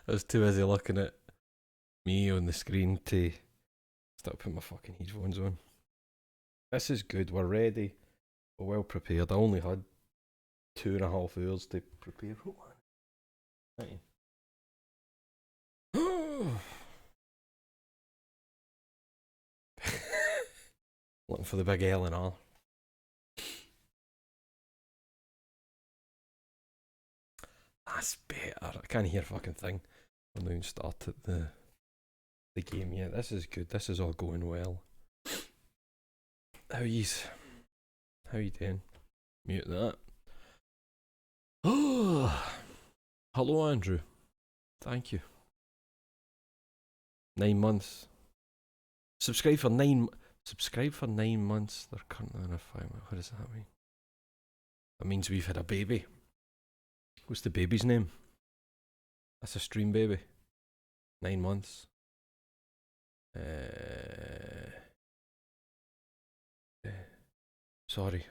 I was too busy looking at me on the screen to start putting my fucking headphones on. This is good, we're ready. We're well prepared. I only had 2.5 hours to prepare. Right. Looking for the big L and R. That's better. I can't hear a fucking thing. We've not even started the game yet. This is good. This is all going well. How yous? How you doing? Mute that. Oh, hello Andrew. Thank you. 9 months. Subscribe for 9 months. They're currently on a 5 month. What does that mean? That means we've had a baby. What's the baby's name? That's a stream baby. 9 months. Sorry.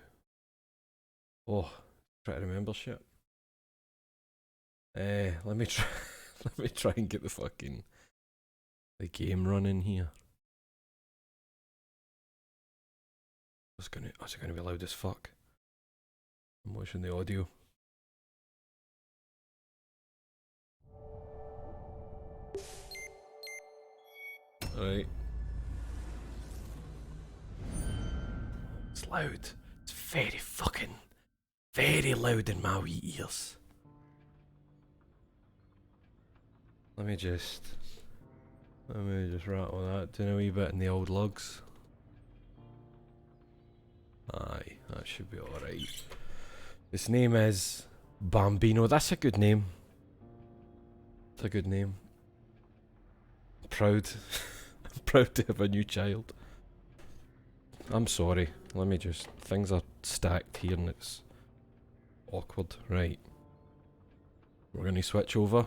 Oh, try to remember shit. Let me try. Let me try and get the game running here. Is it gonna be loud as fuck? I'm watching the audio. Alright. It's loud. It's very loud in my wee ears. Let me just rattle that down a wee bit in the old lugs. Aye, that should be alright. His name is Bambino. That's a good name. It's a good name. I'm proud. I'm proud to have a new child. I'm sorry. Let me just... Things are stacked here and it's awkward. Right. We're going to switch over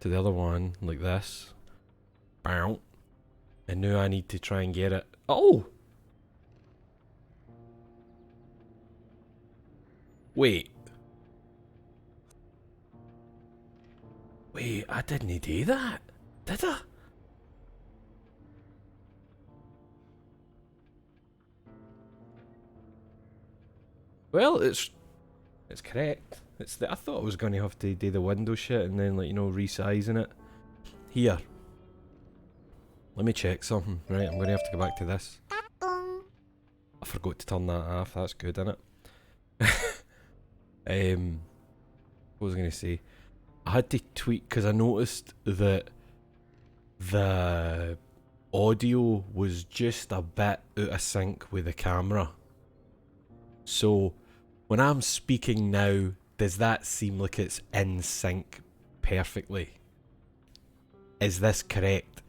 to the other one like this. Bow. And now I need to try and get it. Oh! Wait. Wait, I didn't do that. Did I? Well, it's correct. I thought I was going to have to do the window shit and then, like, you know, resizing it. Here. Let me check something. Right, I'm going to have to go back to this. I forgot to turn that off. That's good, innit? What was I going to say? I had to tweak because I noticed that the audio was just a bit out of sync with the camera. So, when I'm speaking now, does that seem like it's in sync perfectly? Is this correct?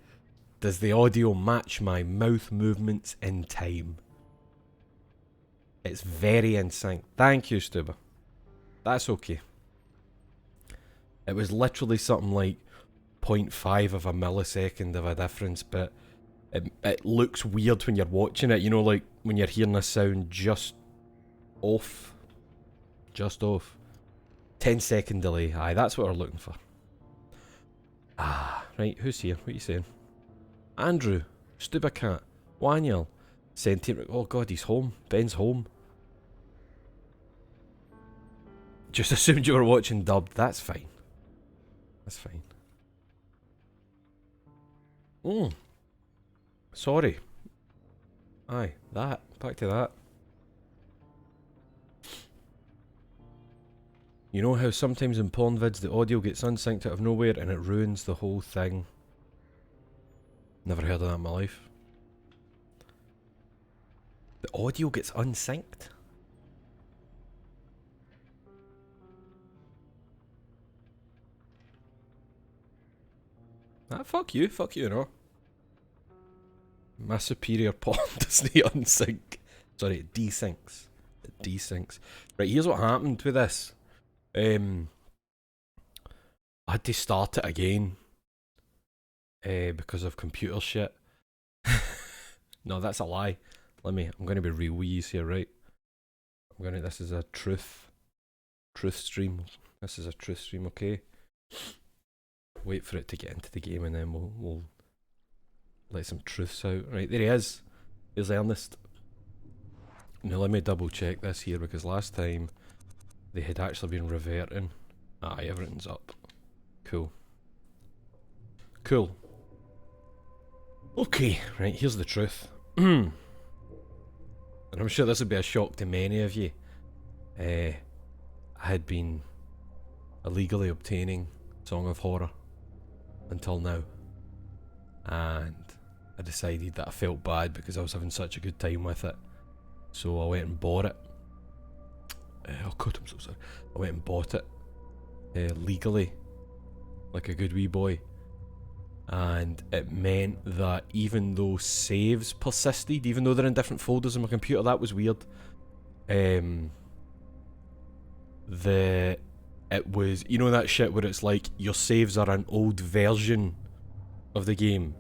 Does the audio match my mouth movements in time? It's very in sync. Thank you, Stuba. That's okay. It was literally something like 0.5 of a millisecond of a difference, but it looks weird when you're watching it, you know, like when you're hearing a sound just off. Just off. 10-second delay. Aye, that's what we're looking for. Ah, right, who's here? What are you saying? Andrew, Stubacat, Waniel, Sentient. Oh god, he's home. Ben's home. Just assumed you were watching dubbed. That's fine. That's fine. Sorry. Aye, that. Back to that. You know how sometimes in porn vids the audio gets unsynced out of nowhere and it ruins the whole thing? Never heard of that in my life. The audio gets unsynced? Ah, fuck you, no. My superior porn doesn't unsync. Sorry, it desyncs. It desyncs. Right, here's what happened with this. I had to start it again. Because of computer shit. No, that's a lie. I'm gonna be real wheeze here, right? This is a truth stream. This is a truth stream, okay? Wait for it to get into the game and then we'll let some truths out. Right, there he is. There's Ernest. Now let me double check this here because last time they had actually been reverting. Aye, everything's up. Cool. Cool. Okay, right, here's the truth. And I'm sure this would be a shock to many of you. I had been illegally obtaining Song of Horror until now. And I decided that I felt bad because I was having such a good time with it. So I went and bought it. Oh god, I'm so sorry. I went and bought it legally, like a good wee boy. And it meant that even though saves persisted, even though they're in different folders on my computer, that was weird. It was, you know that shit where it's like your saves are an old version of the game,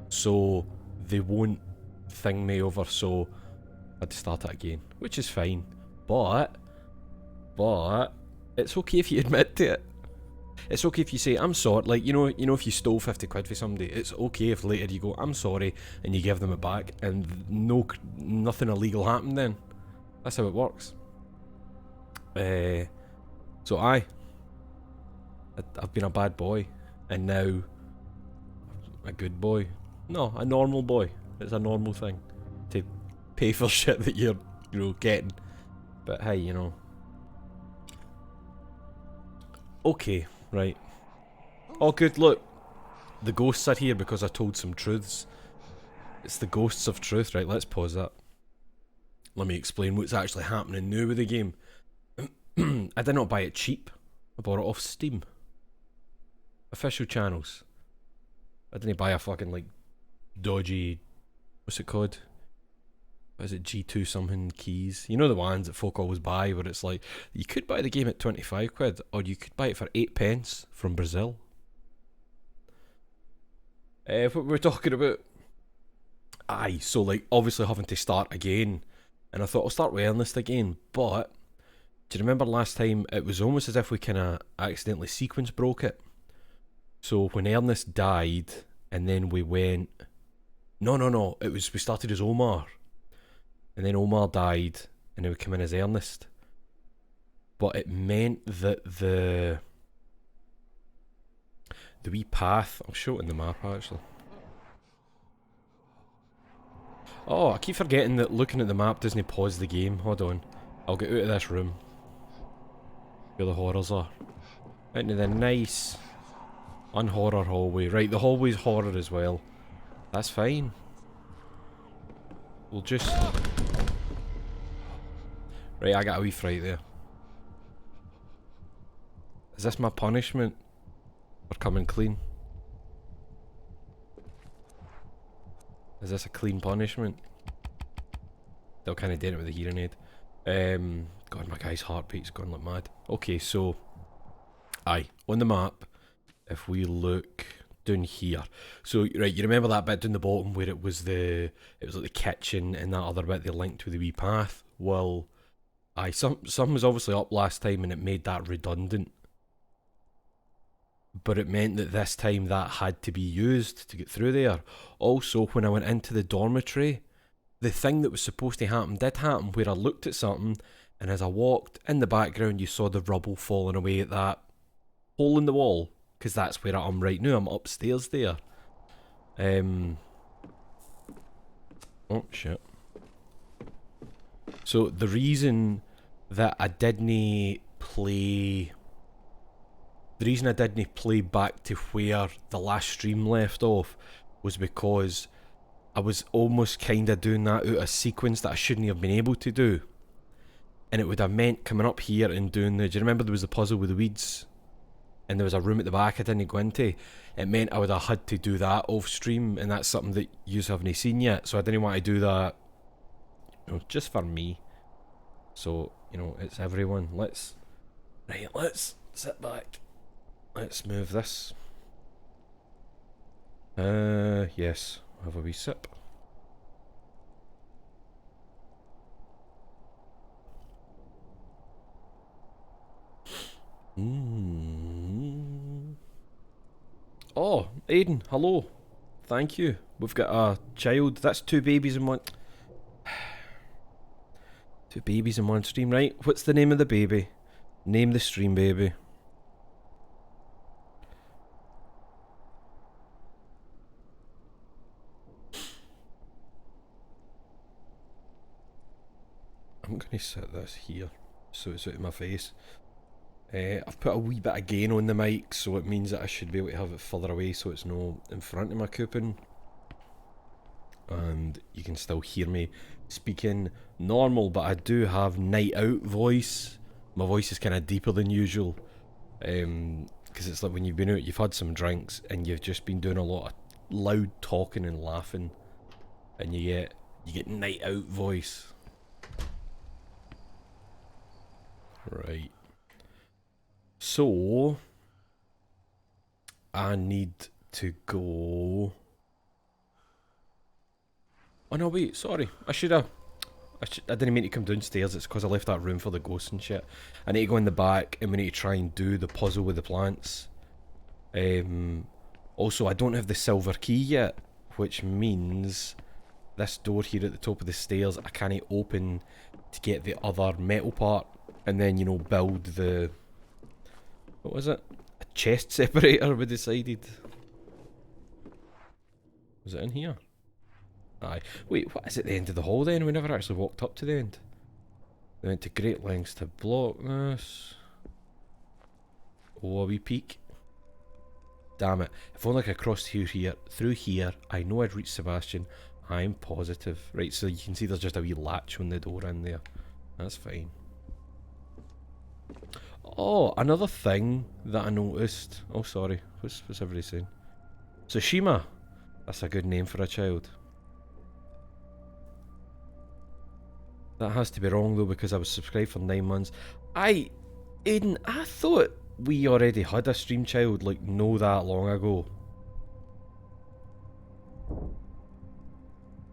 so they won't thing me over, so I had to start it again, which is fine. But it's okay if you admit to it. It's okay if you say, I'm sorry, like, you know if you stole 50 quid for somebody, it's okay if later you go, I'm sorry, and you give them it back, and nothing illegal happened then. That's how it works. So I've been a bad boy, and now a good boy. No, a normal boy. It's a normal thing to pay for shit that you're, getting. But hey, Okay, right. Oh good, look. The ghosts are here because I told some truths. It's the ghosts of truth, right? Let's pause that. Let me explain what's actually happening now with the game. I did not buy it cheap. I bought it off Steam. Official channels. I didn't buy a fucking like dodgy, what's it called? What is it, G2 something keys? You know the ones that folk always buy where it's like, you could buy the game at 25 quid or you could buy it for 8 pence from Brazil. What we're talking about. Aye, so like obviously having to start again. And I thought I'll start with Ernest again, but do you remember last time it was almost as if we kinda accidentally sequence broke it? So when Ernest died and then we went No, we started as Omar. And then Omar died and then we came in as Ernest. But it meant that the wee path, I'll show it in the map actually. Oh, I keep forgetting that looking at the map doesn't pause the game. Hold on. I'll get out of this room where the horrors are. Into the nice unhorror hallway. Right, the hallway's horror as well. That's fine. We'll just... Right, I got a wee fright there. Is this my punishment for coming clean? Is this a clean punishment? They'll kind of did it with the hearing aid. God, my guy's heartbeat's going like mad. Okay, so Aye, on the map, if we look down here. So, right, you remember that bit down the bottom where it was like the kitchen and that other bit they linked with the wee path? Well, aye, something was obviously up last time and it made that redundant. But it meant that this time that had to be used to get through there. Also, when I went into the dormitory, the thing that was supposed to happen did happen, where I looked at something, and as I walked, in the background you saw the rubble falling away at that hole in the wall, because that's where I am right now. I'm upstairs there. Oh, shit. So, the reason that I didn't play... The reason I didn't play back to where the last stream left off was because I was almost kind of doing that out of sequence that I shouldn't have been able to do. And it would have meant coming up here and doing the... Do you remember there was the puzzle with the weeds? And there was a room at the back I didn't go into. It meant I would have had to do that off stream, and that's something that you haven't seen yet. So I didn't want to do that, you know, just for me. So, you know, it's everyone. Let's sit back. Let's move this. Yes, have a wee sip. Oh, Aiden, hello. Thank you. We've got a child. That's two babies in one... Two babies in one stream, right? What's the name of the baby? Name the stream, baby. I'm going to set this here so it's out of my face. I've put a wee bit of gain on the mic, so it means that I should be able to have it further away so it's no in front of my coupon. And you can still hear me speaking normal, but I do have night out voice. My voice is kind of deeper than usual. Because it's like when you've been out, you've had some drinks, and you've just been doing a lot of loud talking and laughing. And you get night out voice. Right. So, I need to go... Oh no, wait, sorry. I didn't mean to come downstairs, it's because I left that room for the ghosts and shit. I need to go in the back and we need to try and do the puzzle with the plants. Also, I don't have the silver key yet, which means this door here at the top of the stairs I can't open to get the other metal part and then, you know, build the... What was it? A chest separator, we decided. Was it in here? Aye. Wait, what is at the end of the hall then? We never actually walked up to the end. They went to great lengths to block this. Oh, a wee peek. Damn it. If only I could cross through here, I know I'd reach Sebastian. I'm positive. Right, so you can see there's just a wee latch on the door in there. That's fine. Oh, another thing that I noticed. Oh, sorry. What's everybody saying? Tsushima. That's a good name for a child. That has to be wrong though because I was subscribed for 9 months. Aiden, I thought we already had a stream child like no that long ago.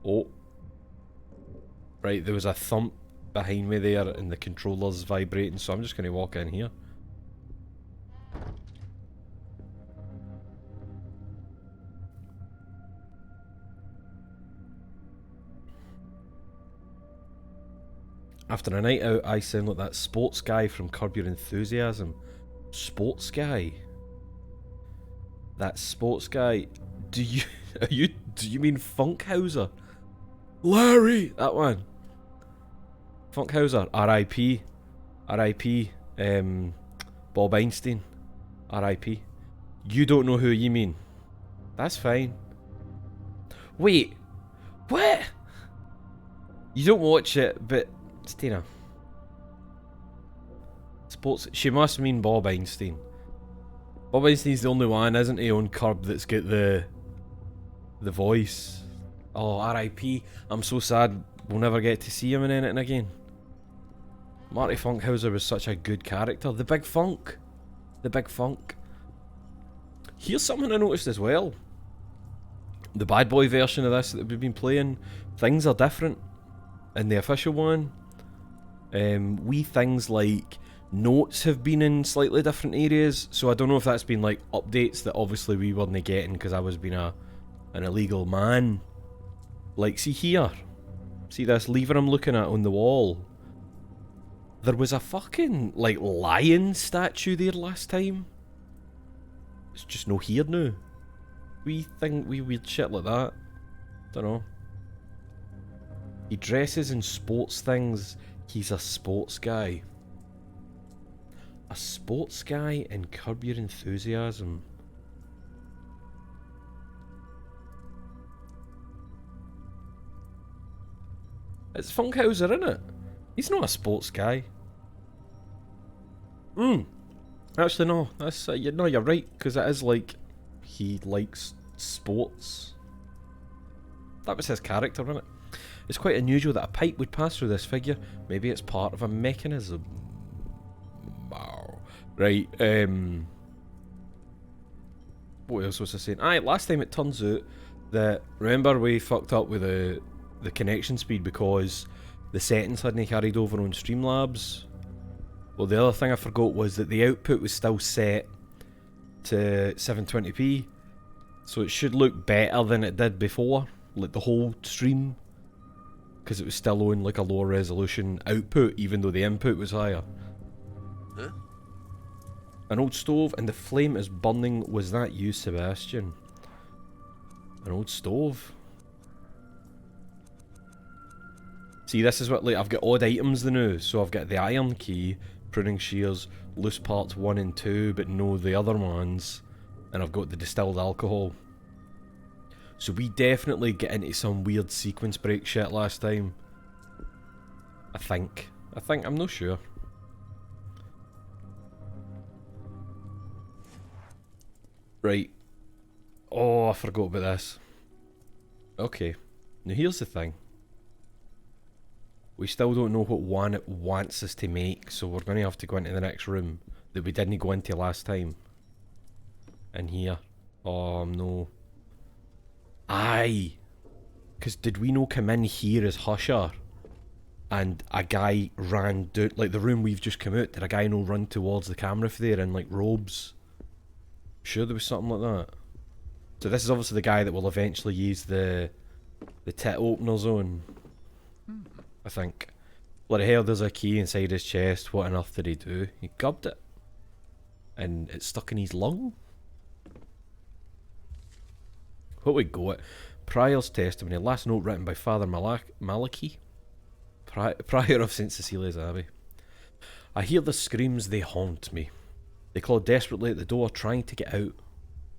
Oh. Right, there was a thump behind me there and the controller's vibrating, so I'm just going to walk in here. After a night out, I sound like that sports guy from Curb Your Enthusiasm. Sports guy? That sports guy? Do you mean Funkhauser? Larry! That one. Funkhauser, R.I.P. R.I.P. Bob Einstein, R.I.P. You don't know who you mean. That's fine. Wait, what? You don't watch it, but Stina. Sports. She must mean Bob Einstein. Bob Einstein's the only one, isn't he, on Curb that's got the voice. Oh, R.I.P. I'm so sad we'll never get to see him in anything again. Marty Funkhauser was such a good character. The Big Funk. The big funk. Here's something I noticed as well. The bad boy version of this that we've been playing, things are different. In the official one, wee things like notes have been in slightly different areas, so I don't know if that's been like updates that obviously we weren't getting because I was being an illegal man. Like, see here, see this lever I'm looking at on the wall? There was a fucking like lion statue there last time. It's just no here now. Wee weird shit like that. Don't know. He dresses in sports things. He's a sports guy. A sports guy in Curb Your Enthusiasm. It's Funkhauser, isn't it? He's not a sports guy. Actually, no. That's no, you're right, because it is like he likes sports. That was his character, wasn't it? It's quite unusual that a pipe would pass through this figure. Maybe it's part of a mechanism. Right, what else was I saying? Aye, last time it turns out that, remember we fucked up with the connection speed because the settings hadn't carried over on Streamlabs? Well, the other thing I forgot was that the output was still set to 720p, so it should look better than it did before, like the whole stream, because it was still on like a lower resolution output even though the input was higher. Huh? An old stove and the flame is burning. Was that you, Sebastian? An old stove? See, this is what, like, I've got odd items now, so I've got the iron key, pruning shears, loose parts 1 and 2, but no the other ones, and I've got the distilled alcohol. So we definitely get into some weird sequence break shit last time. I think, I'm not sure. Right. Oh, I forgot about this. Okay. Now here's the thing. We still don't know what one it wants us to make, so we're going to have to go into the next room that we didn't go into last time. In here. Oh, no. Aye. Because did we no come in here as Husher? And a guy ran down, like the room we've just come out, did a guy no run towards the camera for there in like robes? Sure there was something like that. So this is obviously the guy that will eventually use the tit openers on. I think. Bloody hell, there's a key inside his chest. What on earth did he do? He gubbed it. And it's stuck in his lung. What we got? Prior's testimony. Last note written by Father Malachi. Prior of St. Cecilia's Abbey. I hear the screams, they haunt me. They claw desperately at the door, trying to get out.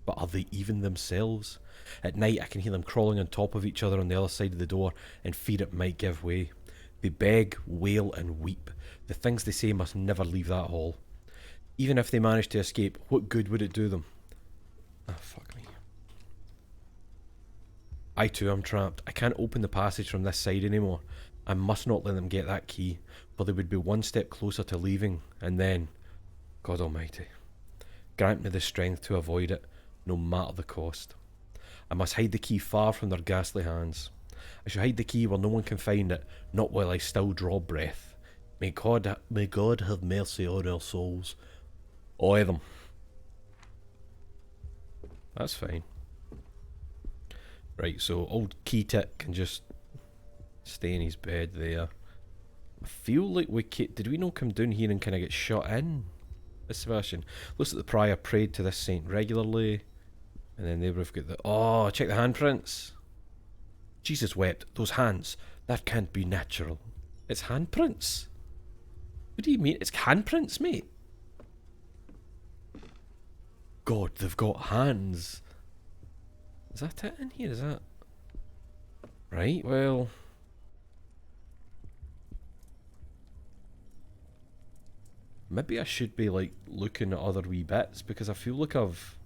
But are they even themselves? At night I can hear them crawling on top of each other on the other side of the door, and fear it might give way. They beg, wail and weep. The things they say must never leave that hall. Even if they manage to escape, what good would it do them? Ah, fuck me. I too am trapped. I can't open the passage from this side anymore. I must not let them get that key, for they would be one step closer to leaving, and then... God almighty. Grant me the strength to avoid it, no matter the cost. I must hide the key far from their ghastly hands. I shall hide the key where no one can find it, not while I still draw breath. May God have mercy on our souls. All of them. That's fine. Right, so old Key-Tit can just stay in his bed there. I feel like did we not come down here and kind of get shut in? Sebastian. Looks like the prior prayed to this saint regularly. And then they would have got the... Oh, check the handprints. Jesus wept. Those hands. That can't be natural. It's handprints. What do you mean? It's handprints, mate. God, they've got hands. Is that it in here? Is that... Right, well... Maybe I should be, like, looking at other wee bits, because I feel like I've...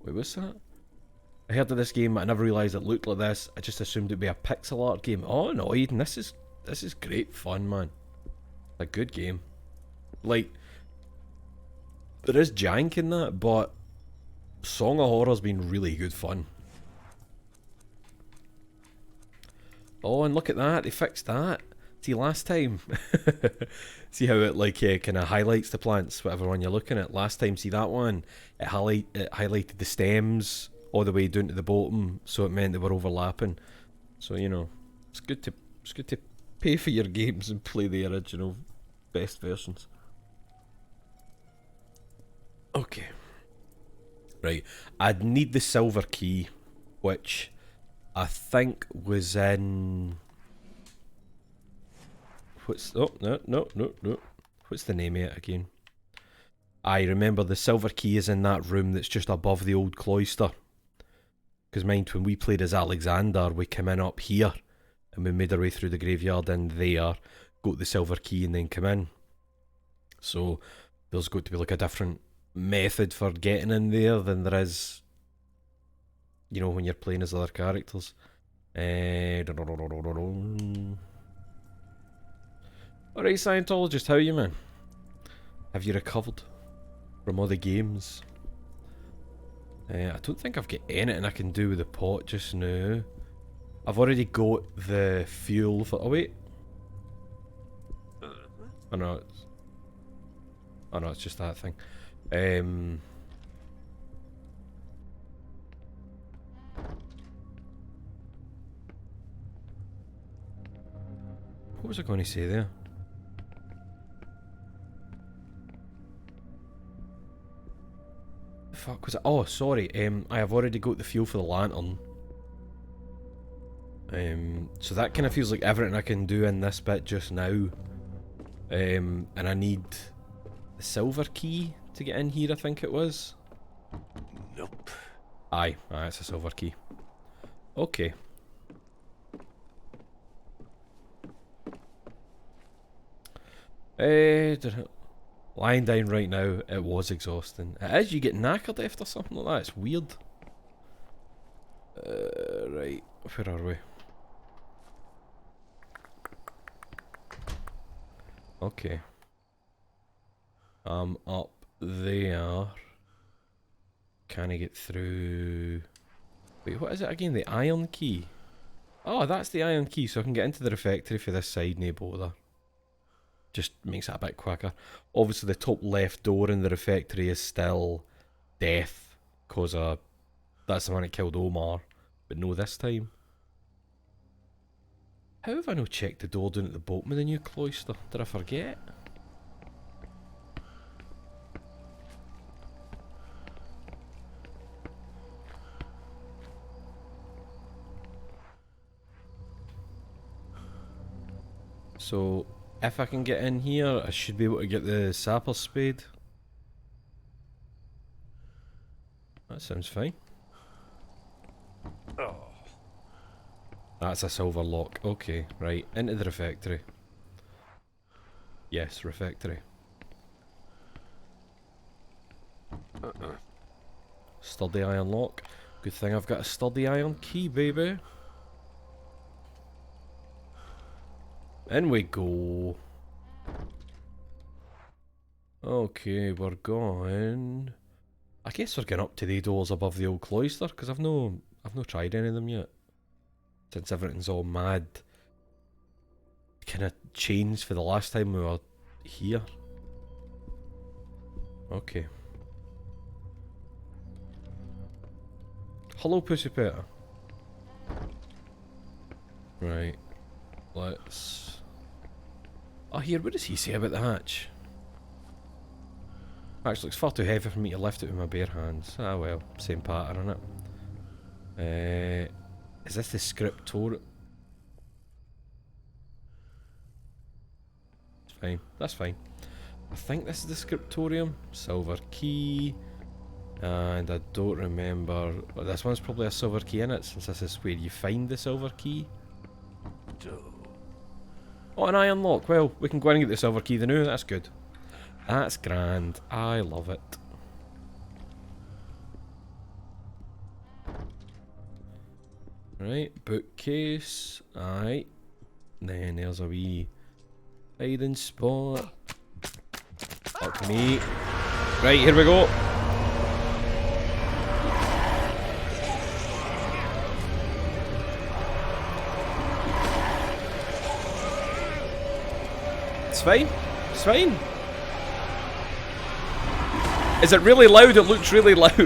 Wait, what's that? I heard of this game, I never realised it looked like this. I just assumed it'd be a pixel art game. Oh no, Eden, this is great fun, man. A good game. Like, there is jank in that, but Song of Horror's been really good fun. Oh, and look at that, they fixed that. See, last time, see how it like kind of highlights the plants, whatever one you're looking at. Last time, see that one? It highlighted the stems all the way down to the bottom, so it meant they were overlapping. So you know, it's good to pay for your games and play the original best versions. Okay. Right, I'd need the silver key, which I think was in... No. What's the name of it again? I remember the silver key is in that room that's just above the old cloister. Because mind, when we played as Alexander, we came in up here, and we made our way through the graveyard in there, got the silver key and then come in. So, there's got to be like a different method for getting in there than there is, you know, when you're playing as other characters. Alright, Scientologist, how are you, man? Have you recovered from all the games? I don't think I've got anything I can do with the pot just now. I've already got the fuel for... Oh wait. Oh no, it's just that thing. What was I going to say there? The fuck was it? Oh, sorry. I have already got the fuel for the lantern. So that kind of feels like everything I can do in this bit just now. And I need the silver key to get in here, I think it was. Nope. Aye, it's a silver key. Okay. Lying down right now, it was exhausting. It is, you get knackered after something like that, it's weird. Right, where are we? Okay. I'm up there. Can I get through? Wait, what is it again? The iron key? Oh, that's the iron key, so I can get into the refectory for this side, no bother. Just makes it a bit quicker. Obviously, the top left door in the refectory is still death, because that's the one that killed Omar. But no, this time. How have I not checked the door down at the bottom of the new cloister? Did I forget? So, if I can get in here, I should be able to get the sapper's spade. That sounds fine. Oh. That's a silver lock. Okay, right. Into the refectory. Yes, refectory. Sturdy iron lock. Good thing I've got a sturdy iron key, baby. In we go. Okay, we're going. I guess we're going up to the doors above the old cloister, because I've no tried any of them yet. Since everything's all mad. Kind of changed for the last time we were here. Okay. Hello, Pussy Pet. Right. Let's... Oh, here, what does he say about the hatch? Actually, looks far too heavy for me to lift it with my bare hands. Ah well, same pattern, innit? Is this the scriptorium? It's fine, that's fine. I think this is the scriptorium. Silver key. And I don't remember... Well, this one's probably a silver key in it, since this is where you find the silver key. Oh, an iron lock. Well, we can go in and get the silver key now. That's good. That's grand. I love it. Right, bookcase. Aye. Then there's a wee Hiding spot. Fuck me. Right, here we go. It's fine. It's fine. Is it really loud? It looks really loud.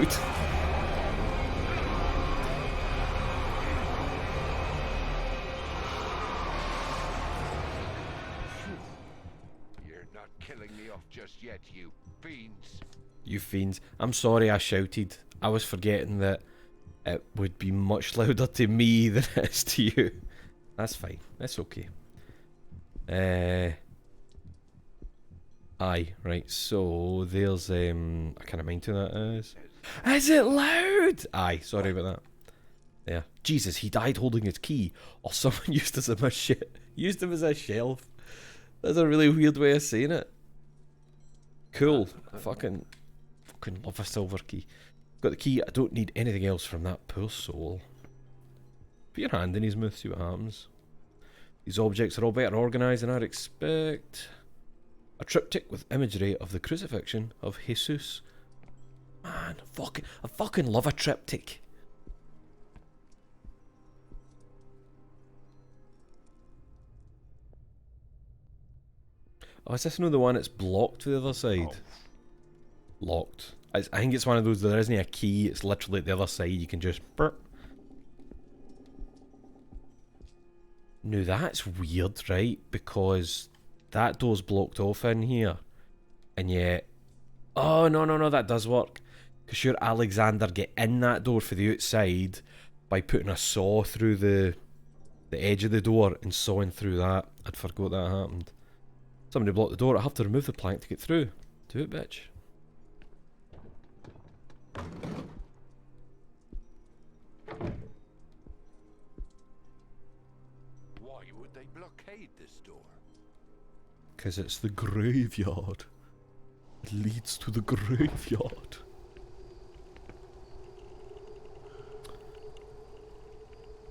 You're not killing me off just yet, you fiends. You fiends. I'm sorry I shouted. I was forgetting that it would be much louder to me than it is to you. That's fine. That's okay. Aye, right, so there's I can't mind who that is. Is it loud? Aye, sorry about that. Yeah. Jesus, he died holding his key. Or someone used him as a shelf. That's a really weird way of saying it. Cool. I fucking love a silver key. Got the key, I don't need anything else from that poor soul. Put your hand in his mouth, see what happens. These objects are all better organised than I'd expect. A triptych with imagery of the crucifixion of Jesus. Man, I fucking love a triptych. Oh, is this not the one that's blocked to the other side? Oh. Locked. I think it's one of those, there isn't a key, it's literally at the other side, you can just... Burp. Now that's weird, right? Because that door's blocked off in here. And yet... Oh, no, that does work. Because sure, Alexander get in that door for the outside by putting a saw through the edge of the door and sawing through that. I'd forgot that happened. Somebody blocked the door, I have to remove the plank to get through. Do it, bitch. Why would they blockade this door? Because it's the graveyard. It leads to the graveyard.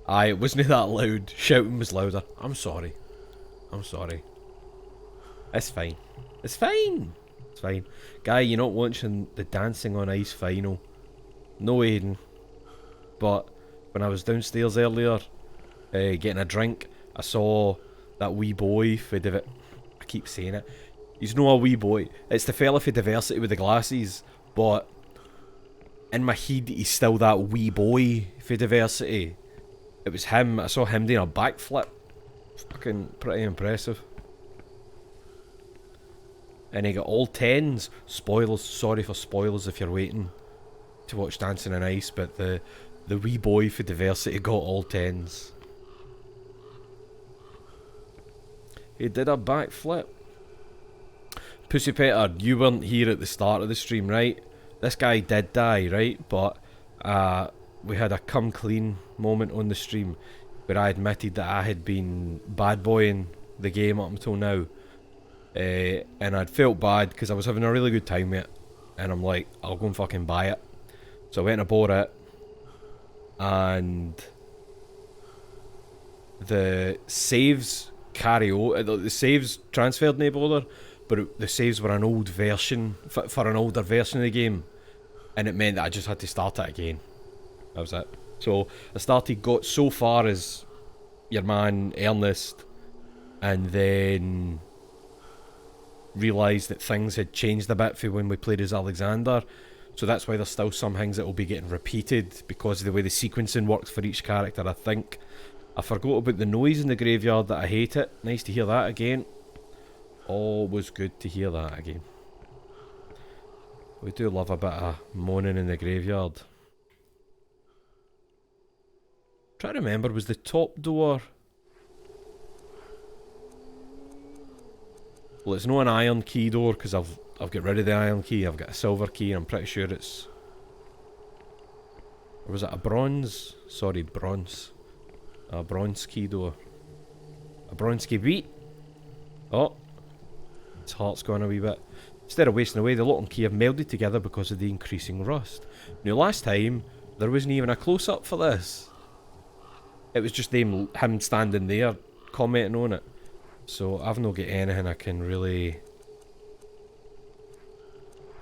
Aye, it wasn't that loud. Shouting was louder. I'm sorry. I'm sorry. It's fine. It's fine. It's fine. Guy, you're not watching the Dancing on Ice final. No, Aiden. But when I was downstairs earlier, getting a drink, I saw that wee boy for I keep saying it. He's no a wee boy. It's the fella for Diversity with the glasses. But in my head, he's still that wee boy for Diversity. It was him. I saw him doing a backflip. Fucking pretty impressive. And he got all 10s. Spoilers. Sorry for spoilers if you're waiting to watch Dancing on Ice. But the wee boy for Diversity got all 10s. He did a backflip. Pussy Petter, you weren't here at the start of the stream, right? This guy did die, right? But we had a come clean moment on the stream where I admitted that I had been bad boying the game up until now. And I'd felt bad because I was having a really good time with it. And I'm like, I'll go and fucking buy it. So I went and bought it. And the saves carry over. The saves transferred no bother. But the saves were an old version, for an older version of the game. And it meant that I just had to start it again. That was it. So I got so far as your man Ernest, and then realised that things had changed a bit for when we played as Alexander. So that's why there's still some things that will be getting repeated because of the way the sequencing works for each character, I think. I forgot about the noise in the graveyard, that I hate it. Nice to hear that again. Always good to hear that again. We do love a bit of moaning in the graveyard. Try to remember, was the top door... Well, it's not an iron key door because I've got rid of the iron key. I've got a silver key and I'm pretty sure it's... Or was it a bronze? Sorry, bronze. A bronze key door. A bronze key beat. Oh. His heart's gone a wee bit. Instead of wasting away, the lock and key have melded together because of the increasing rust. Now, last time, there wasn't even a close-up for this. It was just him standing there, commenting on it. So I've not got anything I can really...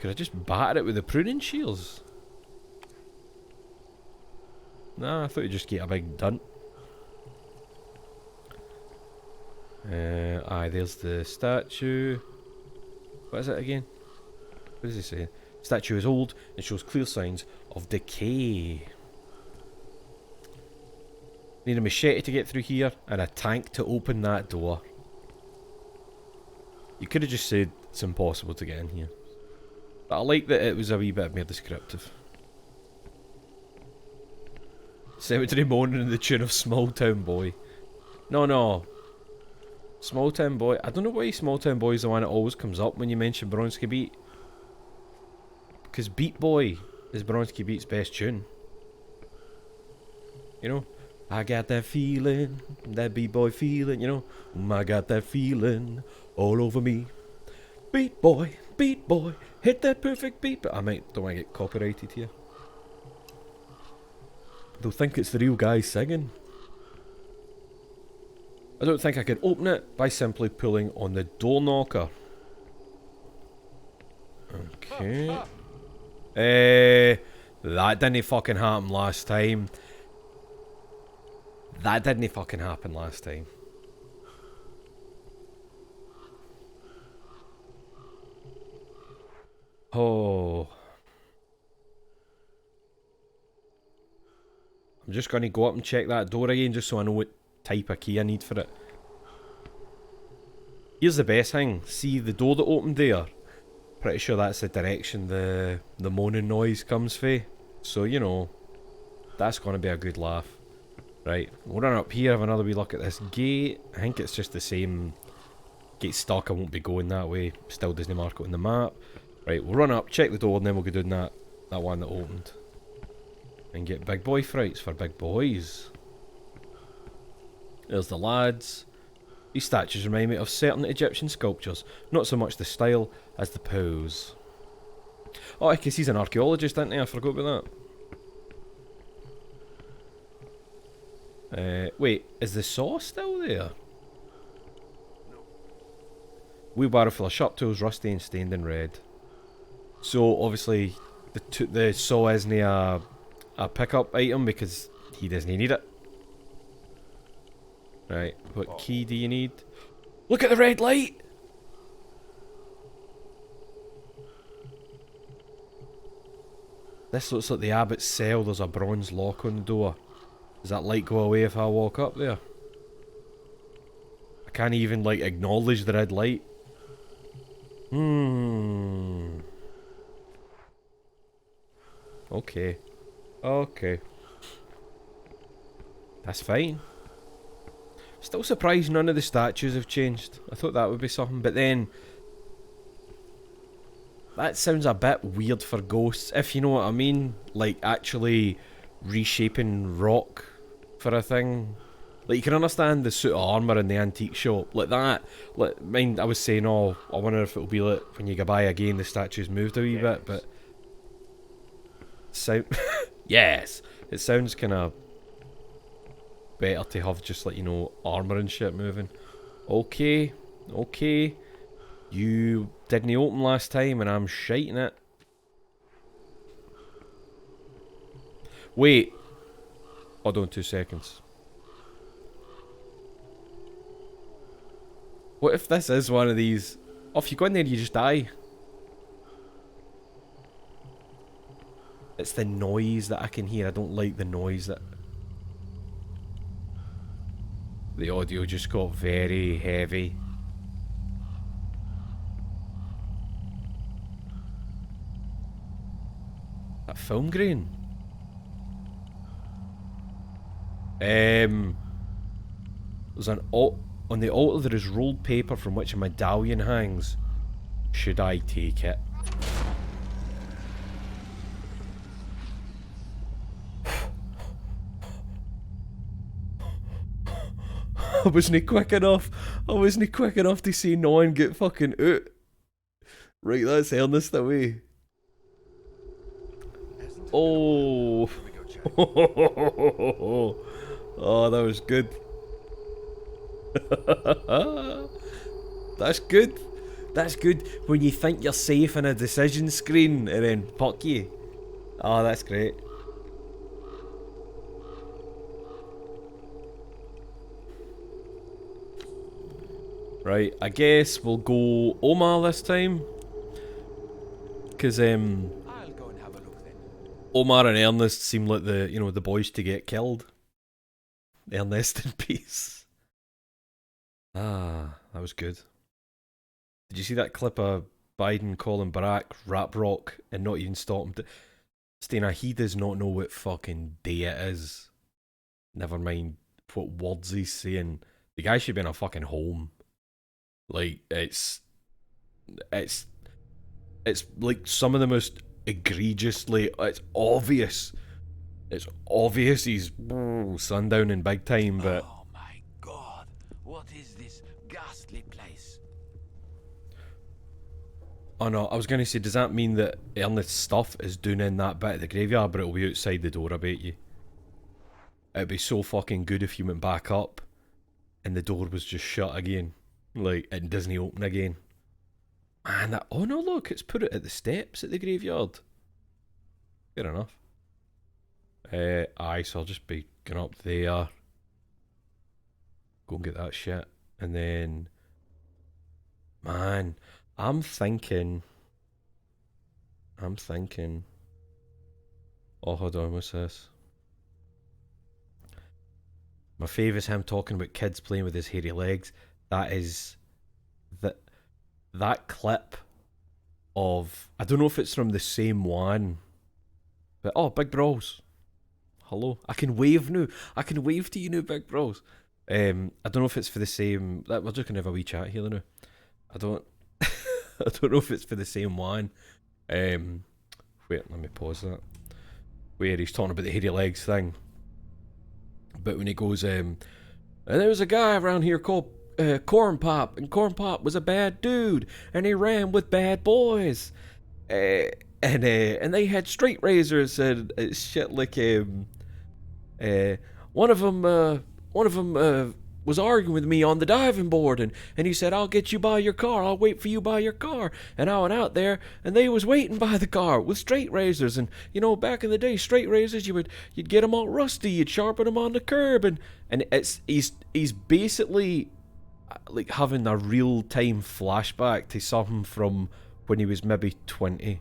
Could I just batter it with the pruning shears? Nah, I thought you'd just get a big dunt. Aye, there's the statue. What is it again? What does he say? Statue is old and shows clear signs of decay. Need a machete to get through here and a tank to open that door. You could have just said it's impossible to get in here. But I like that it was a wee bit more descriptive. Cemetery moaning in the tune of Small Town Boy. No. Small Town Boy. I don't know why Small Town Boy is the one that always comes up when you mention Bronski Beat. Because Beat Boy is Bronski Beat's best tune. You know? I got that feeling, that Beat Boy feeling, you know? I got that feeling all over me. Beat Boy, hit that perfect beat. But don't want to get copyrighted here. They'll think it's the real guy singing. I don't think I can open it by simply pulling on the door knocker. Okay. That didn't fucking happen last time. That didn't fucking happen last time. Oh. I'm just going to go up and check that door again just so I know what type of key I need for it. Here's the best thing. See the door that opened there? Pretty sure that's the direction the moaning noise comes from. So, you know, that's going to be a good laugh. Right, we'll run up here, have another wee look at this gate. I think it's just the same. Gate stuck, I won't be going that way. Still doesn't mark it on the map. Right, we'll run up, check the door, and then we'll go down that one that opened. And get big boy frights for big boys. There's the lads. These statues remind me of certain Egyptian sculptures. Not so much the style as the pose. Oh, I guess he's an archaeologist, isn't he? I forgot about that. Wait, is the saw still there? Wheelbarrow full of sharp tools, rusty and stained in red. So obviously the saw isn't a pickup item because he doesn't need it. Right, what key do you need? Look at the red light! This looks like the abbot's cell. There's a bronze lock on the door. Does that light go away if I walk up there? I can't even, like, acknowledge the red light. Okay. That's fine. Still surprised none of the statues have changed. I thought that would be something, but then... That sounds a bit weird for ghosts, if you know what I mean. Like, actually reshaping rock for a thing. Like, you can understand the suit of armour in the antique shop. Like that. Like, I was saying, oh, I wonder if it'll be like when you go by again, the statues moved a wee bit, but... Yes! It sounds kind of... better to have just, like, you know, armour and shit moving. Okay. You didn't open last time and I'm shiting it. Wait. Hold on 2 seconds. What if this is one of these... Oh, if you go in there you just die. It's the noise that I can hear. I don't like the noise that... The audio just got very heavy. That film grain? There's an on the altar there is rolled paper from which a medallion hangs. Should I take it? I wasn't quick enough to say no and get fucking out. Right, that's Ernest away. Oh. Oh, that was good. That's good. That's good when you think you're safe in a decision screen and then fuck you. Oh, that's great. Right, I guess we'll go Omar this time. Cause I'll go and have a look then. Omar and Ernest seem like the, you know, the boys to get killed. Ernest in peace. Ah, that was good. Did you see that clip of Biden calling Barack rap rock and not even stop him? Stena, he does not know what fucking day it is. Never mind what words he's saying. The guy should be in a fucking home. Like, it's like some of the most egregiously, it's obvious he's sundown in big time, but Oh my god, what is this ghastly place? oh no, I was going to say, does that mean that Ernest's stuff is doing in that bit of the graveyard, but it'll be outside the door, I bet you. It'd be so fucking good if you went back up and the door was just shut again. Like, it doesn't open again. Man, that, oh no, look, it's put it at the steps at the graveyard. Fair enough. Aye, so I'll just be going up there. Go and get that shit. And then, man, I'm thinking. Oh, hold on, what's this? My favourite is him talking about kids playing with his hairy legs. That is that clip of, I don't know if it's from the same one, but oh, Big Bros. Hello, I can wave now. I can wave to you now, Big Bros. I don't know if it's for the same. We're just gonna have a wee chat here now. I don't. I don't know if it's for the same one. Wait, let me pause that. Where he's talking about the hairy legs thing. But when he goes, and there was a guy around here called Corn Pop, and Corn Pop was a bad dude, and he ran with bad boys, and they had straight razors and shit like one of them was arguing with me on the diving board, and he said, I'll get you by your car, I'll wait for you by your car. And I went out there and they was waiting by the car with straight razors, and you know, back in the day, straight razors, you'd get them all rusty, you'd sharpen them on the curb, and he's basically like having a real time flashback to something from when he was maybe 20,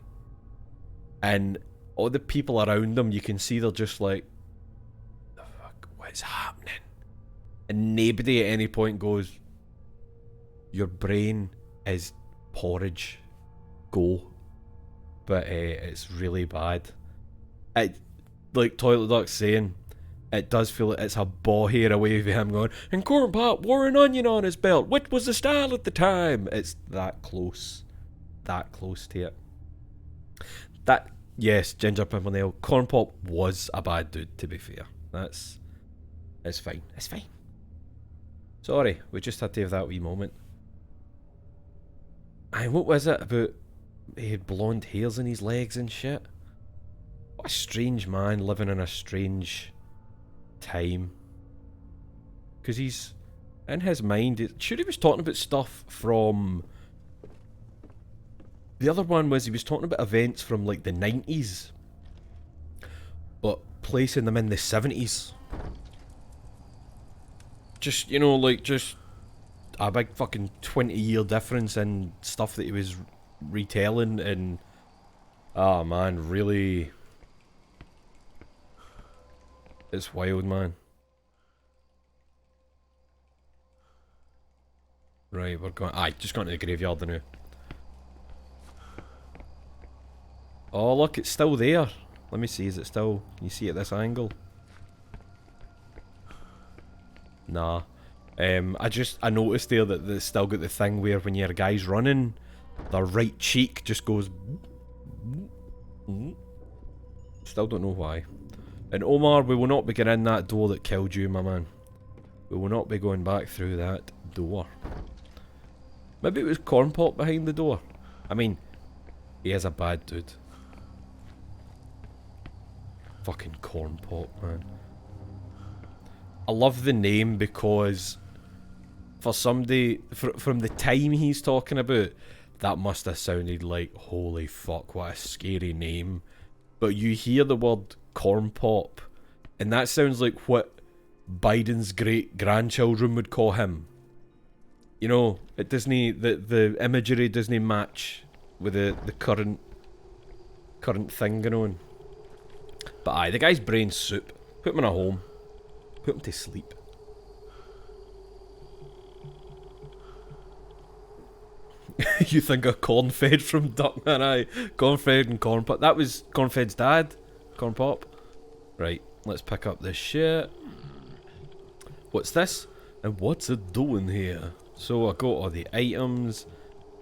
and all the people around him, you can see they're just like, the fuck, what's happening? And nobody at any point goes, your brain is porridge, go. But it's really bad. It, like Toilet Duck saying, it does feel like it's a ball hair away from him going, and Corn Pop wore an onion on his belt, what was the style at the time? It's that close to it. That, yes, Ginger Pimpernel, Corn Pop was a bad dude, to be fair. It's fine. Sorry, we just had to have that wee moment. Aye, what was it about he had blonde hairs in his legs and shit? What a strange man living in a strange time. Because he's, in his mind, sure he was talking about stuff from... The other one was he was talking about events from like the 90s, but placing them in the 70s. Just, you know, like, just a big fucking 20-year difference in stuff that he was retelling, and oh man, really, it's wild, man. Right, we're going, just going to the graveyard now. Oh look, it's still there. Let me see, is it still, can you see at this angle? Nah. I noticed there that they still got the thing where when your guy's running, their right cheek just goes... Still don't know why. And Omar, we will not be getting in that door that killed you, my man. We will not be going back through that door. Maybe it was Corn Pop behind the door. I mean, he is a bad dude. Fucking Corn Pop, man. I love the name because for somebody from the time he's talking about, that must have sounded like, holy fuck, what a scary name. But you hear the word corn pop, and that sounds like what Biden's great grandchildren would call him. You know, it doesn't, the imagery doesn't match with the current thing going on. But aye, the guy's brain soup. Put him in a home. Put him to sleep. You think of Cornfed from Duckman? Aye, Cornfed and Corn Pop. That was Cornfed's dad, Corn Pop. Right, let's pick up this shit. What's this? And what's it doing here? So I got all the items.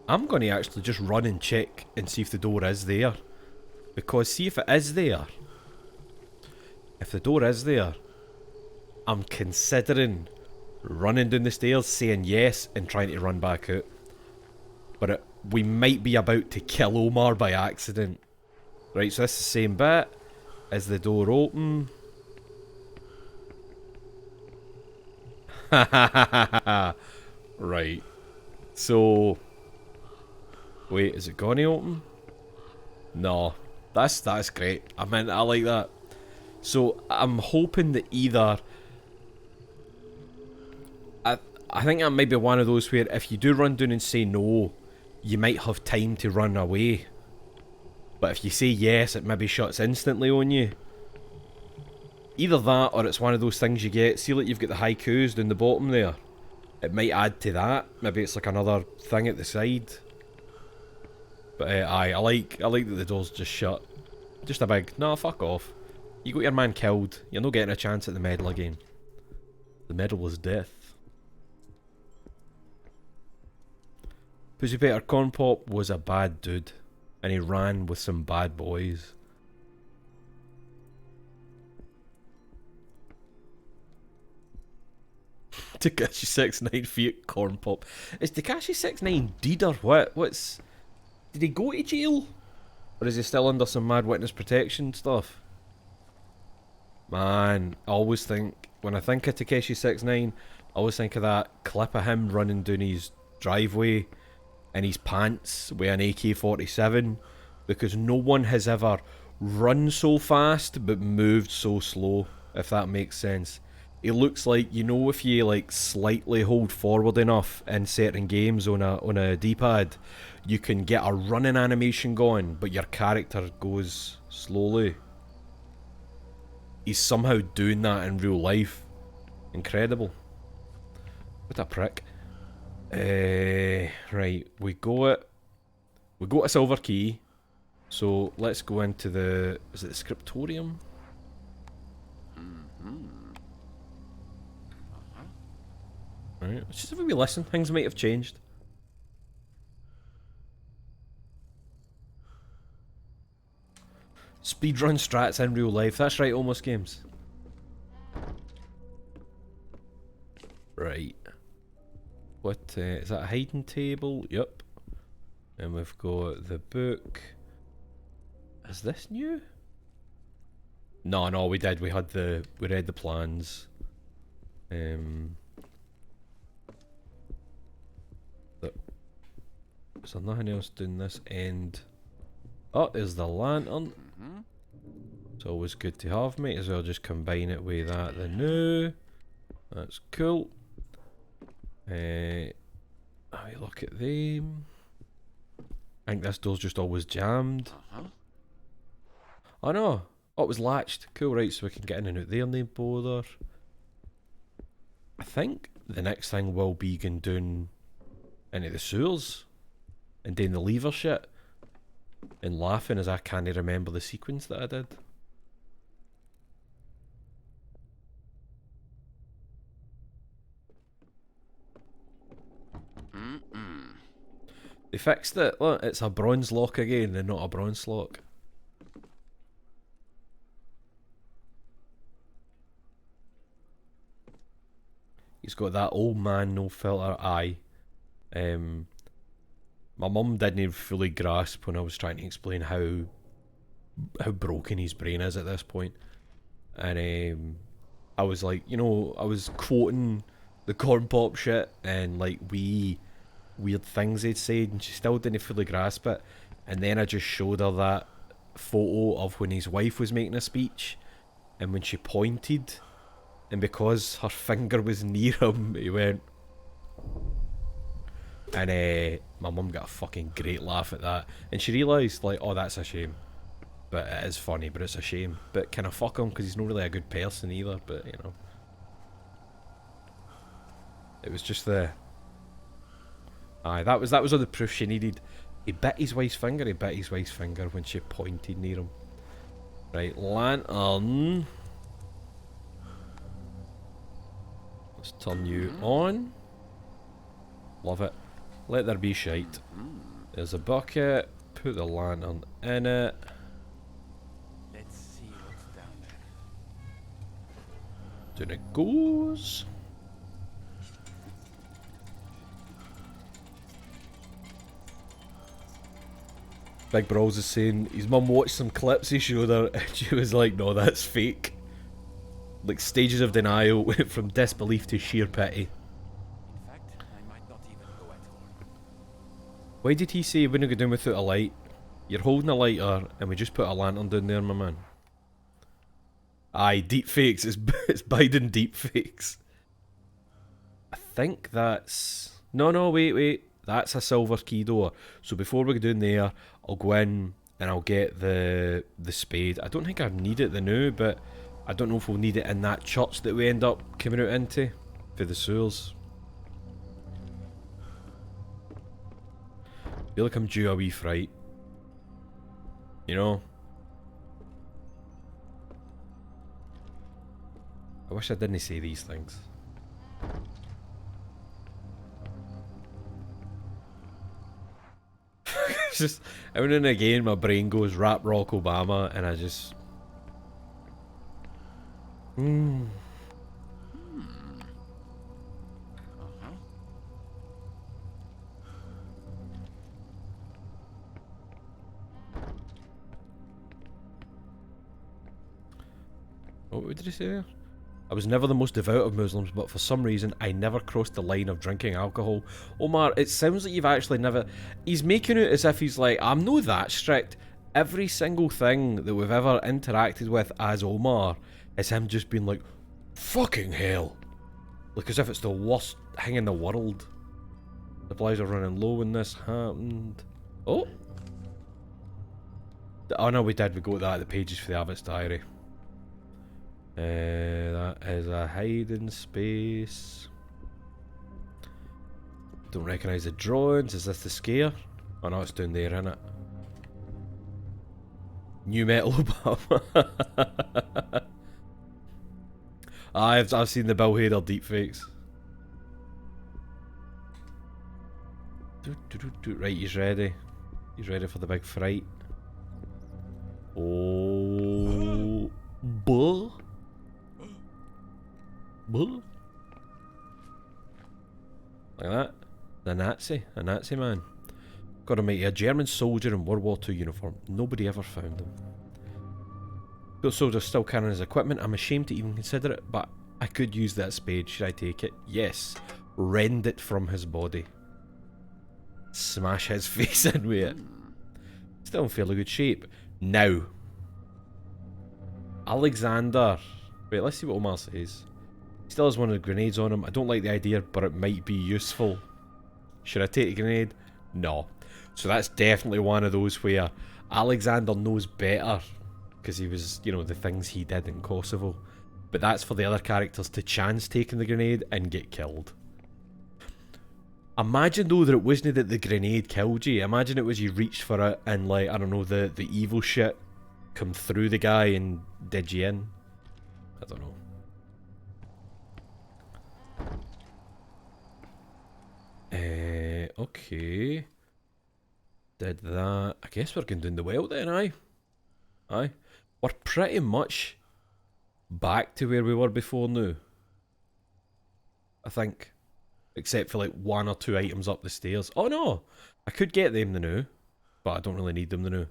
I'm going to actually just run and check and see if the door is there. Because see if it is there. If the door is there, I'm considering running down the stairs, saying yes, and trying to run back out. But we might be about to kill Omar by accident. Right, so this is the same bit. Is the door open? Right. So... wait, is it gonna open? No. That's great. I mean, I like that. So, I'm hoping that either... I think that might be one of those where if you do run down and say no, you might have time to run away. But if you say yes, it maybe shuts instantly on you. Either that, or it's one of those things you get. See, like you've got the haikus down the bottom there. It might add to that. Maybe it's like another thing at the side. But aye, I like that the door's just shut. Just a big, nah, fuck off. You got your man killed. You're not getting a chance at the medal again. The medal was death. Pussy Peter Corn Pop was a bad dude, and he ran with some bad boys. Tekashi 69 feet Corn Pop. Is Tekashi 69 dead or what? Did he go to jail? Or is he still under some mad witness protection stuff? Man, I always think, when I think of Tekashi 69, I always think of that clip of him running down his driveway in his pants with an AK-47, because no one has ever run so fast but moved so slow, if that makes sense. He looks like, you know, if you like slightly hold forward enough in certain games on a D-pad, you can get a running animation going, but your character goes slowly. He's somehow doing that in real life. Incredible. What a prick. Right, we got a silver key. So let's go into the, is it the scriptorium? Right, let's just have a wee listen. Things might have changed. Speedrun strats in real life. That's right, Almost Games. Right. What, is that a hiding table? Yep. And we've got the book. Is this new? No, we did. We read the plans. Is there nothing else doing this end? Oh, there's the lantern. It's always good to have, mate. As well just combine it with that. The new. That's cool. Have a look at them. I think this door's just always jammed. Oh no. Oh, it was latched. Cool, right, so we can get in and out there, no bother. I think the next thing will be going down into the sewers and doing the lever shit and laughing as I can't remember the sequence that I did. They fixed it. Look, it's a bronze lock again and not a bronze lock. He's got that old man no filter eye. My mum didn't fully grasp when I was trying to explain how broken his brain is at this point. And I was like, you know, I was quoting the corn pop shit and like weird things they'd said, and she still didn't fully grasp it. And then I just showed her that photo of when his wife was making a speech, and when she pointed, and because her finger was near him, he went. And my mum got a fucking great laugh at that, and she realised like, oh, that's a shame. But it is funny, but it's a shame. But kind of fuck him, because he's not really a good person either. But you know, it was just the. Aye, that was all the proof she needed. He bit his wife's finger. He bit his wife's finger when she pointed near him. Right, lantern. Let's turn you on. Love it. Let there be shite. There's a bucket. Put the lantern in it. Let's see what's down there. Down it goes. Big Brawls is saying his mum watched some clips he showed her and she was like, no, that's fake. Like stages of denial went from disbelief to sheer pity. In fact, I might not even go at all. Why did he say he wouldn't go down without a light? You're holding a lighter and we just put a lantern down there, my man. Aye, deepfakes. It's Biden deepfakes. I think that's... No, wait. That's a silver key door. So before we go down there, I'll go in and I'll get the spade. I don't think I need it the new, but I don't know if we'll need it in that church that we end up coming out into for the sewers. I feel like I'm due a wee fright. You know? I wish I didn't say these things. It's just, every now and again my brain goes rap rock Obama and I just... Uh-huh. What did he say there? I was never the most devout of Muslims, but for some reason I never crossed the line of drinking alcohol. Omar, it sounds like you've actually never... He's making it as if he's like, I'm not that strict. Every single thing that we've ever interacted with as Omar is him just being like, fucking hell. Like as if it's the worst thing in the world. Supplies are running low when this happened. Oh! Oh no, we did. We got that at the pages for the Abbot's Diary. That is a hiding space. Don't recognise the drawings. Is this the scare? Oh no, it's down there, isn't it? New Metal Obama. I've seen the Bill Hader deepfakes. Right, he's ready. He's ready for the big fright. Oh, buh. Buh. Like that. A Nazi man. Got him a German soldier in World War II uniform. Nobody ever found him. Those soldiers still carrying his equipment. I'm ashamed to even consider it, but I could use that spade. Should I take it? Yes. Rend it from his body. Smash his face in with it. Still in fairly good shape. Now. Alexander. Wait, let's see what Omar says. Still has one of the grenades on him. I don't like the idea, but it might be useful. Should I take a grenade? No. So that's definitely one of those where Alexander knows better. Because he was, you know, the things he did in Kosovo. But that's for the other characters to chance taking the grenade and get killed. Imagine though that it wasn't that the grenade killed you. Imagine it was you reached for it and like, I don't know, the evil shit come through the guy and did you in. I don't know. Okay. Did that. I guess we're going down the well then, aye? Aye. We're pretty much back to where we were before now. I think. Except for like one or two items up the stairs. Oh no! I could get them the new, but I don't really need them the new.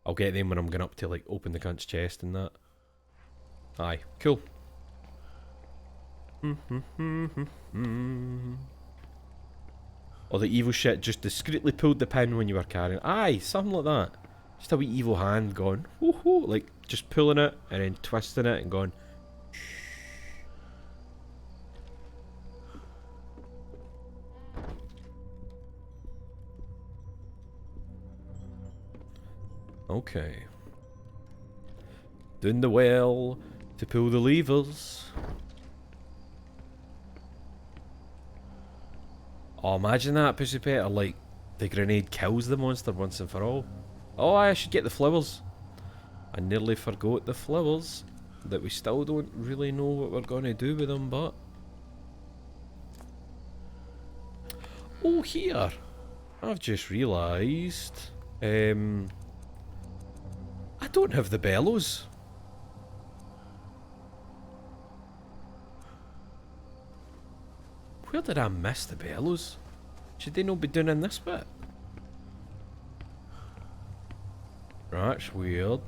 I'll get them when I'm going up to like open the cunt's chest and that. Aye, cool. Or the evil shit just discreetly pulled the pin when you were carrying. Aye, something like that. Just a wee evil hand going, whoo, like just pulling it and then twisting it and going. Okay. Doing the well to pull the levers. Oh, imagine that, Pussy Pet, like the grenade kills the monster once and for all. Oh, I should get the flowers. I nearly forgot the flowers. That we still don't really know what we're going to do with them, but... Oh, here! I've just realised... I don't have the bellows. Where did I miss the bellows? Should they not be doing in this bit? Right, that's weird.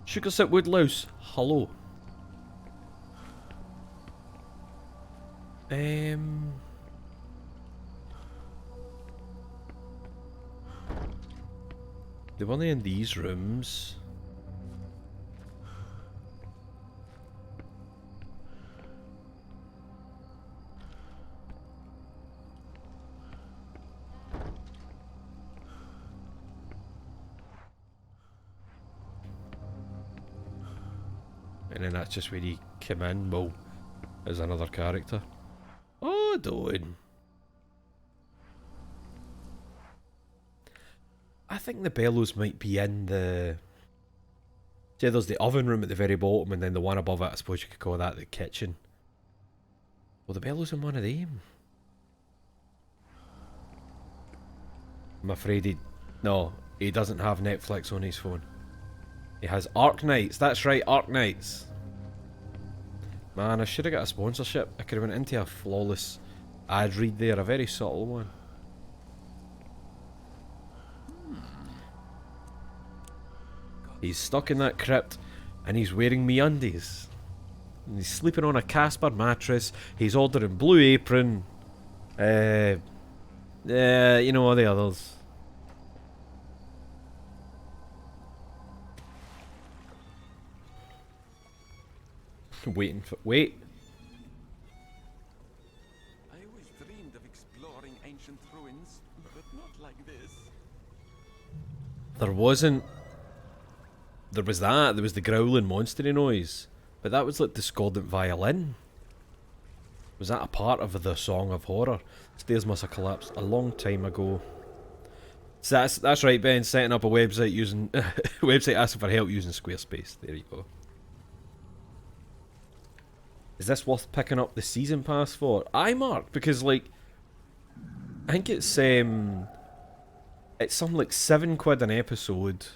Sugarsip Woodlouse, hello. They weren't in these rooms. And then that's just where he came in, well, as another character. Oh, Dawn. I think the bellows might be in the... See, there's the oven room at the very bottom, and then the one above it, I suppose you could call that the kitchen. Well, the bellows in one of them. I'm afraid he... No, he doesn't have Netflix on his phone. He has Arknights, that's right, Arknights. Man, I should have got a sponsorship. I could have went into a flawless ad read there, a very subtle one. He's stuck in that crypt, and he's wearing MeUndies. And he's sleeping on a Casper mattress, he's ordering Blue Apron. You know all the others. Wait. I always dreamed of exploring ancient ruins, but not like this. There was that, there was the growling monstery noise. But that was like discordant violin. Was that a part of the Song of Horror? Stairs must have collapsed a long time ago. So that's right, Ben, setting up a website using website asking for help using Squarespace. There you go. Is this worth picking up the season pass for? Aye, Mark, because like I think it's something like £7 an episode.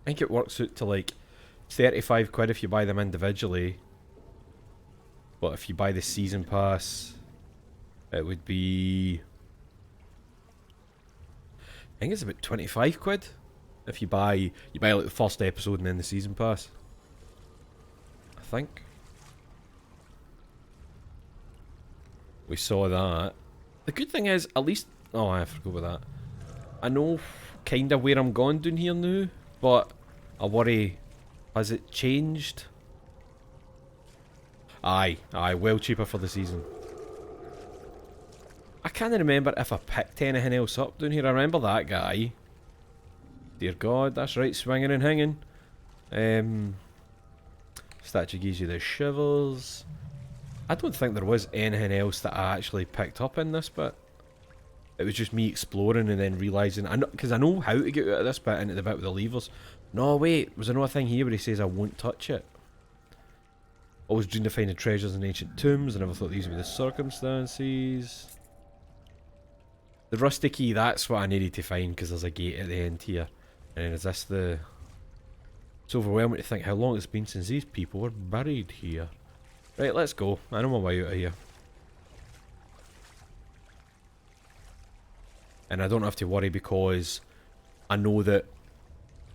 I think it works out to like £35 if you buy them individually. But if you buy the season pass, it would be... I think it's about £25 if you buy like the first episode and then the season pass. I think. We saw that. The good thing is, at least... Oh, I forgot about that. I know kind of where I'm going down here now, but I worry, has it changed? Aye, well cheaper for the season. I can't remember if I picked anything else up down here. I remember that guy. Dear God, that's right, swinging and hanging. Statue gives you the shivers. I don't think there was anything else that I actually picked up in this bit. It was just me exploring and then realising, because I know how to get out of this bit into the bit with the levers. No, wait, was there another thing here where he says I won't touch it? Always dreamed of finding treasures in ancient tombs. I never thought these would be the circumstances. The rusty key, that's what I needed to find, because there's a gate at the end here. And then is this the... It's overwhelming to think how long it's been since these people were buried here. Right, let's go. I know my way out of here. And I don't have to worry because I know that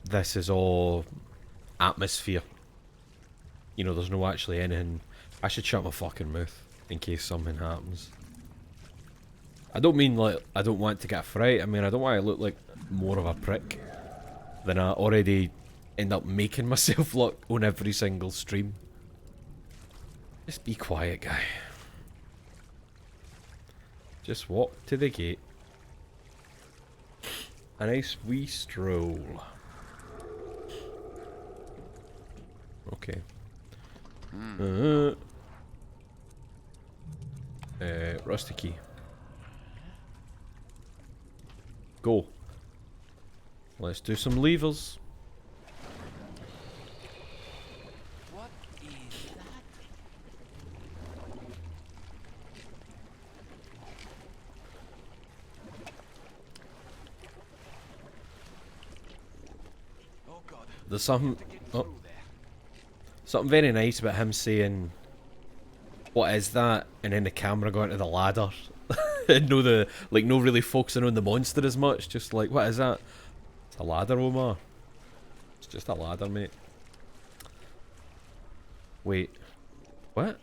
this is all atmosphere. You know, there's no actually anything. I should shut my fucking mouth in case something happens. I don't mean like I don't want to get a fright. I mean I don't want to look like more of a prick than I already end up making myself look on every single stream. Just be quiet, guy. Just walk to the gate. A nice wee stroll. Okay. Rusty key. Go. Let's do some levers. What is that? Oh God. There's something. To get Oh, through there. something very nice about him saying, "What is that?" and then the camera going to the ladder. And no, no really focusing on the monster as much. Just like, what is that? It's a ladder, Omar. It's just a ladder, mate. Wait, what?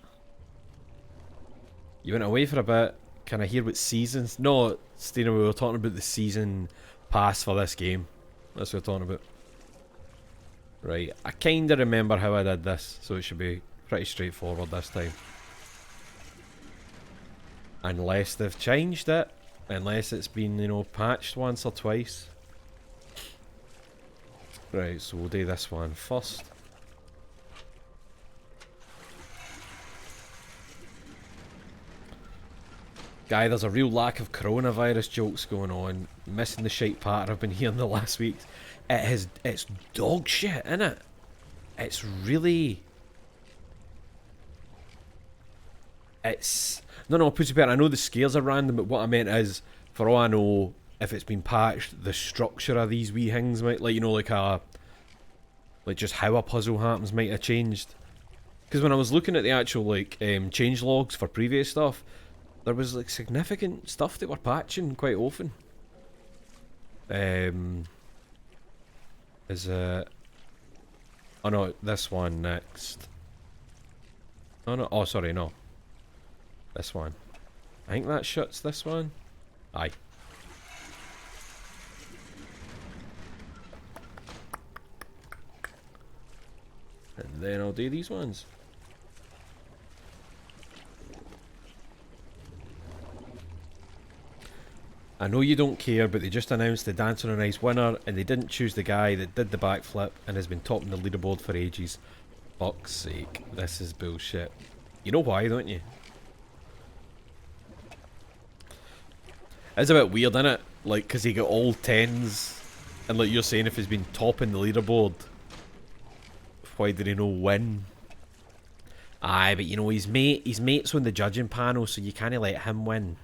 You went away for a bit. Can I hear what seasons? No, Stina, we were talking about the season pass for this game. That's what we're talking about. Right, I kinda remember how I did this, so it should be pretty straightforward this time. Unless they've changed it. Unless it's been, you know, patched once or twice. Right, so we'll do this one first. Guy, there's a real lack of coronavirus jokes going on. Missing the shite part I've been hearing the last week. It's dog shit, innit? It's really... It's... No, put it better. I know the scales are random, but what I meant is, for all I know, if it's been patched, the structure of these wee things might, like, you know, like just how a puzzle happens might have changed. Because when I was looking at the actual, like, change logs for previous stuff, there was, like, significant stuff that were patching quite often. Is it... Oh no, this one next. Oh no, oh sorry, no. This one. I think that shuts this one. Aye. And then I'll do these ones. I know you don't care, but they just announced the Dancing on Ice winner, and they didn't choose the guy that did the backflip and has been topping the leaderboard for ages. Fuck's sake, this is bullshit. You know why, don't you? It's a bit weird, innit? Like, because he got all 10s, and like you're saying, if he's been topping the leaderboard, why did he no win? Aye, but you know, his mate's on the judging panel, so you can't let him win.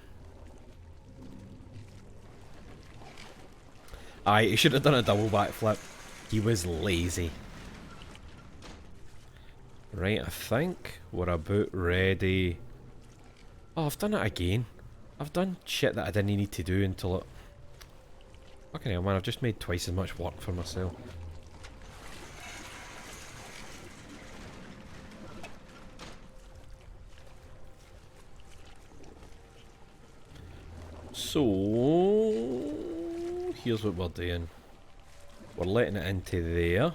Aye, he should have done a double backflip. He was lazy. Right, I think we're about ready. Oh, I've done it again. I've done shit that I didn't need to do until it... Fucking hell, man, I've just made twice as much work for myself. So... here's what we're doing. We're letting it into there.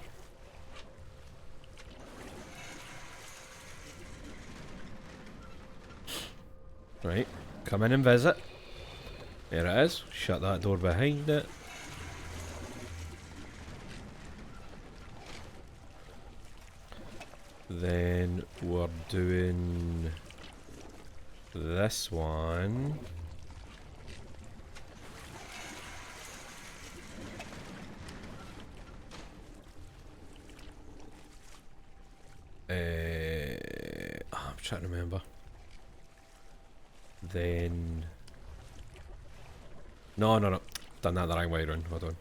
Right, come in and visit. There it is. Shut that door behind it. Then we're doing this one. I'm trying to remember. Then... No. Done that the wrong way around. Hold on.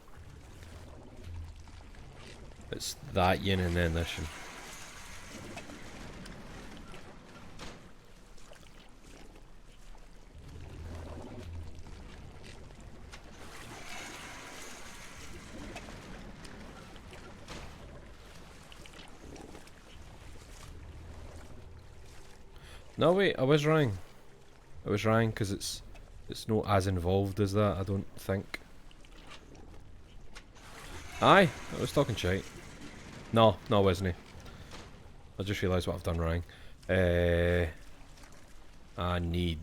It's that yin and then this yin. No wait, I was wrong. I was wrong because it's not as involved as that, I don't think. Aye, I was talking shite. No, no, wasn't he? I just realised what I've done wrong. I need...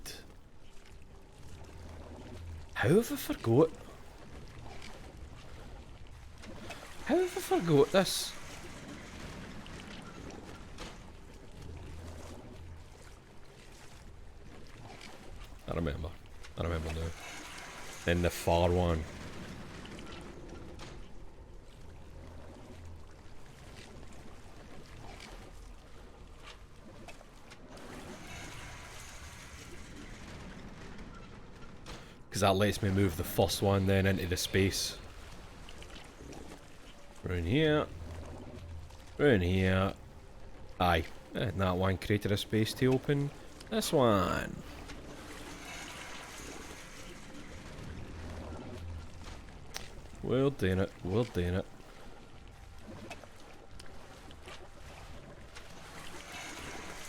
How have I forgot? How have I forgot this? I remember. I remember now. Then the far one. Because that lets me move the first one then into the space. Round here. Round here. Aye. And that one created a space to open this one. We're doing it. We're doing it.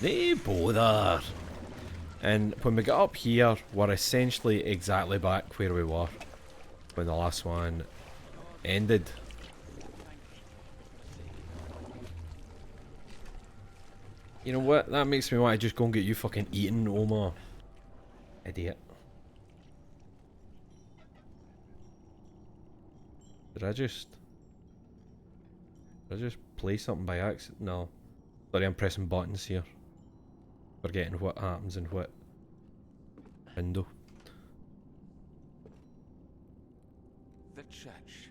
They bother. And when we get up here, we're essentially exactly back where we were when the last one ended. You know what? That makes me want to just go and get you fucking eaten, Omar. Idiot. Did I just play something by accident? No. Sorry, I'm pressing buttons here. Forgetting what happens in what window. The church,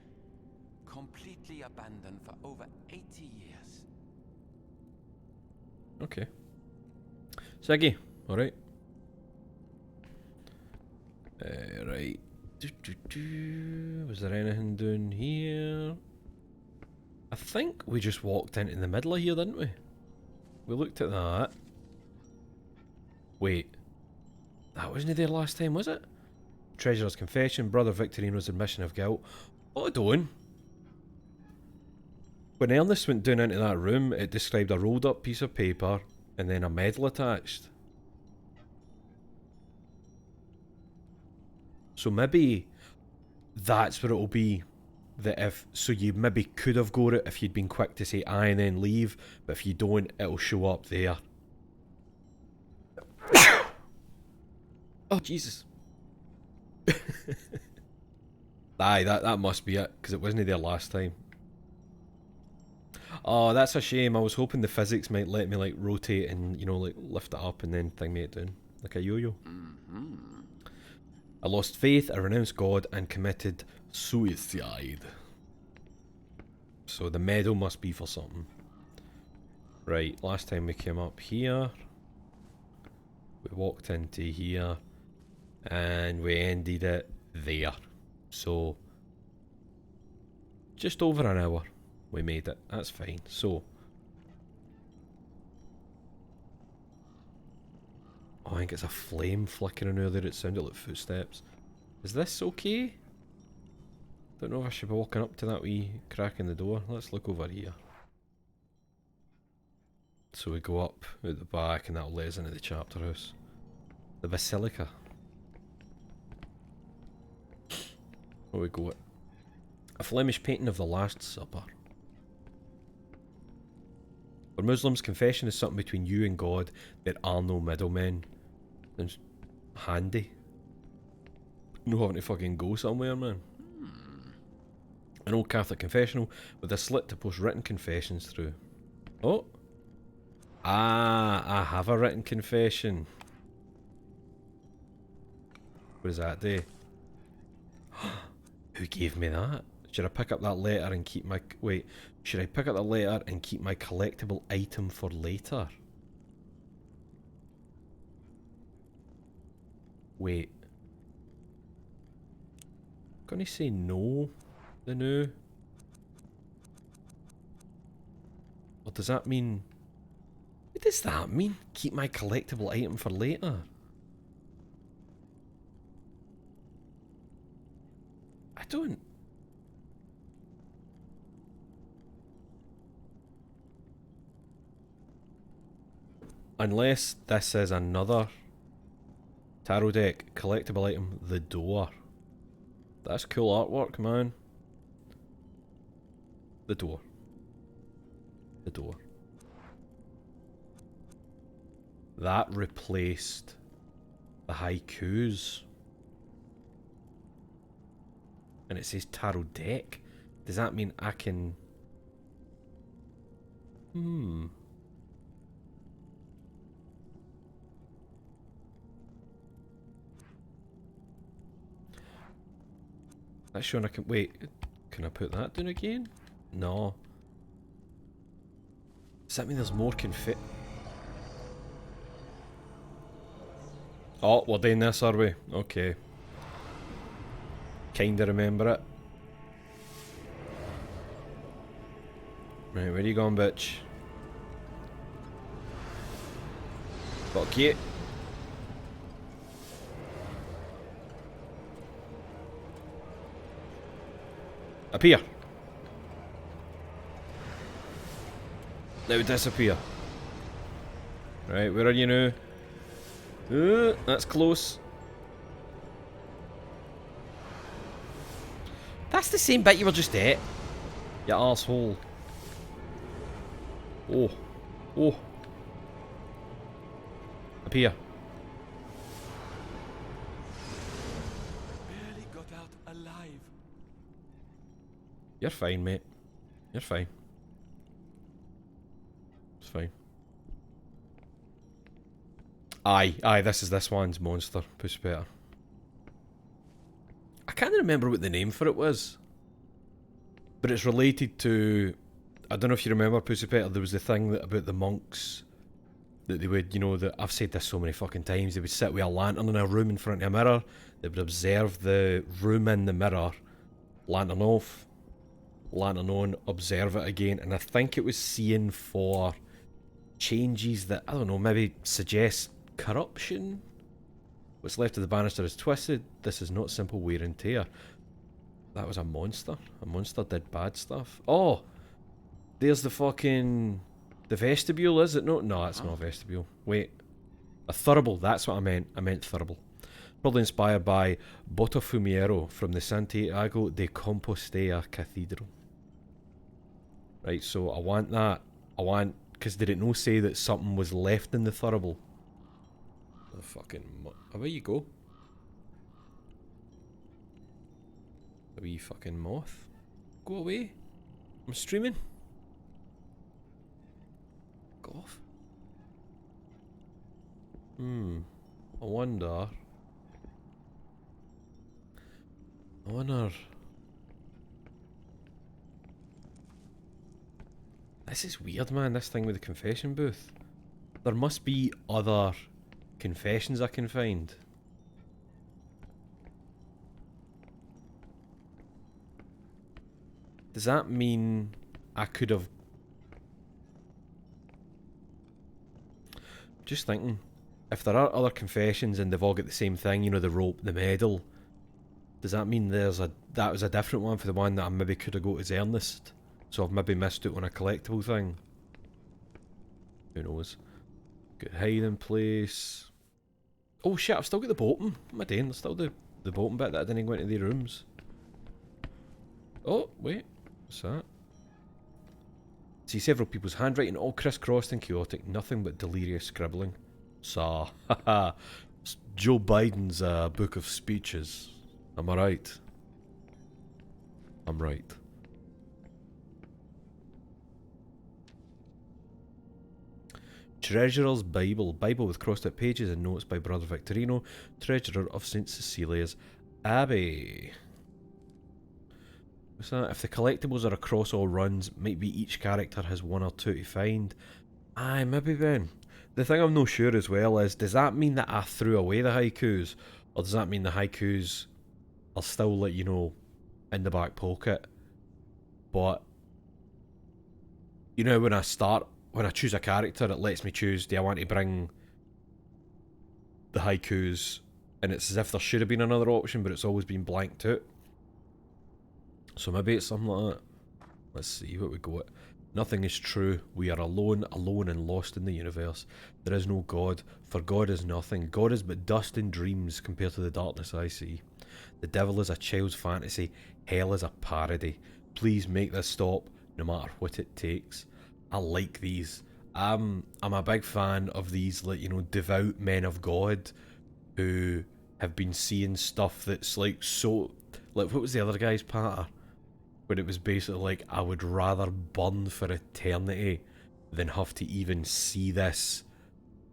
completely abandoned for over 80 years. Okay. Siggy, alright. Right. Was there anything down here? I think we just walked into the middle of here, didn't we? We looked at that. Wait. That wasn't there last time, was it? Treasurer's confession, Brother Victorino's admission of guilt. Hold on. When Ernest went down into that room, it described a rolled up piece of paper and then a medal attached. So maybe that's what it'll be. That if, so you maybe could have got it if you'd been quick to say aye and then leave, but if you don't, it'll show up there. Oh, Jesus. Aye, that must be it, because it wasn't there last time. Oh, that's a shame. I was hoping the physics might let me, like, rotate and, you know, like, lift it up and then thing it down. Like a yo-yo. I lost faith, I renounced God, and committed suicide. So the medal must be for something. Right, last time we came up here. We walked into here. And we ended it there. So, just over an hour we made it. That's fine. So, oh, I think it's a flame flickering earlier. It sounded like footsteps. Is this okay? Don't know if I should be walking up to that wee crack in the door. Let's look over here. So we go up at the back and that'll let us into the chapter house. The Basilica. Where we go? A Flemish painting of the Last Supper. For Muslims, confession is something between you and God. There are no middlemen. Sounds handy. No having to fucking go somewhere, man. An old Catholic confessional with a slit to post written confessions through. Oh. Ah, I have a written confession. What does that do? Who gave me that? Should I pick up that letter and keep my... Wait. Should I pick up the letter and keep my collectible item for later? Wait. Gonna say no? The new? What does that mean? What does that mean? Keep my collectible item for later? I don't... Unless this is another tarot deck. Collectible item, the door. That's cool artwork, man. The door. The door. That replaced the haikus. And it says tarot deck. Does that mean I can... That's showing I can... Wait, can I put that down again? No. Does that mean there's more confetti? Oh, we're doing this, are we? Okay. Kinda remember it. Right, where are you going, bitch? Fuck you. Appear. Now disappear. Right, where are you now? That's close. That's the same bit you were just at. You arsehole. Oh. Oh. Appear. Barely got out alive. You're fine, mate. You're fine. It's fine. Aye, this is this one's monster. Push better. I can't remember what the name for it was. But it's related to... I don't know if you remember, Pussy Petter, there was the thing that, about the monks. That they would, you know, that I've said this so many fucking times. They would sit with a lantern in a room in front of a mirror. They would observe the room in the mirror. Lantern off. Lantern on. Observe it again. And I think it was seeing for changes that, I don't know, maybe suggest corruption. What's left of the banister is twisted. This is not simple wear and tear. That was a monster. A monster did bad stuff. Oh! There's the fucking... The vestibule, is it? No, it's not a vestibule. Wait. A thurible, that's what I meant. I meant thurible. Probably inspired by Botafumeiro from the Santiago de Compostela Cathedral. Right, so I want that. I want... Because did it no say that something was left in the thurible? Oh, fucking... Away you go. A wee fucking moth. Go away. I'm streaming. Go off. I wonder... This is weird, man, this thing with the confession booth. There must be other confessions I can find. Does that mean I could have... Just thinking, if there are other confessions and they've all got the same thing, you know, the rope, the medal, does that mean that was a different one for the one that I maybe could have got as Ernest? So I've maybe missed out on a collectible thing. Who knows? Got hiding place. Oh shit, I've still got the Bolton. What am I doing? There's still the Bolton bit that I didn't go into the rooms. Oh, wait. What's that? See several people's handwriting, all crisscrossed and chaotic, nothing but delirious scribbling. So, haha, it's Joe Biden's book of speeches. Am I right? I'm right. Treasurer's Bible. Bible with crossed out pages and notes by Brother Victorino, treasurer of St. Cecilia's Abbey. What's that? If the collectibles are across all runs, might be each character has one or two to find. Aye, maybe then. The thing I'm not sure as well is, does that mean that I threw away the haikus? Or does that mean the haikus are still, like, you know, in the back pocket? But, you know, when I choose a character, it lets me choose, do I want to bring the haikus? And it's as if there should have been another option, but it's always been blanked out. So maybe it's something like that. Let's see what we got. Nothing is true. We are alone, alone and lost in the universe. There is no God, for God is nothing. God is but dust and dreams compared to the darkness I see. The devil is a child's fantasy. Hell is a parody. Please make this stop, no matter what it takes. I like these. I'm a big fan of these, like, you know, devout men of God who have been seeing stuff that's like so, like, what was the other guy's patter? Where it was basically like, I would rather burn for eternity than have to even see this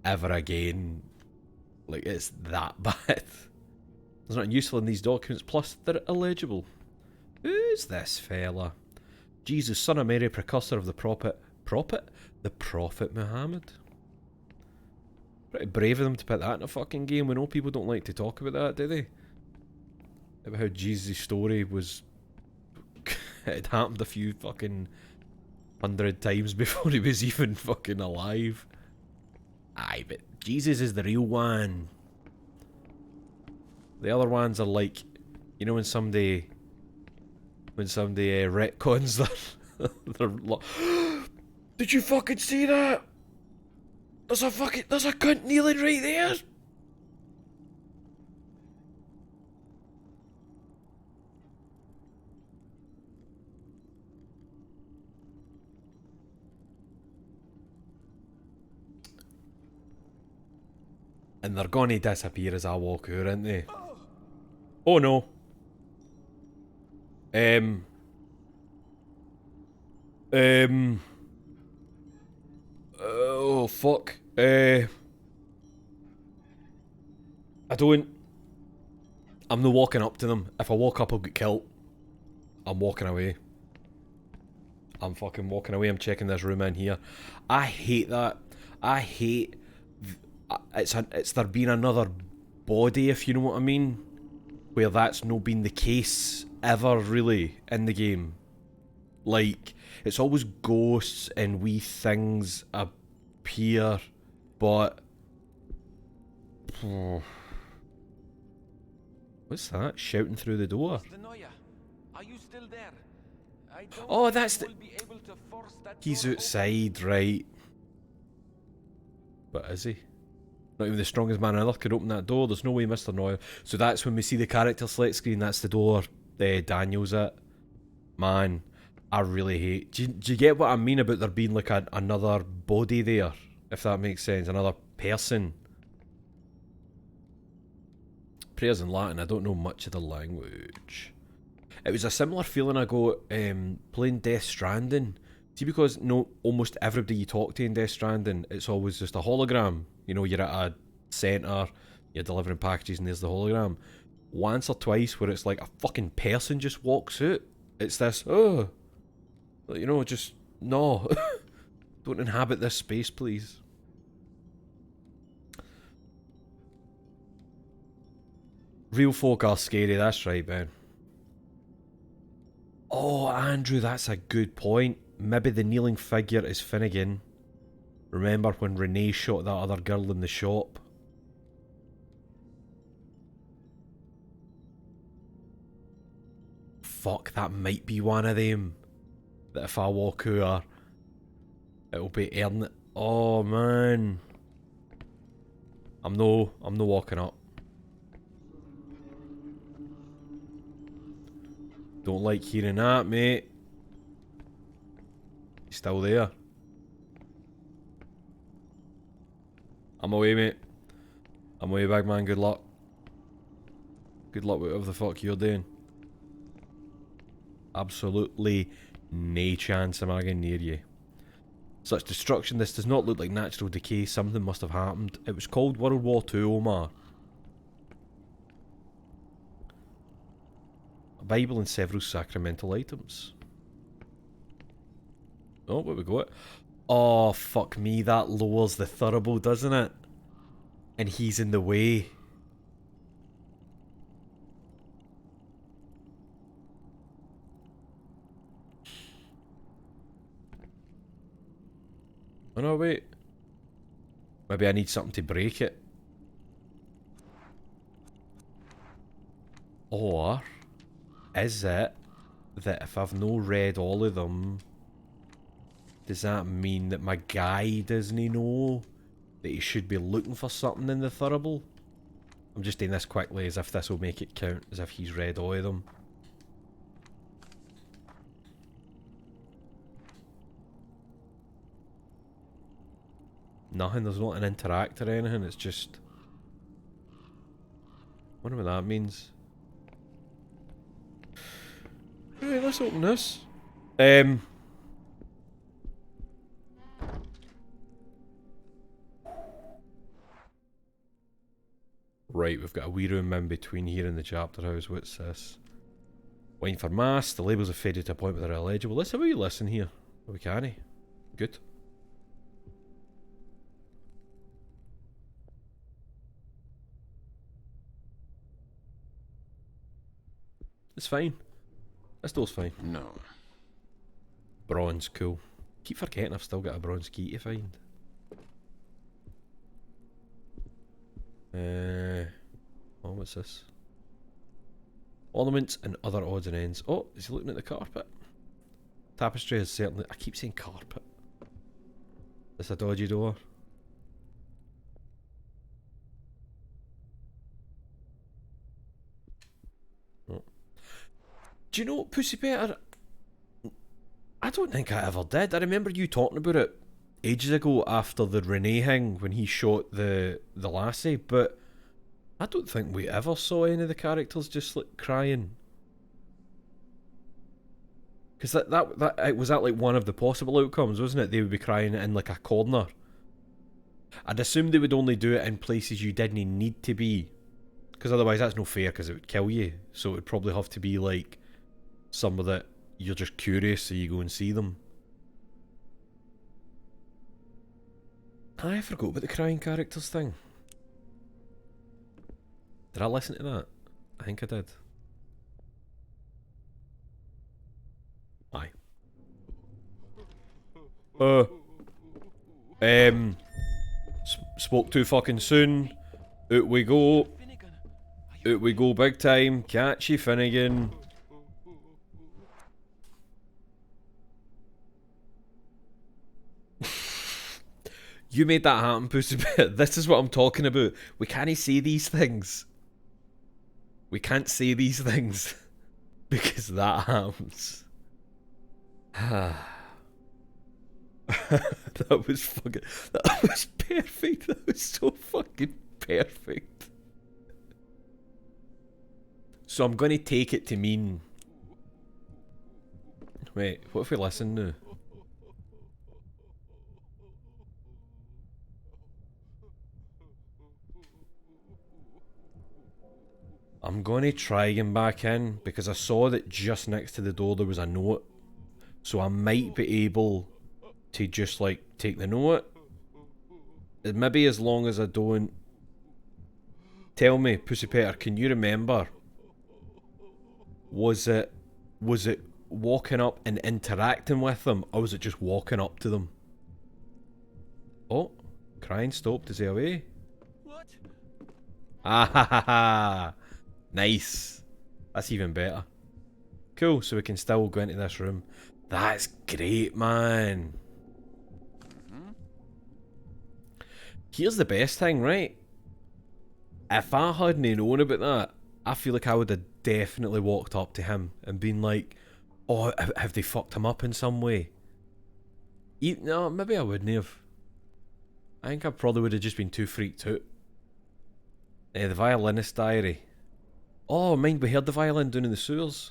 ever again. Like, it's that bad. It's not useful in these documents, plus they're illegible. Who's this fella? Jesus, son of Mary, precursor of the prophet? The Prophet Muhammad. Pretty brave of them to put that in a fucking game. We know people don't like to talk about that, do they? About how Jesus' story was... it happened a few fucking 100 times before he was even fucking alive. Aye, but Jesus is the real one. The other ones are like, you know, when somebody retcons their did you fucking see that? There's a cunt kneeling right there. And they're gonna disappear as I walk out, aren't they? Oh no. Oh fuck. I'm not walking up to them. If I walk up, I'll get killed. I'm walking away. I'm fucking walking away. I'm checking this room in here. I hate that. I hate... It's there being another body, if you know what I mean. Where that's not been the case ever, really, in the game. Like, it's always ghosts and wee things appear, but... Oh. What's that? Shouting through the door. Mr. Neuer, are you still there? I don't Oh, think that's you the... will be able to force that He's door outside, right. But is he? Not even the strongest man on earth could open that door. There's no way, Mr. Neuer. So that's when we see the character select screen. That's the door Daniel's at. Man, I really hate... Do you get what I mean about there being like another body there? If that makes sense. Another person. Prayers in Latin. I don't know much of the language. It was a similar feeling I got playing Death Stranding. See, because almost everybody you talk to in Death Stranding, it's always just a hologram. You know, you're at a centre, you're delivering packages and there's the hologram. Once or twice where it's like a fucking person just walks out. It's this, oh, you know, just, no. Don't inhabit this space, please. Real folk are scary, that's right, Ben. Oh, Andrew, that's a good point. Maybe the kneeling figure is Finnegan. Remember when Renee shot that other girl in the shop? Fuck, that might be one of them. That if I walk out, it'll be Ern. Oh man. I'm no walking up. Don't like hearing that, mate. He's still there. I'm away, mate. I'm away, big man. Good luck. Good luck with whatever the fuck you're doing. Absolutely no chance am I getting near you. Such destruction. This does not look like natural decay. Something must have happened. It was called World War II, Omar. A Bible and several sacramental items. Oh, where we got? Oh, fuck me. That lowers the thurible, doesn't it? And he's in the way. Oh no, wait. Maybe I need something to break it. Or is it that if I've no read all of them, does that mean that my guy doesn't know that he should be looking for something in the Thurible? I'm just doing this quickly as if this will make it count, as if he's read all of them. Nothing, there's not an interact or anything, it's just... wonder what that means. Right, let's open this. Right, we've got a wee room in between here and the chapter house. What's this? Waiting for mass. The labels have faded to a point where they're illegible. Let's have a wee listen here. Are we canny? Good. It's fine. This door's fine. No. Bronze, cool. Keep forgetting I've still got a bronze key to find. Oh, what's this? Ornaments and other odds and ends. Oh, is he looking at the carpet? Tapestry is certainly... I keep saying carpet. This a dodgy door? Oh. Do you know, Pussy Peter? I don't think I ever did. I remember you talking about it ages ago after the Renee thing when he shot the lassie, but I don't think we ever saw any of the characters just like crying. Because that was that like one of the possible outcomes, wasn't it? They would be crying in like a corner. I'd assume they would only do it in places you didn't need to be, because otherwise that's no fair, because it would kill you. So it would probably have to be like somewhere that you're just curious, so you go and see them. I forgot about the crying characters thing. Did I listen to that? I think I did. Aye. Spoke too fucking soon. Out we go. Out we go big time. Catchy Finnegan. You made that happen, Pussy Bit. This is what I'm talking about. We can't say these things. We can't say these things. Because that happens. That was fucking... That was perfect. That was so fucking perfect. So I'm going to take it to mean... Wait, what if we listen now? I'm going to try getting back in because I saw that just next to the door there was a note. So I might be able to just like take the note. Maybe as long as I don't... Tell me, Pussy Peter, can you remember? Was it walking up and interacting with them, or was it just walking up to them? Oh, crying stopped. Is he away? What? Ah ha ha ha! Nice. That's even better. Cool, so we can still go into this room. That's great, man. Here's the best thing, right? If I hadn't known about that, I feel like I would have definitely walked up to him and been like, oh, have they fucked him up in some way? No, maybe I wouldn't have. I think I probably would have just been too freaked out. The Violinist Diary. Oh, mind we heard the violin down in the sewers.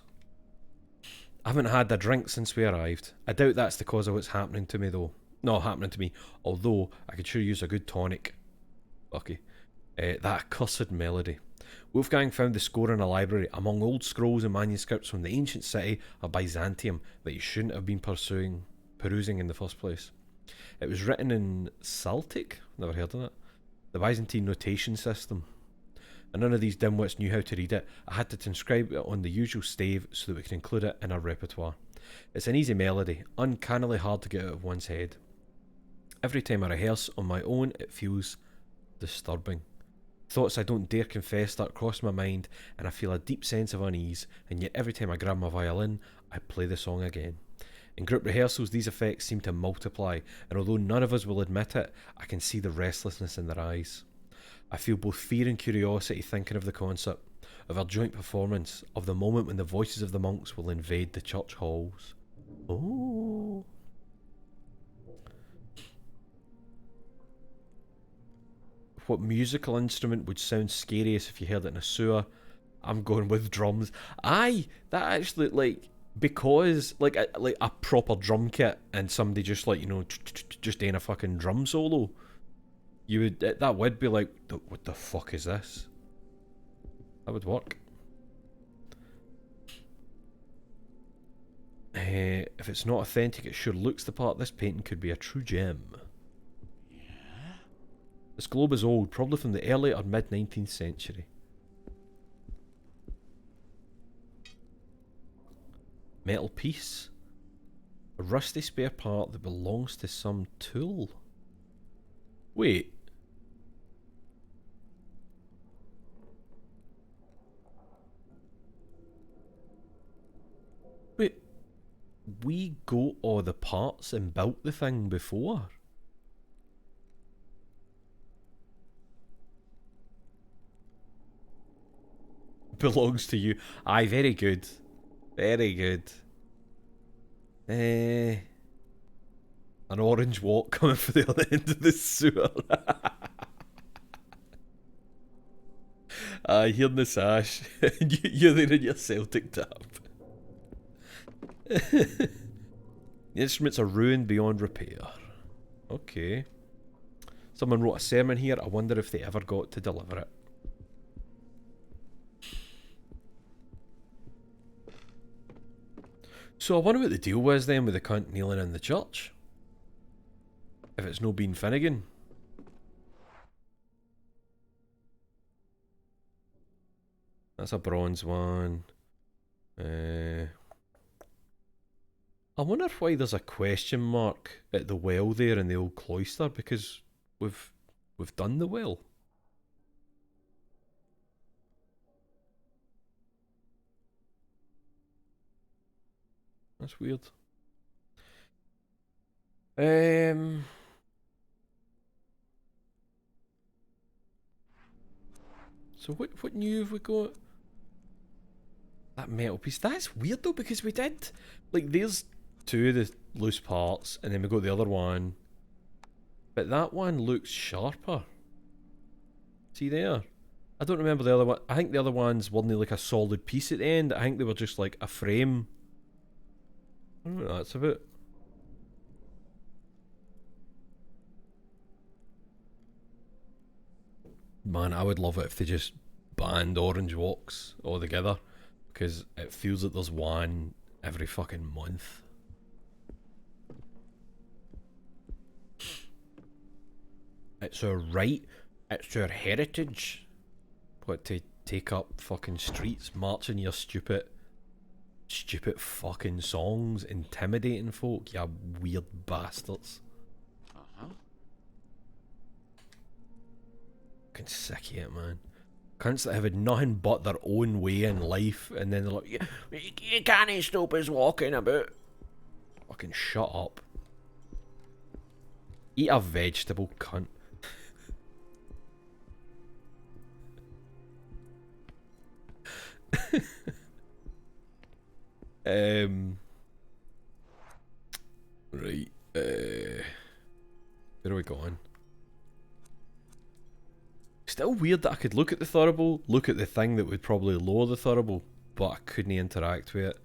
I haven't had a drink since we arrived. I doubt that's the cause of what's happening to me though. Not happening to me, although I could sure use a good tonic. Lucky. That accursed melody. Wolfgang found the score in a library among old scrolls and manuscripts from the ancient city of Byzantium that he shouldn't have been perusing in the first place. It was written in Celtic? Never heard of that. The Byzantine notation system. And none of these dimwits knew how to read it. I had to transcribe it on the usual stave so that we could include it in our repertoire. It's an easy melody, uncannily hard to get out of one's head. Every time I rehearse on my own, it feels disturbing. Thoughts I don't dare confess start crossing my mind, and I feel a deep sense of unease, and yet every time I grab my violin, I play the song again. In group rehearsals, these effects seem to multiply, and although none of us will admit it, I can see the restlessness in their eyes. I feel both fear and curiosity thinking of the concert, of our joint performance, of the moment when the voices of the monks will invade the church halls. Oh. What musical instrument would sound scariest if you heard it in a sewer? I'm going with drums. Aye, that actually, like, because, like a proper drum kit and somebody just, like, you know, just doing a fucking drum solo, you would, that would be like, what the fuck is this? That would work. If it's not authentic, it sure looks the part. This painting could be a true gem. This globe is old, probably from the early or mid 19th century. Metal piece. A rusty spare part that belongs to some tool. Wait. Wait. We got all the parts and built the thing before. Belongs to you. Aye, very good. Very good. An orange walk coming for the other end of the sewer. Hearing the sash. You're there in your Celtic tap. The instruments are ruined beyond repair. Okay. Someone wrote a sermon here. I wonder if they ever got to deliver it. So I wonder what the deal was then with the cunt kneeling in the church. If it's no been Finnegan. That's a bronze one. I wonder why there's a question mark at the well there in the old cloister, because we've done the well. That's weird. So what new have we got? That metal piece. That's weird though, because we did, like, there's two of the loose parts, and then we got the other one. But that one looks sharper. See there? I don't remember the other one. I think the other ones weren't like a solid piece at the end. I think they were just like a frame. I don't know what that's about. Man, I would love it if they just banned orange walks altogether, because it feels like there's one every fucking month. It's our right, it's our heritage. What, to take up fucking streets, marching your stupid fucking songs, intimidating folk, you weird bastards. Fucking sick of it, man. Cunts that have had nothing but their own way in life, and then they're like, you can't stop us walking about. Fucking shut up. Eat a vegetable, cunt. Right. Where are we going? Still weird that I could look at the Thurible, look at the thing that would probably lower the Thurible, but I couldn't interact with it.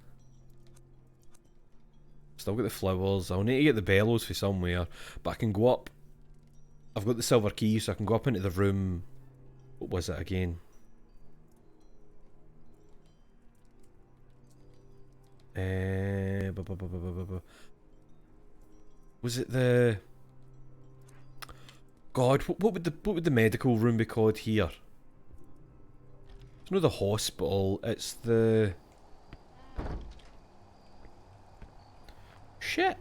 Still got the flowers. I'll need to get the bellows for somewhere, but I can go up. I've got the silver key, so I can go up into the room. What was it again? Was it the... God, what would the medical room be called here? It's not the hospital, it's the... Shit!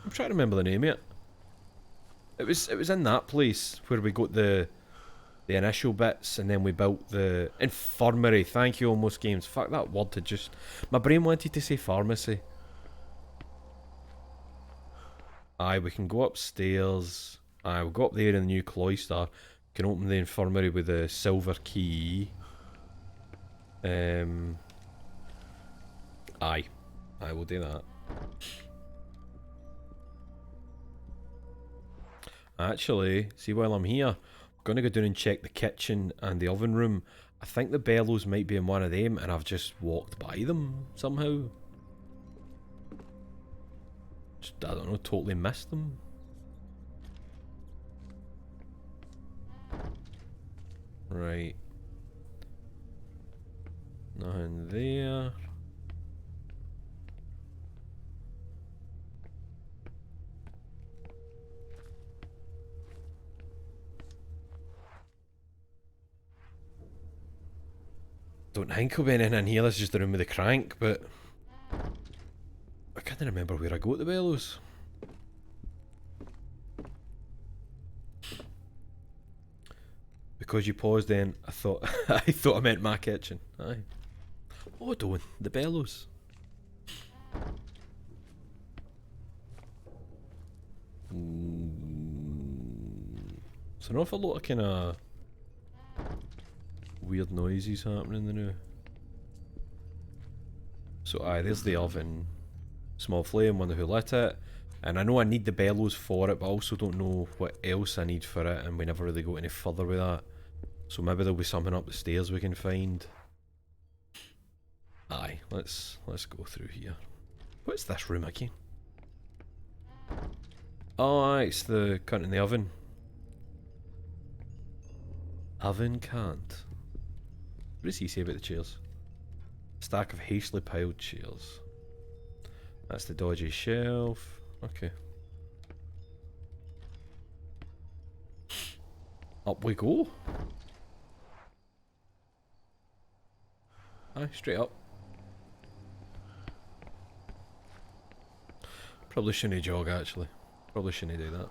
I'm trying to remember the name of it. It was in that place where we got the the initial bits, and then we built the infirmary. Thank you, Almost Games. Fuck, that word had just... My brain wanted to say pharmacy. Aye, we can go upstairs. Aye, we'll go up there in the new cloister. Can open the infirmary with a silver key. Aye, I will do that. Actually, see, while I'm here, I'm gonna go down and check the kitchen and the oven room. I think the bellows might be in one of them, and I've just walked by them somehow. Just, I don't know, totally missed them. Right. Nothing there. Don't think I'll be in here. This is just the room with the crank, but I can't remember where I got the bellows. Because you paused then, I thought I meant my kitchen. Aye. Oh, don't. The bellows. There's an awful lot of kind of weird noises happening now. So aye, there's the oven. Small flame, wonder who lit it. And I know I need the bellows for it, but I also don't know what else I need for it, and we never really go any further with that. So maybe there'll be something up the stairs we can find. Aye, let's go through here. What's this room again? Oh aye, it's the cunt in the oven. Oven can't. What does he say about the chairs? Stack of hastily piled chairs. That's the dodgy shelf. Okay. Up we go. Aye, straight up. Probably shouldn't jog actually. Probably shouldn't do that.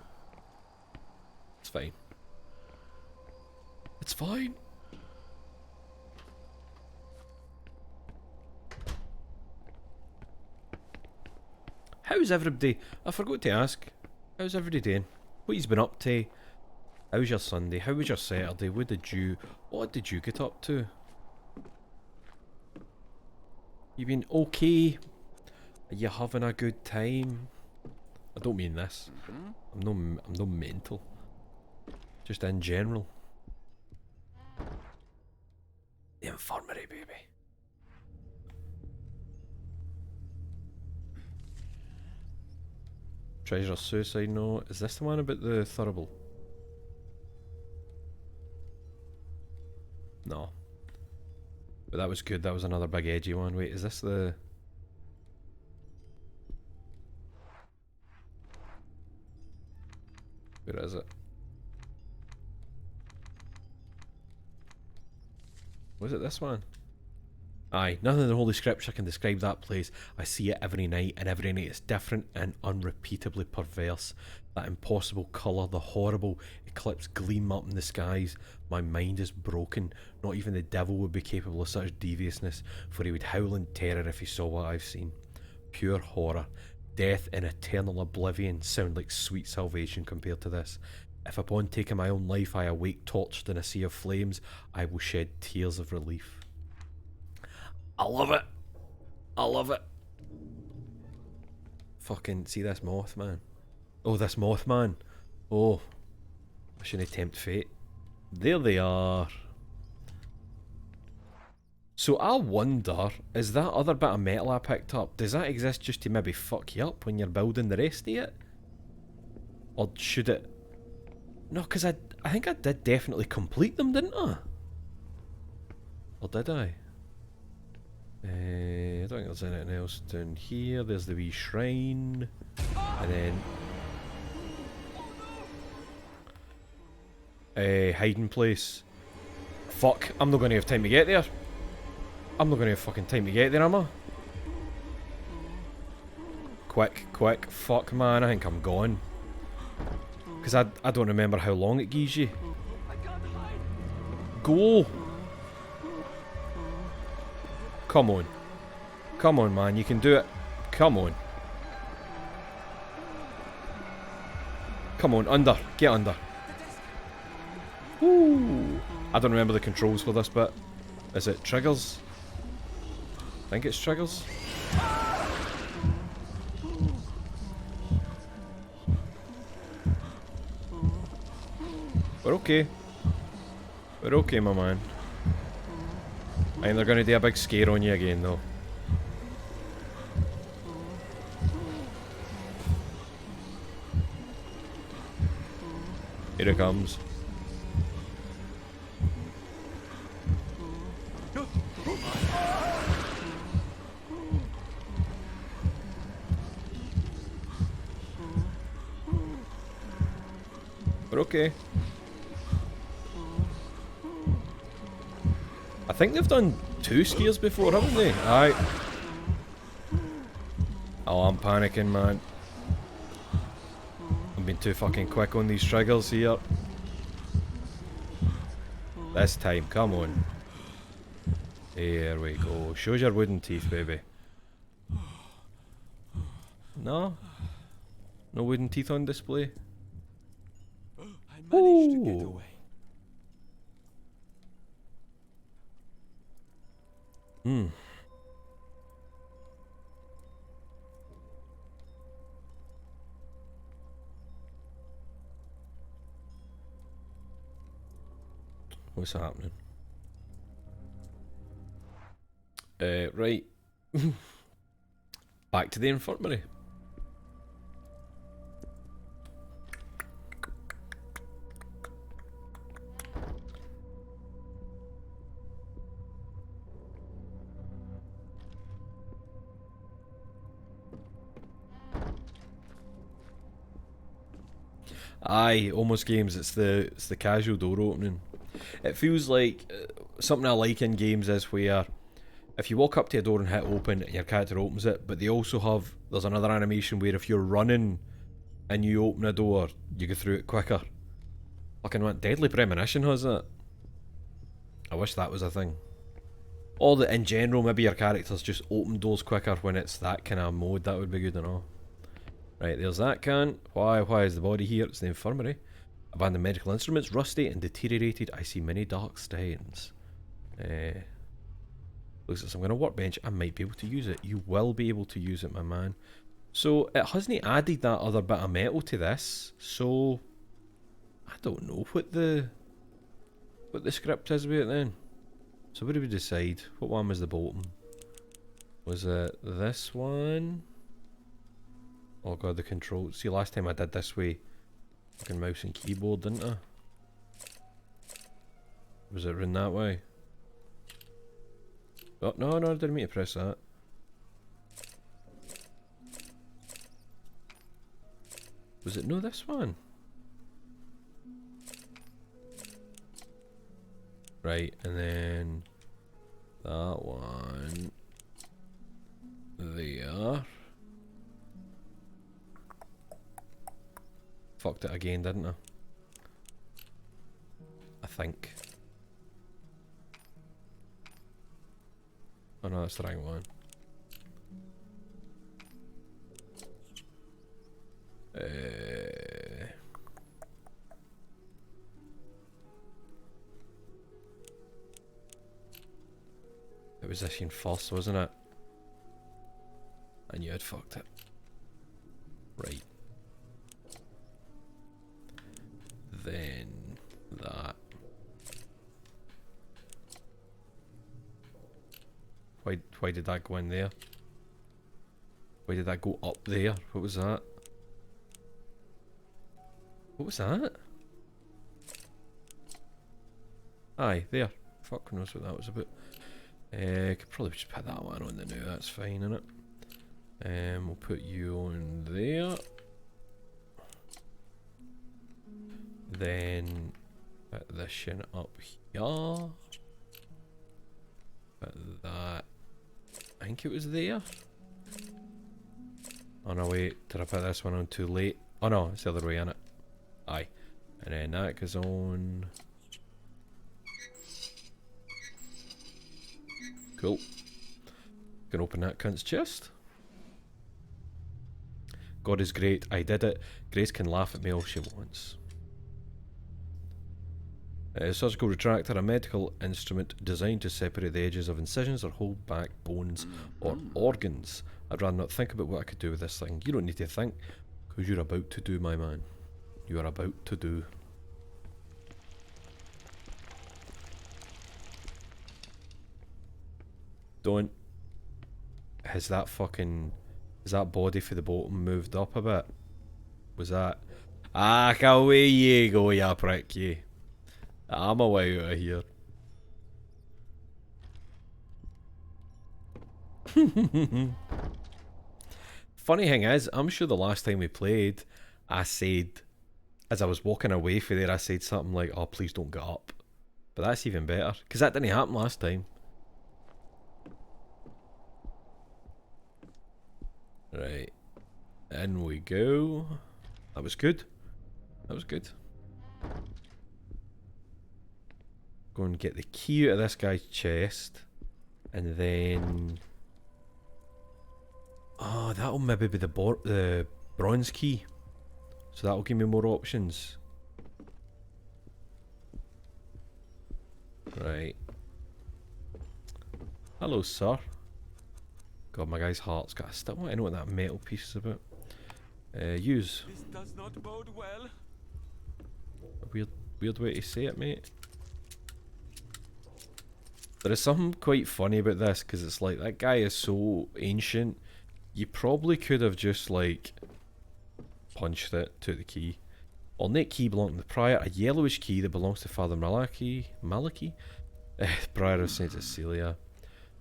It's fine. It's fine. How's everybody? I forgot to ask. How's everybody doing? What you've been up to? How's your Sunday? How was your Saturday? What did you get up to? You been okay? Are you having a good time? I don't mean this. I'm no mental. Just in general. The infirmary, baby. Treasure suicide note. Is this the one about the thurible? No. But that was good. That was another big edgy one. Wait, is this the... Where is it? Was it this one? Aye, nothing in the Holy Scripture can describe that place. I see it every night, and every night it's different and unrepeatably perverse. That impossible colour, the horrible eclipse gleam up in the skies. My mind is broken. Not even the devil would be capable of such deviousness, for he would howl in terror if he saw what I've seen. Pure horror. Death in eternal oblivion sound like sweet salvation compared to this. If upon taking my own life I awake tortured in a sea of flames, I will shed tears of relief. I love it. I love it. Fucking see this Mothman. Oh, this Mothman. Oh, I shouldn't tempt fate. There they are. So I wonder, is that other bit of metal I picked up, does that exist just to maybe fuck you up when you're building the rest of it? Or should it... No, because I think I did definitely complete them, didn't I? Or did I? I don't think there's anything else down here. There's the wee shrine. And then... hiding place. Fuck, I'm not going to have time to get there. I'm not going to have fucking time to get there, am I? Quick, quick. Fuck, man, I think I'm gone. Because I don't remember how long it gives you. Go! Come on. Come on, man. You can do it. Come on. Come on, under. Get under. Woo! I don't remember the controls for this bit. Is it triggers? I think it's triggers. We're okay. We're okay, my man. I think they're gonna do a big scare on you again, though. Here it comes. We're okay. I think they've done 2 scares before, haven't they? Aye. Oh, I'm panicking, man. I'm being too fucking quick on these triggers here. This time, come on. There we go. Shows your wooden teeth, baby. No? No wooden teeth on display? I managed to get away. Hmm. What's happening? Right. Back to the infirmary. Aye, almost games. It's the casual door opening. It feels like something I like in games is where if you walk up to a door and hit open, your character opens it, but they also have there's another animation where if you're running and you open a door, you go through it quicker. Fucking what? Deadly Premonition has that. I wish that was a thing. Or that in general, maybe your characters just open doors quicker when it's that kind of mode. That would be good to know. Right, there's that can. Why is the body here? It's the infirmary. Abandoned medical instruments, rusty and deteriorated. I see many dark stains. Looks like some kind of workbench. I might be able to use it. You will be able to use it, my man. So it hasn't added that other bit of metal to this. So I don't know what the script is about it then. So what did we decide? What one was the bottom? Was it this one? Oh god, the control. See, last time I did this way, fucking mouse and keyboard, didn't I? Was it run that way? Oh, no, I didn't mean to press that. Was it no this one? Right, and then that one there. Fucked it again, didn't I? I think. Oh no, that's the right one. It was this in first, wasn't it? I knew I'd fucked it. Right. Then that. Why did that go in there? Why did that go up there? What was that? What was that? Aye, there. Fuck knows what that was about. Could probably just put that one on the new, that's fine, innit? We'll put you on there. Then put this shin up here. Put that. I think it was there. Oh no, wait, did I put this one on too late? Oh no, it's the other way, innit? Aye. And then that goes on Cool. Can open that cunt's chest. God is great. I did it. Grace can laugh at me all she wants. A surgical retractor, a medical instrument designed to separate the edges of incisions or hold back bones or organs. I'd rather not think about what I could do with this thing. You don't need to think, because you're about to do, my man. You are about to do. Don't. Has that body for the bottom moved up a bit? Was that? Ah, away you go, ya prick, you. I'm away out of here. Funny thing is, I'm sure the last time we played, I said, as I was walking away from there, I said something like, oh, please don't get up. But that's even better, because that didn't happen last time. Right. In we go. That was good. That was good. Go and get the key out of this guy's chest. And then... oh, that'll maybe be the bronze key. So that'll give me more options. Right. Hello, sir. God, my guy's heart's got a still want to know what that metal piece is about. Use. This does not bode well. A weird way to say it, mate. There is something quite funny about this, because it's like, that guy is so ancient, you probably could have just, like, punched it to the key. Ornate key belonging to the prior, a yellowish key that belongs to Father Malachi? Prior of St. Cecilia.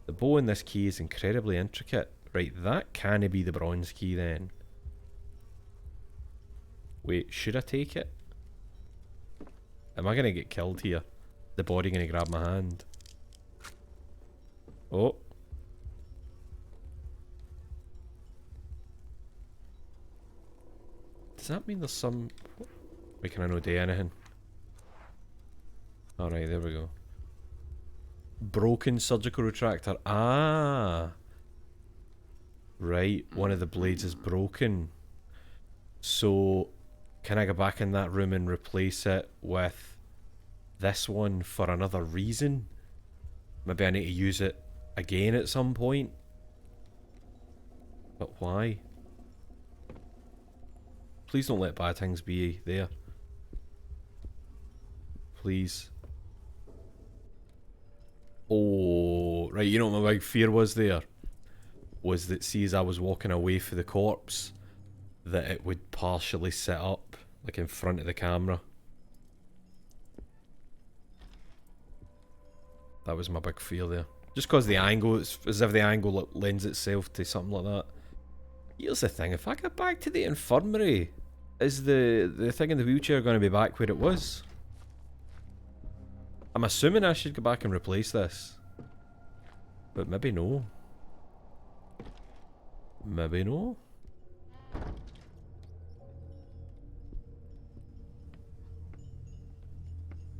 The bow in this key is incredibly intricate. Right, that can't be the bronze key then. Wait, should I take it? Am I gonna get killed here? The body gonna grab my hand? Oh. Does that mean there's some... wait, can I not do anything? Alright, there we go. Broken surgical retractor. Ah! Right, one of the blades is broken. So, can I go back in that room and replace it with this one for another reason? Maybe I need to use it again at some point. But why? Please don't let bad things be there. Please. Oh, right, you know what my big fear was there? Was that, see, as I was walking away for the corpse, that it would partially sit up, like in front of the camera. That was my big fear there. Just because the angle, it's as if the angle lends itself to something like that. Here's the thing, if I get back to the infirmary, is the thing in the wheelchair going to be back where it was? I'm assuming I should go back and replace this. But maybe no. Maybe no.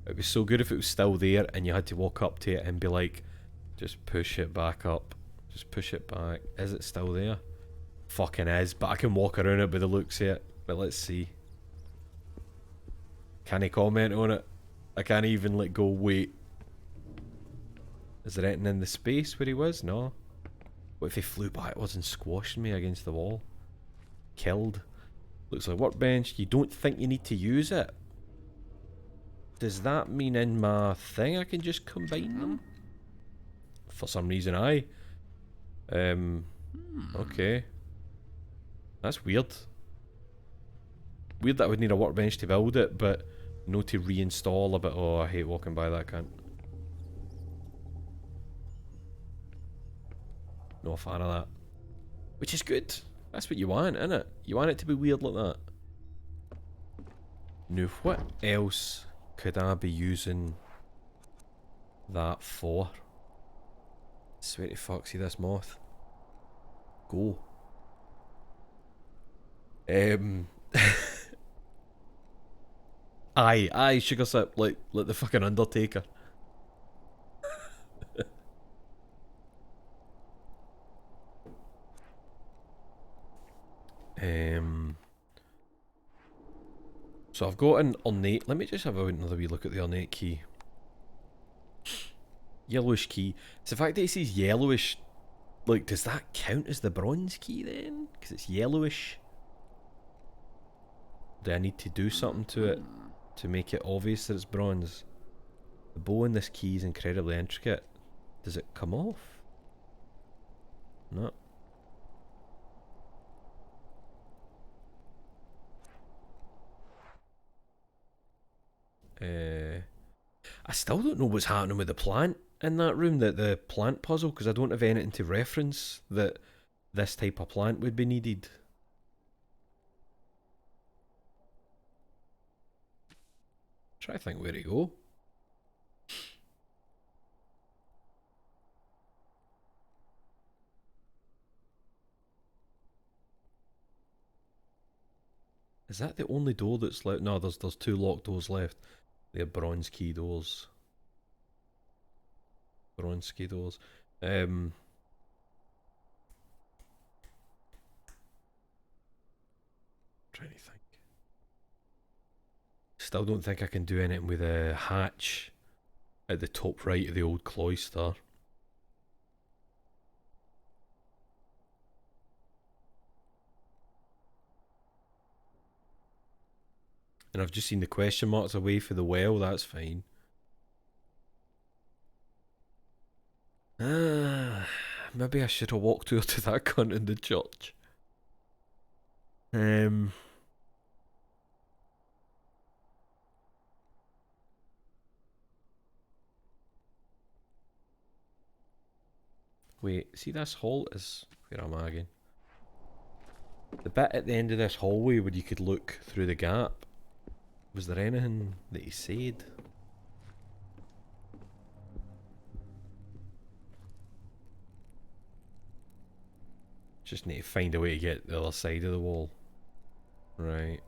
It'd be so good if it was still there and you had to walk up to it and be like, just push it back up. Just push it back. Is it still there? Fucking is, but I can walk around it by the looks of it. But let's see. Can I comment on it? I can't even let go. Wait. Is there anything in the space where he was? No. What if he flew backwards and squashed me against the wall? Killed. Looks like a workbench. You don't think you need to use it? Does that mean in my thing I can just combine them? For some reason, okay. That's weird. Weird that I would need a workbench to build it, but no to reinstall a bit. Oh, I hate walking by that cunt. No fan of that. Which is good. That's what you want, innit? You want it to be weird like that. Now, what else could I be using that for? Swear to fuck, see this moth. Go. Aye, sugar sip, like the fucking Undertaker. So I've got an ornate. Let me just have another wee look at the ornate key. Yellowish key. It's the fact that it says yellowish. Like, does that count as the bronze key then? Because it's yellowish. Do I need to do something to it to make it obvious that it's bronze? The bow in this key is incredibly intricate. Does it come off? No. I still don't know what's happening with the plant in that room, the plant puzzle, because I don't have anything to reference that this type of plant would be needed. Try to think where to go. Is that the only door that's left? No, there's 2 locked doors left. They're bronze key doors. Bronze key doors. Trying to think. Still don't think I can do anything with a hatch at the top right of the old cloister. And I've just seen the question marks away for the well, that's fine. Maybe I should have walked her to that cunt in the church. Wait, see this hall is... Where am I again? The bit at the end of this hallway where you could look through the gap. Was there anything that he said? Just need to find a way to get the other side of the wall. Right.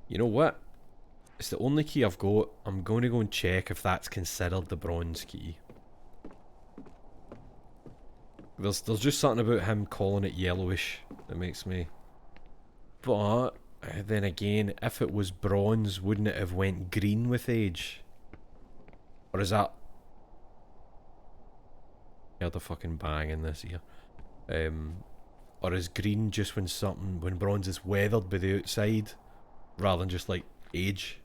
You know what? It's the only key I've got. I'm going to go and check if that's considered the bronze key. There's just something about him calling it yellowish that makes me... But, then again, if it was bronze, wouldn't it have went green with age? Or is that... I heard a fucking bang in this here. Or is green just when bronze is weathered by the outside, rather than just like age?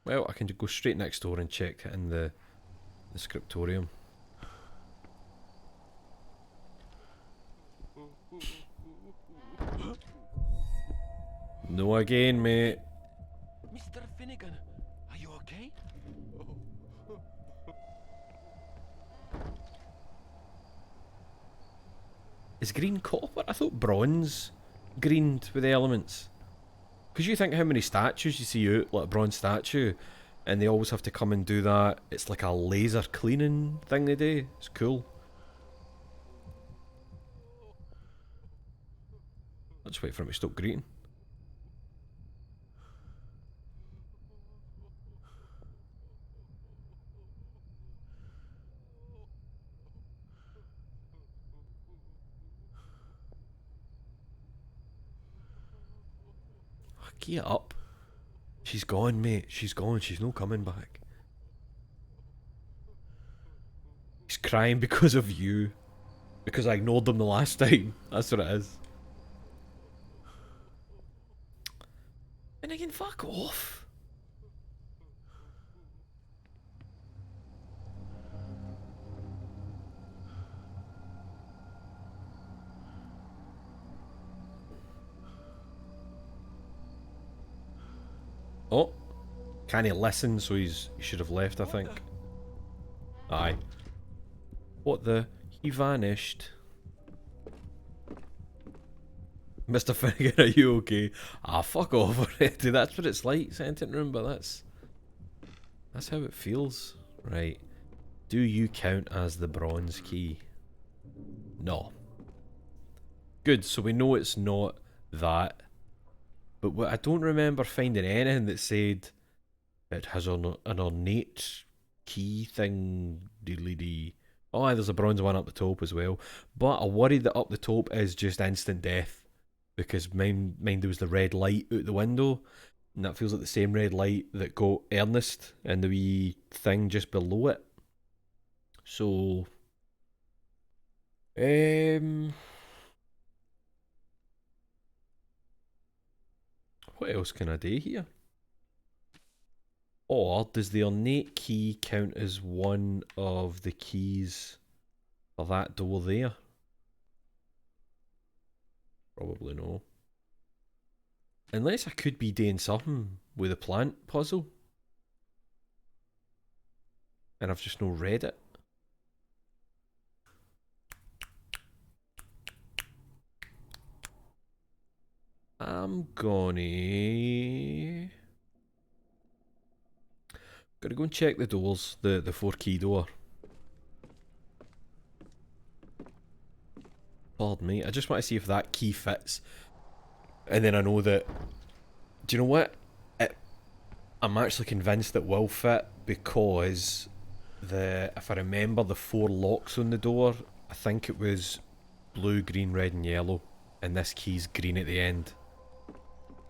Well, I can go straight next door and check it in the scriptorium. No again, mate. Mr. Finnegan, are you okay? Is green copper? I thought bronze greened with the elements. Because you think how many statues you see out, like a bronze statue, and they always have to come and do that. It's like a laser cleaning thing they do. It's cool. I'll just wait for him to stop greeting. Get up. She's gone, mate. She's gone. She's no coming back. He's crying because of you. Because I ignored them the last time. That's what it is. And again, fuck off. Oh, can he listen? So he should have left, I think. Aye. What the? He vanished. Mr. Finnegan, are you okay? Ah, fuck off already. That's what it's like, Sentient Room, but that's how it feels. Right. Do you count as the bronze key? No. Good, so we know it's not that. But I don't remember finding anything that said it has an ornate key thing. Deedly. Oh, there's a bronze one up the top as well. But I worry that up the top is just instant death. Because mine there was the red light out the window. And that feels like the same red light that got Ernest and the wee thing just below it. So... what else can I do here? Or does the ornate key count as one of the keys for that door there? Probably no. Unless I could be doing something with the plant puzzle. And I've just not read it. I'm gonna go and check the doors, the 4-key door. Pardon me, I just want to see if that key fits. And then I know that... Do you know what? I'm actually convinced it will fit because if I remember the 4 locks on the door, I think it was blue, green, red and yellow. And this key's green at the end.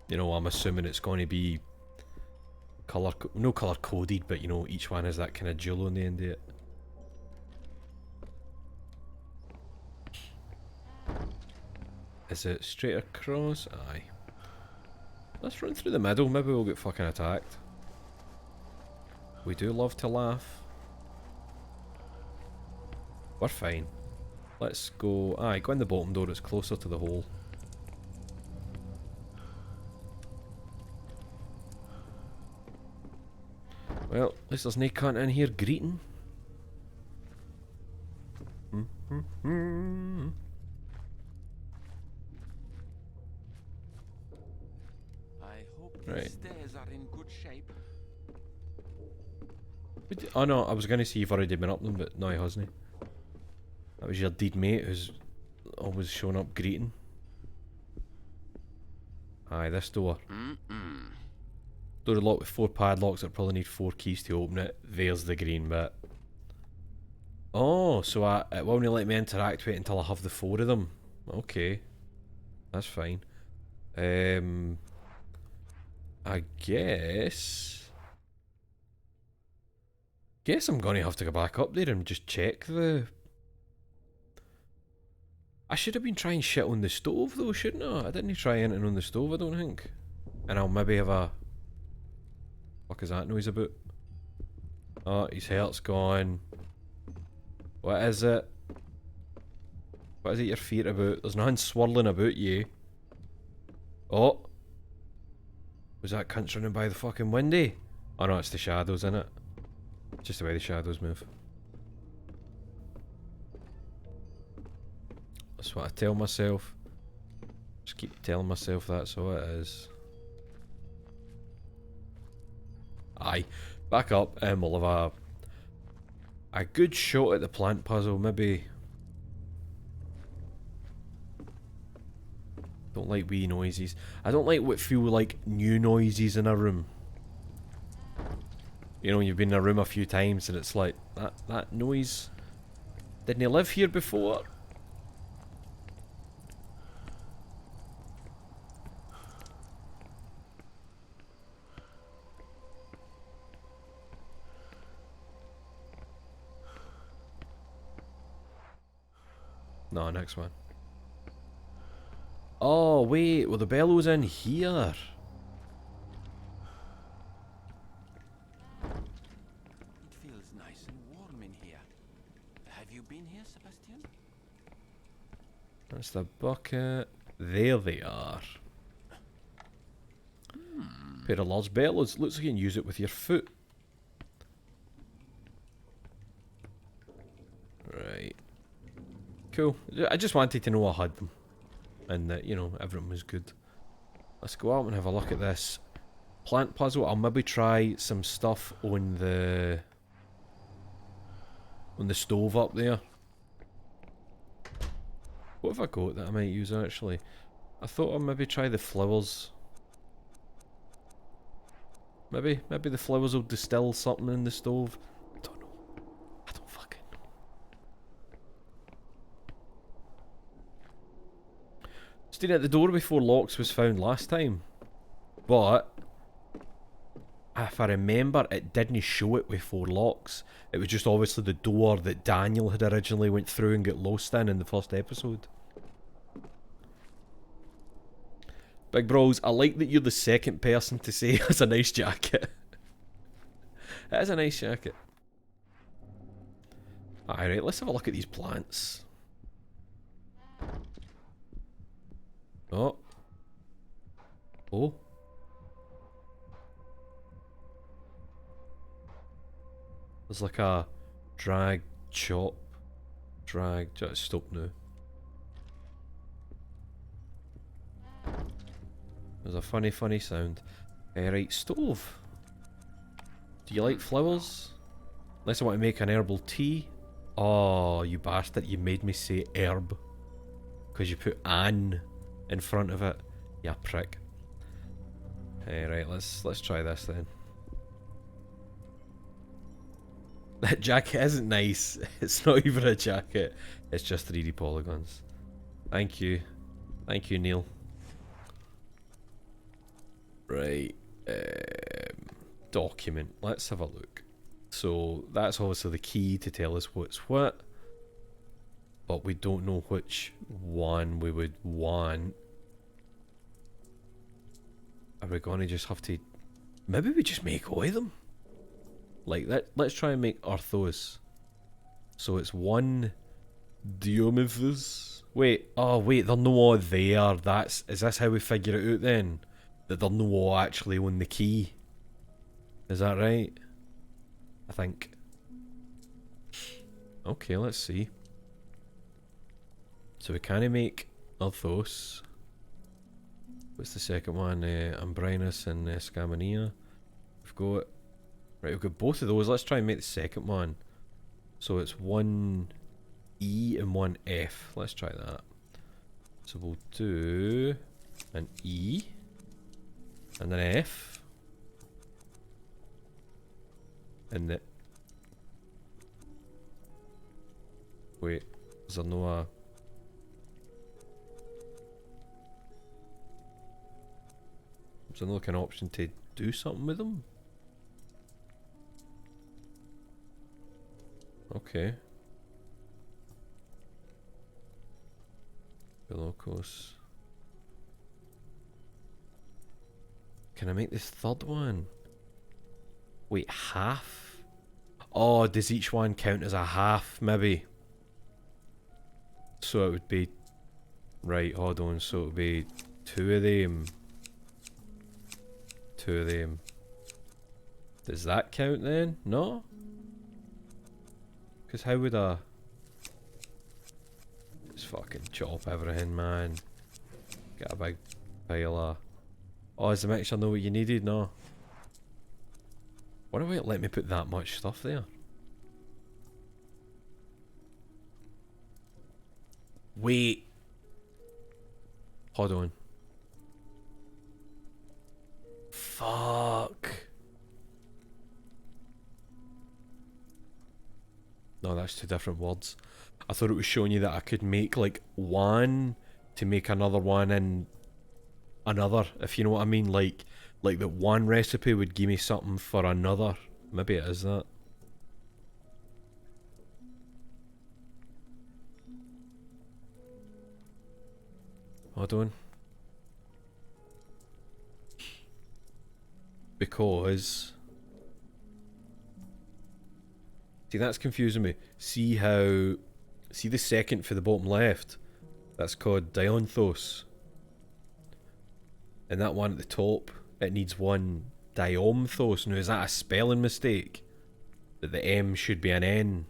You know, I'm assuming it's going to be no colour coded, but you know, each one has that kind of jewel on the end of it. Is it straight across? Aye. Let's run through the middle, maybe we'll get fucking attacked. We do love to laugh. We're fine. Let's go... Aye, go in the bottom door, it's closer to the hole. Well, at least there's no cunt in here greeting. I hope Right. the stairs are in good shape. Oh no, I was going to see if you've already been up them, but no, he hasn't. That was your deed mate who's always showing up greeting. Aye, this door. Door locked with 4 padlocks that probably need 4 keys to open it. There's the green bit. Oh, so it won't let me interact with it until I have the 4 of them. Okay. That's fine. I guess I'm gonna have to go back up there and just check the... I should have been trying shit on the stove though, shouldn't I? I didn't try anything on the stove, I don't think. And I'll maybe have a... What is that noise about? Oh, his heart's gone. What is it? What is it your feet about? There's nothing swirling about you. Oh! Was that cunt running by the fucking window? Oh no, it's the shadows, innit? Just the way the shadows move. That's what I tell myself. Just keep telling myself that's all it is. Aye, back up and we'll have a good shot at the plant puzzle, maybe. Don't like wee noises. I don't like what feel like new noises in a room. You know, you've been in a room a few times and it's like, that noise, didn't he live here before? No, next one. Oh, wait, well the bellows in here. It feels nice and warm in here. Have you been here, Sebastian? That's the bucket. There they are. Pair of large bellows. Looks like you can use it with your foot. Right. Cool. I just wanted to know I had them. And that, you know, everything was good. Let's go out and have a look at this plant puzzle. I'll maybe try some stuff on the stove up there. What have I got that I might use actually? I thought I'd maybe try the flowers. Maybe the flowers will distill something in the stove. I don't know. I don't fucking know. Staying at the door before locks was found last time. But if I remember, it didn't show it with 4 locks. It was just obviously the door that Daniel had originally went through and got lost in the first episode. Big Bros, I like that you're the second person to say it's a nice jacket. It is a nice jacket. Alright, let's have a look at these plants. Oh. Oh. There's like a drag, chop, drag, just stop now. There's a funny sound. Right, stove. Do you like flowers? Unless I want to make an herbal tea. Oh, you bastard, you made me say herb. Because you put an in front of it. Yeah, prick. Right, let's try this then. That jacket isn't nice. It's not even a jacket. It's just 3D polygons. Thank you. Thank you, Neil. Right. Document. Let's have a look. So, that's obviously the key to tell us what's what. But we don't know which one we would want. Are we going to just have to... Maybe we just make all of them? Like that. Let's try and make Arthos. So it's 1 Diomedes. Wait, oh wait, they're no all there. Is this how we figure it out then? That they're no all actually on the key. Is that right? I think. Okay, let's see. So we can make Arthos. What's the second one? Ambrinus and Scamania. We've got... Right, we've got both of those. Let's try and make the second one. So it's 1 E and 1 F. Let's try that. So we'll do an E and an F. And the... Wait, is there no a... Is there no like an option to do something with them? Okay. Locos. Can I make this third one? Wait, half? Oh, does each one count as a half, maybe? So it would be... Right, hold on, so it would be 2 of them. 2 of them. Does that count then? No? Because how would I... Just fucking chop everything, man. Get a big pile of... Oh, is the mixture know what you needed? No. Why don't it let me put that much stuff there? Wait. Hold on. Fuck. No, that's 2 different words. I thought it was showing you that I could make like one to make another one in another, if you know what I mean. Like that one recipe would give me something for another. Maybe it is that. Hold on. Because... See, that's confusing me. See how... See the second for the bottom left? That's called Dionthos. And that one at the top, it needs 1 Diomthos. Now, is that a spelling mistake? That the M should be an N?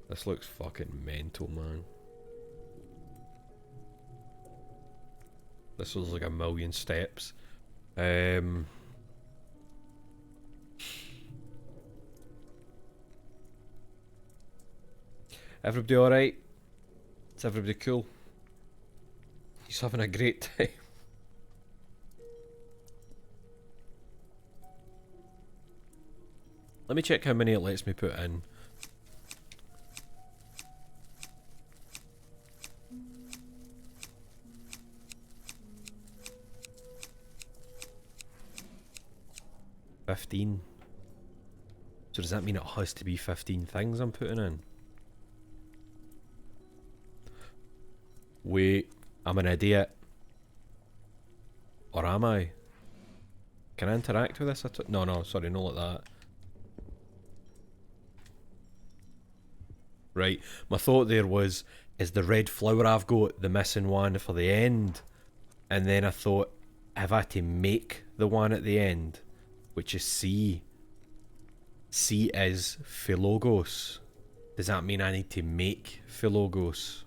This looks fucking mental, man. This was like a million steps. Everybody alright? Is everybody cool? He's having a great time. Let me check how many it lets me put in. $15. So does that mean it has to be 15 things I'm putting in? Wait, I'm an idiot. Or am I? Can I interact with this? No, sorry, not like that. Right, my thought there was, is the red flower I've got the missing one for the end? And then I thought, have I had to make the one at the end? Which is C. C is Philogos. Does that mean I need to make Philogos?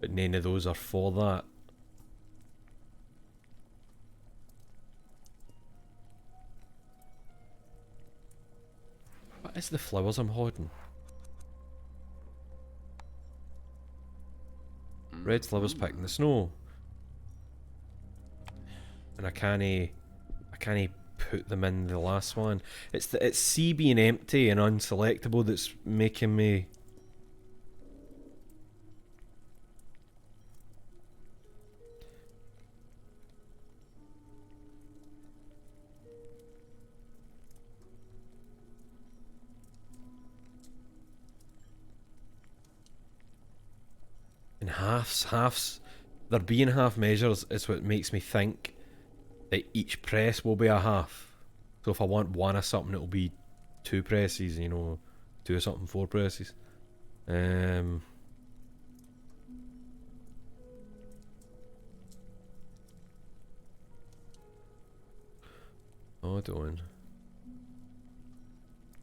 But none of those are for that. What is the flowers I'm holding? Red flowers picked in the snow. And I can't put them in the last one. It's C being empty and unselectable that's making me. And halves, there being half measures is what makes me think that each press will be a half. So if I want one of something, it'll be 2 presses, you know, 2 of something, 4 presses. Hold on.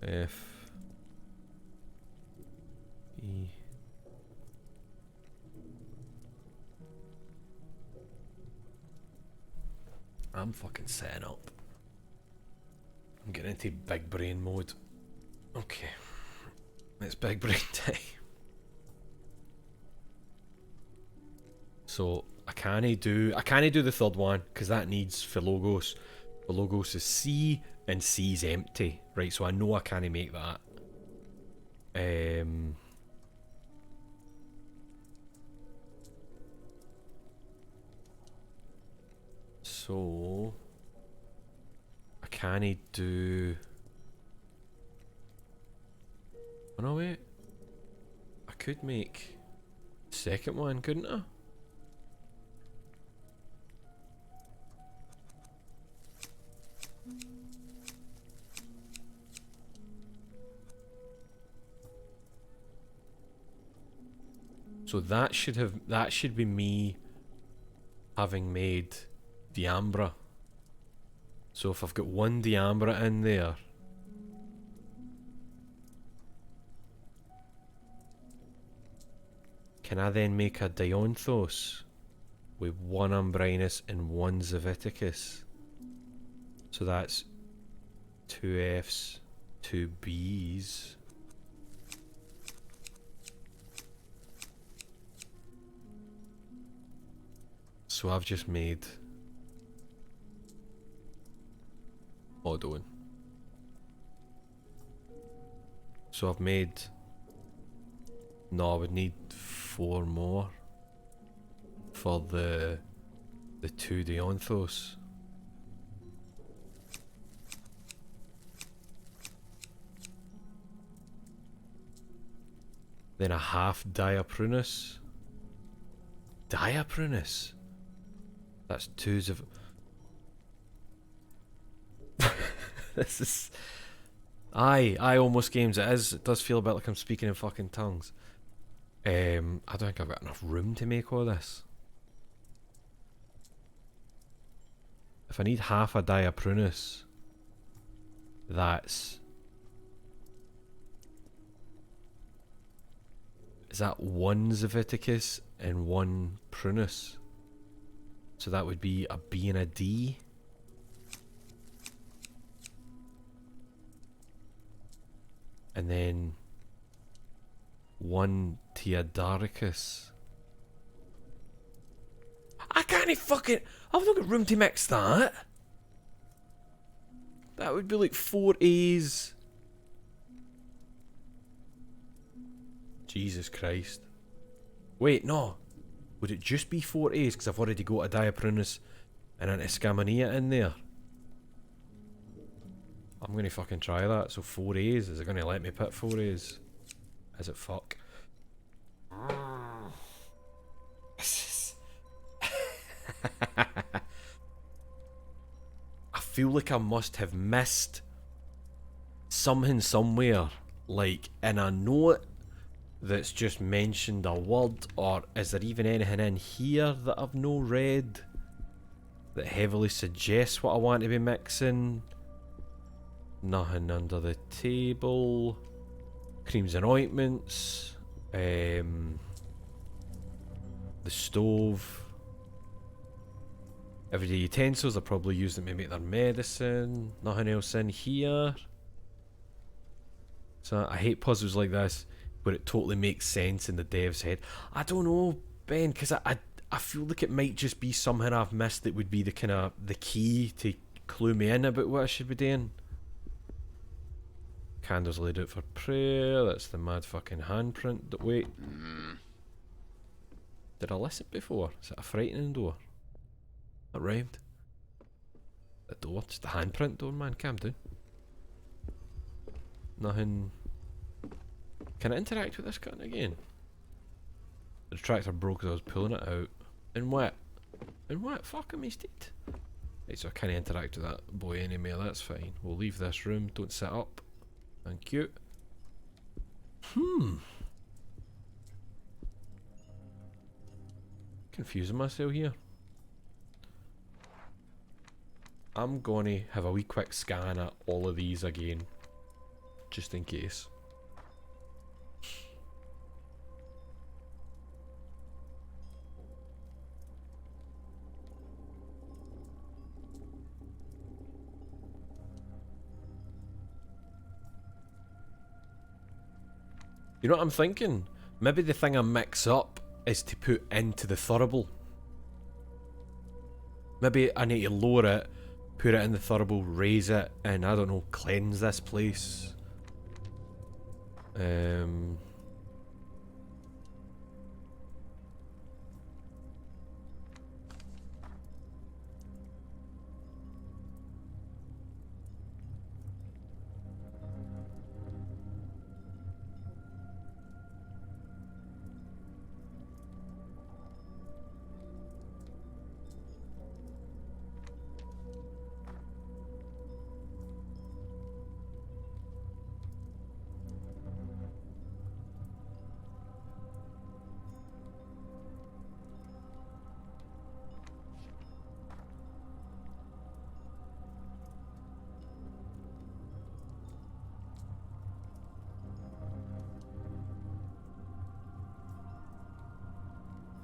F E. I'm fucking setting up. I'm getting into big brain mode. Okay. It's big brain time. So I can't do the third one because that needs Philogos. Philogos is C and C is empty. Right, so I know I can't make that. So I can't do. Oh no, wait. I could make the second one, couldn't I? So that should be me having made Diambra. So if I've got one Diambra in there, can I then make a Dionthos with 1 Umbrinus and 1 Zaviticus? So that's 2 Fs, 2 Bs. So I've just made. Hold on. So I've made. No, I would need 4 more for the 2 Dionthos. Then a half Diaprunus. Diaprunus? That's 2s of. This is. I almost games it is. It does feel a bit like I'm speaking in fucking tongues. I don't think I've got enough room to make all this. If I need half a Diaprunus, that's. Is that 1 Zaviticus and 1 Prunus? So that would be a B and a D. and then 1 Teodaricus. I can't fucking... I've not got room to mix that. That would be like 4 A's. Jesus Christ. Wait, no. Would it just be 4 A's? Because I've already got a Diaprunus and an Escamania in there. I'm going to fucking try that. So 4 A's. Is it going to let me put 4 A's? Is it fuck? I feel like I must have missed something somewhere. Like in a note that's just mentioned a word, or is there even anything in here that I've no read that heavily suggests what I want to be mixing? Nothing under the table. Creams and ointments. The stove. Everyday utensils, I probably use them to make their medicine. Nothing else in here. So I hate puzzles like this where it totally makes sense in the dev's head. I don't know, Ben, because I feel like it might just be something I've missed that would be the kind of the key to clue me in about what I should be doing. Candles laid out for prayer. That's the mad fucking handprint. Wait. Did I listen before? Is it a frightening door? That rhymed. The door? It's the handprint door, man. Calm down. Nothing. Can I interact with this gun again? The retractor broke as I was pulling it out. In what? In what? Fuck him, he's dead. Right, so I can't interact with that boy anymore. That's fine. We'll leave this room. Don't sit up. Thank you. Confusing myself here. I'm gonna have a wee quick scan at all of these again, just in case. You know what I'm thinking? Maybe the thing I mix up is to put into the thurible. Maybe I need to lower it, put it in the thurible, raise it, and I don't know, cleanse this place.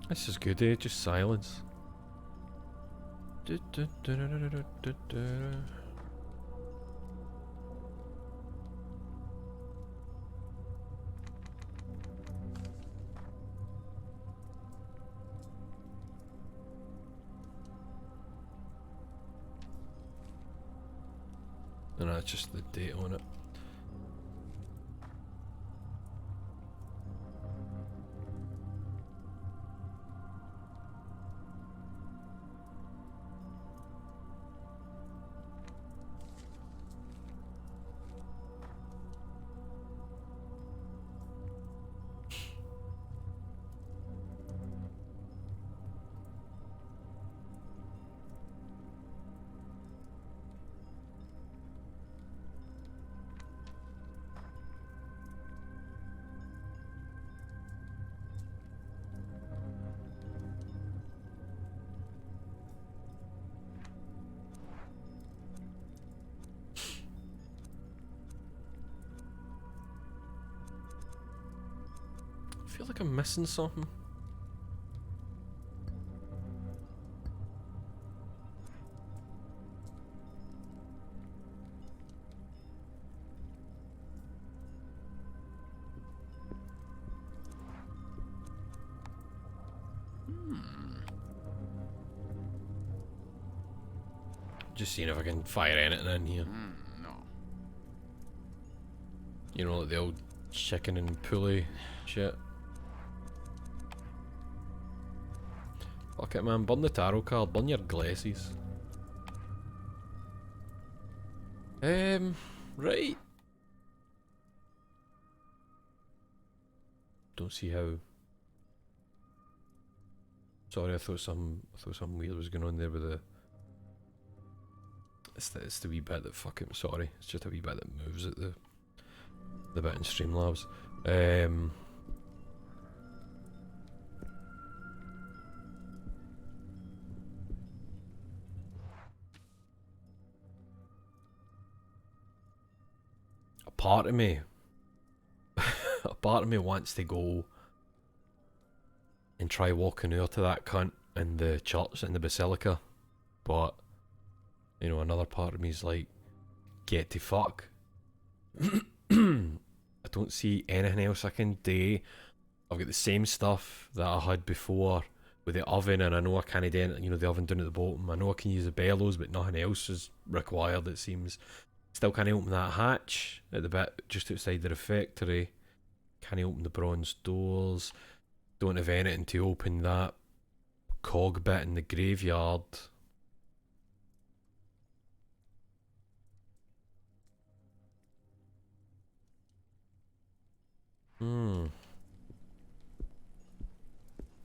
This is good, eh? Just silence. No, it's just the date on it. I feel like I'm missing something. Just seeing if I can fire anything in here. No. You know, like the old chicken and pulley shit. Fuck it, man. Burn the tarot card. Burn your glasses. Right. Don't see how. Sorry, I thought something weird was going on there with the. It's the wee bit that fucking. Sorry, it's just a wee bit that moves at the bit in Streamlabs. A part of me wants to go and try walking over to that cunt in the church in the basilica, but you know, another part of me's like, get to fuck. I don't see anything else I can do. I've got the same stuff that I had before with the oven, and I know I can't do it, you know, the oven down at the bottom. I know I can use the bellows, but nothing else is required, it seems. Still can't open that hatch at the bit just outside the refectory. Can't open the bronze doors. Don't have anything to open that cog bit in the graveyard.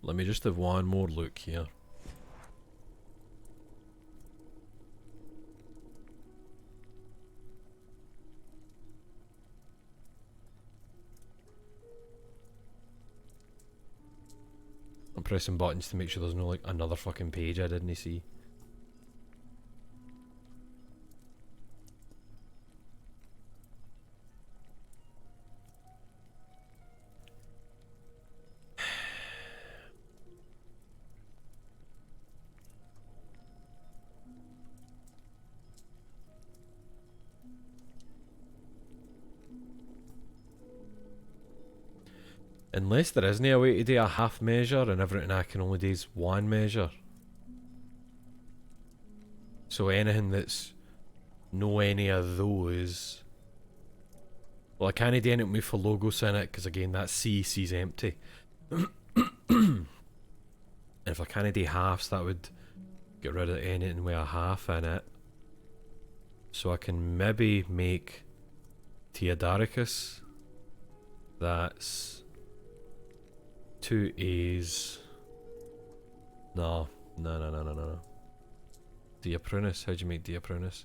Let me just have one more look here. I'm pressing buttons to make sure there's no like another fucking page I didn't see. Unless there isn't a way to do a half measure and everything I can only do is one measure. So anything that's no any of those. Well, I can't do anything with for logos in it because again that C's empty. And if I can't do halves, that would get rid of anything with a half in it. So I can maybe make Theodaricus. That's 2 A's. No. Diaprunus. How do you make Diaprunus?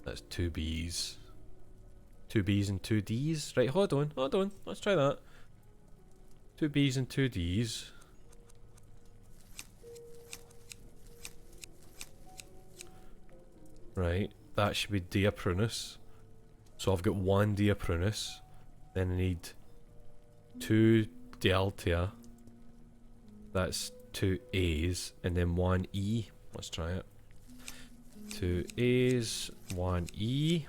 That's 2 B's. 2 B's and 2 D's. Right, hold on. Let's try that. 2 B's and 2 D's. Right, that should be Diaprunus. So I've got 1 Diaprunus. Then I need 2 Delta. That's 2 A's. And then 1 E. Let's try it. 2 A's, 1 E.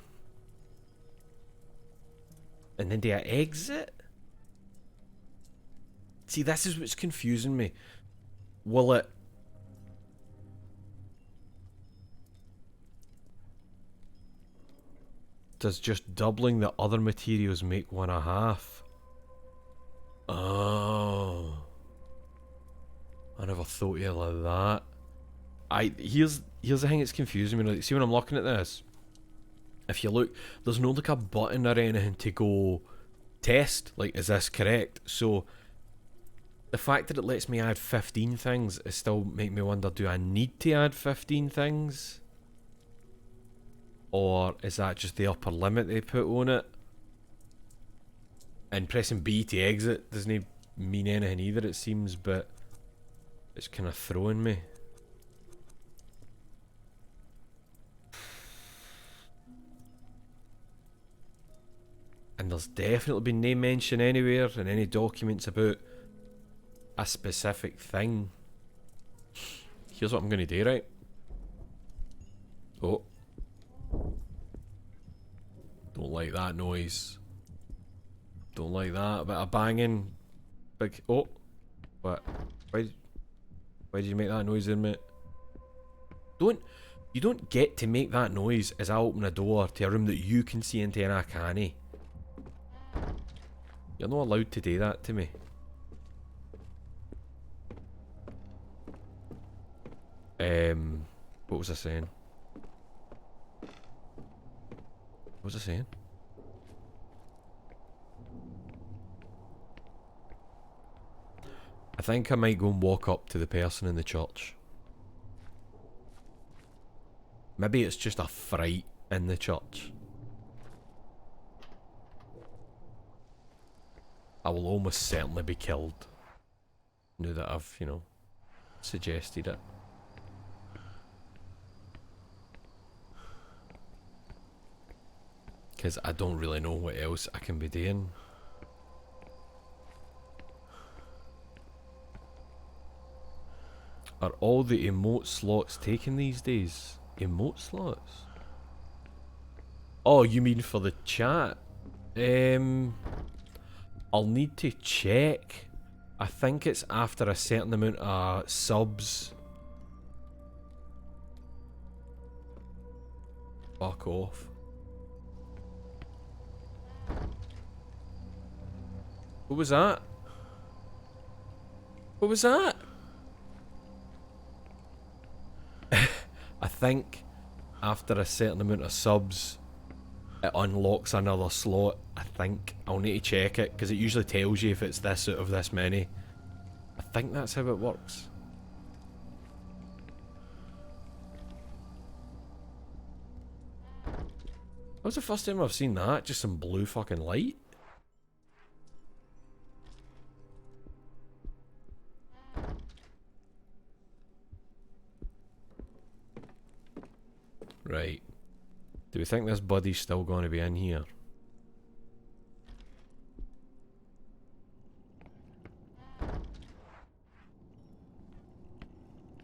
And then do I exit? See, this is what's confusing me. Will it... Does just doubling the other materials make 1.5? Oh. I never thought of it like that. Here's the thing that's confusing me. Like, see when I'm looking at this, if you look, there's no like a button or anything to go test. Like, is this correct? So the fact that it lets me add 15 things is still make me wonder, do I need to add 15 things? Or is that just the upper limit they put on it? And pressing B to exit doesn't mean anything either, it seems, but it's kind of throwing me. And there's definitely been no mention anywhere in any documents about a specific thing. Here's what I'm going to do, right? Oh. Don't like that noise. Don't like that. A bit of banging. Big. Oh. What? Why did you make that noise there, mate? You don't get to make that noise as I open a door to a room that you can see into and I can't. You're not allowed to do that to me. What was I saying? What was I saying? I think I might go and walk up to the person in the church. Maybe it's just a fright in the church. I will almost certainly be killed. Now that I've, you know, suggested it. Because I don't really know what else I can be doing. Are all the emote slots taken these days? Emote slots? Oh, you mean for the chat? I'll need to check. I think it's after a certain amount of subs. Fuck off. What was that? What was that? I think after a certain amount of subs, it unlocks another slot. I think. I'll need to check it, because it usually tells you if it's this out of this many. I think that's how it works. That was the first time I've seen that. Just some blue fucking light. Right. Do we think this buddy's still going to be in here?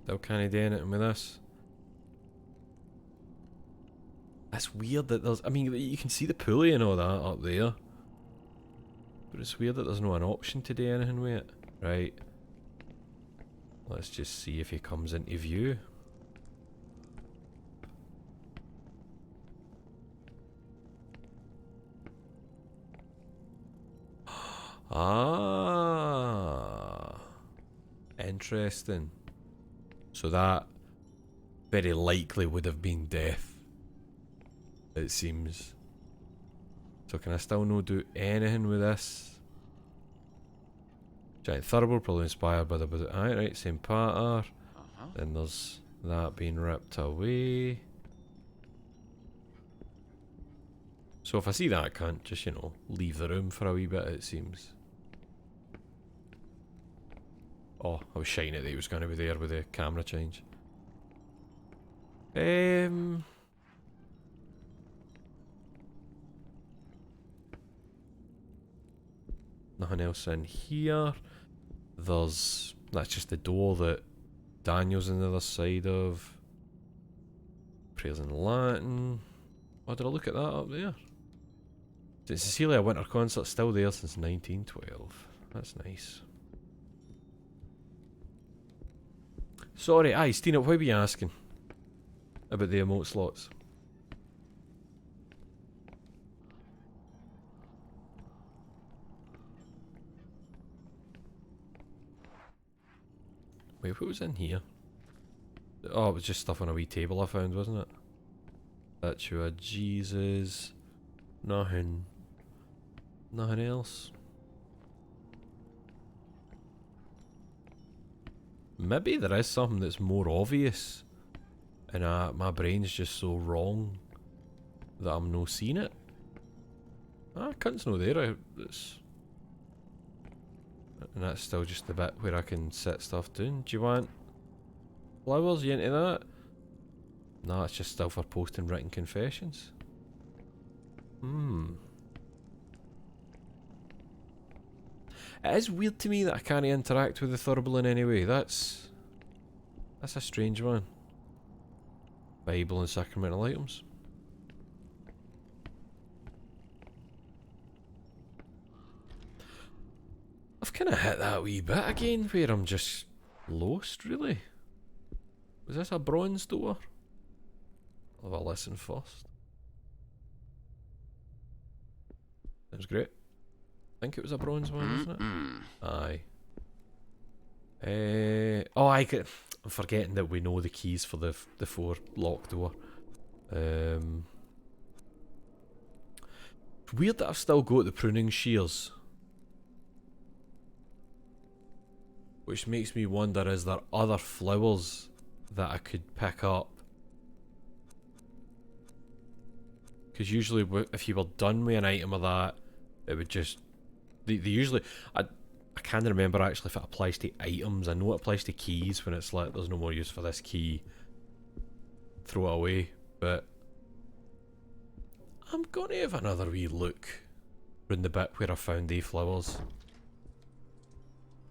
Still can't do anything with this. That's weird that there's... I mean, you can see the pulley and all that up there. But it's weird that there's no an option to do anything with it. Right. Let's just see if he comes into view. Ah, interesting. So that very likely would have been death, it seems. So can I still not do anything with this? Giant Thunderbolt, probably inspired by the... Aye, right, same pattern. Then there's that being ripped away. So if I see that, I can't just, you know, leave the room for a wee bit, it seems. Oh, I was shining that he was going to be there with the camera change. Nothing else in here. There's... That's just the door that Daniel's on the other side of. Prayers in Latin. Oh, did I look at that up there? Cecilia Winter Concert still there since 1912. That's nice. Sorry, aye, Stina, what were you asking about the emote slots? Wait, what was in here? Oh, it was just stuff on a wee table I found, wasn't it? Statue of Jesus. Nothing. Nothing else. Maybe there is something that's more obvious, and my brain's just so wrong that I'm no seeing it. Cunt's no there. And that's still just the bit where I can set stuff down. Do you want flowers? You into that? No, it's just still for posting written confessions. It is weird to me that I can't interact with the Thurble in any way. That's a strange one. Bible and sacramental items. I've kind of hit that wee bit again where I'm just lost, really. Was this a bronze door? I'll have a listen first. Sounds great. I think it was a bronze one, wasn't it? Aye. Oh, I'm forgetting that we know the keys for the 4 lock door. It's weird that I've still got the pruning shears. Which makes me wonder, is there other flowers that I could pick up? Because usually if you were done with an item of that, it would just... They usually... I can't remember actually if it applies to items. I know it applies to keys when it's like, there's no more use for this key. Throw it away. But... I'm gonna have another wee look around the bit where I found the flowers.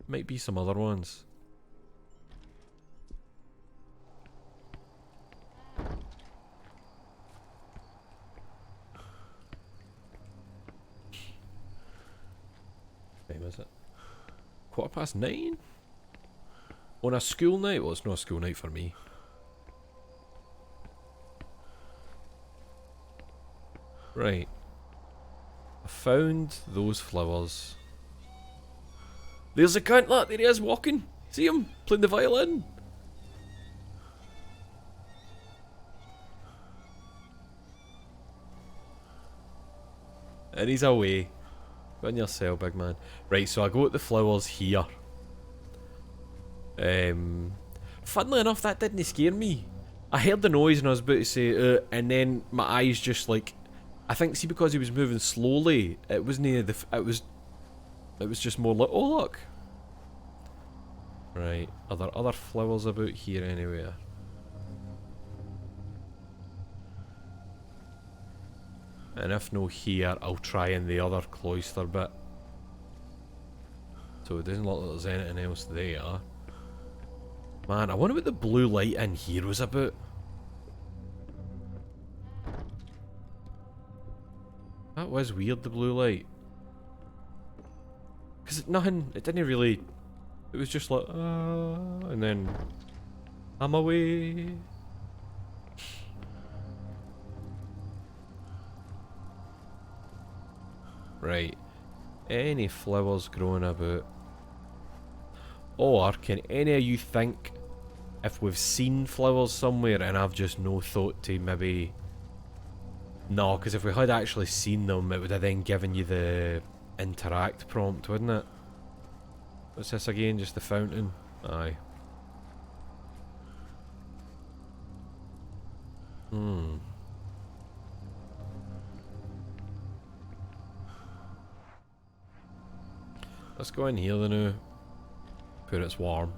Might be some other ones. What time is it? 9:15? On a school night? Well, it's not a school night for me. Right. I found those flowers. There's a cunt, look, there he is walking. See him? Playing the violin. And he's away. Go on your cell, big man. Right, so I got the flowers here. Funnily enough, that didn't scare me. I heard the noise and I was about to say, and then my eyes just like... I think, see, because he was moving slowly, it wasn't it was just more like, oh look. Right, are there other flowers about here anywhere? And if no here, I'll try in the other cloister bit. So it doesn't look like there's anything else there. Man, I wonder what the blue light in here was about. That was weird, the blue light. Because it didn't really... It was just like, and then... I'm away. Right. Any flowers growing about? Or can any of you think if we've seen flowers somewhere and I've just no thought to maybe... No, because if we had actually seen them, it would have then given you the interact prompt, wouldn't it? What's this again? Just the fountain? Aye. Let's go in here then now. Where it's warm.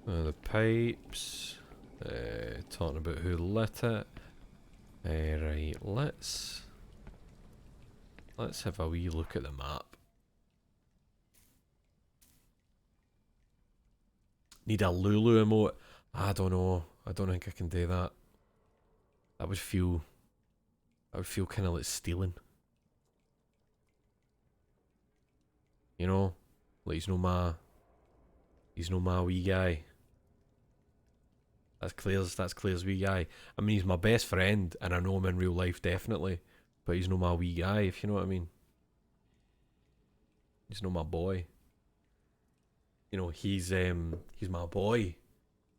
The pipes. Talking about who lit it. Right, let's have a wee look at the map. Need a Lulu emote? I don't know. I don't think I can do that. That would feel kind of like stealing. You know, like he's no my wee guy. That's Claire's wee guy. I mean, he's my best friend, and I know him in real life definitely, but he's no my wee guy, if you know what I mean. He's no my boy. You know, he's my boy,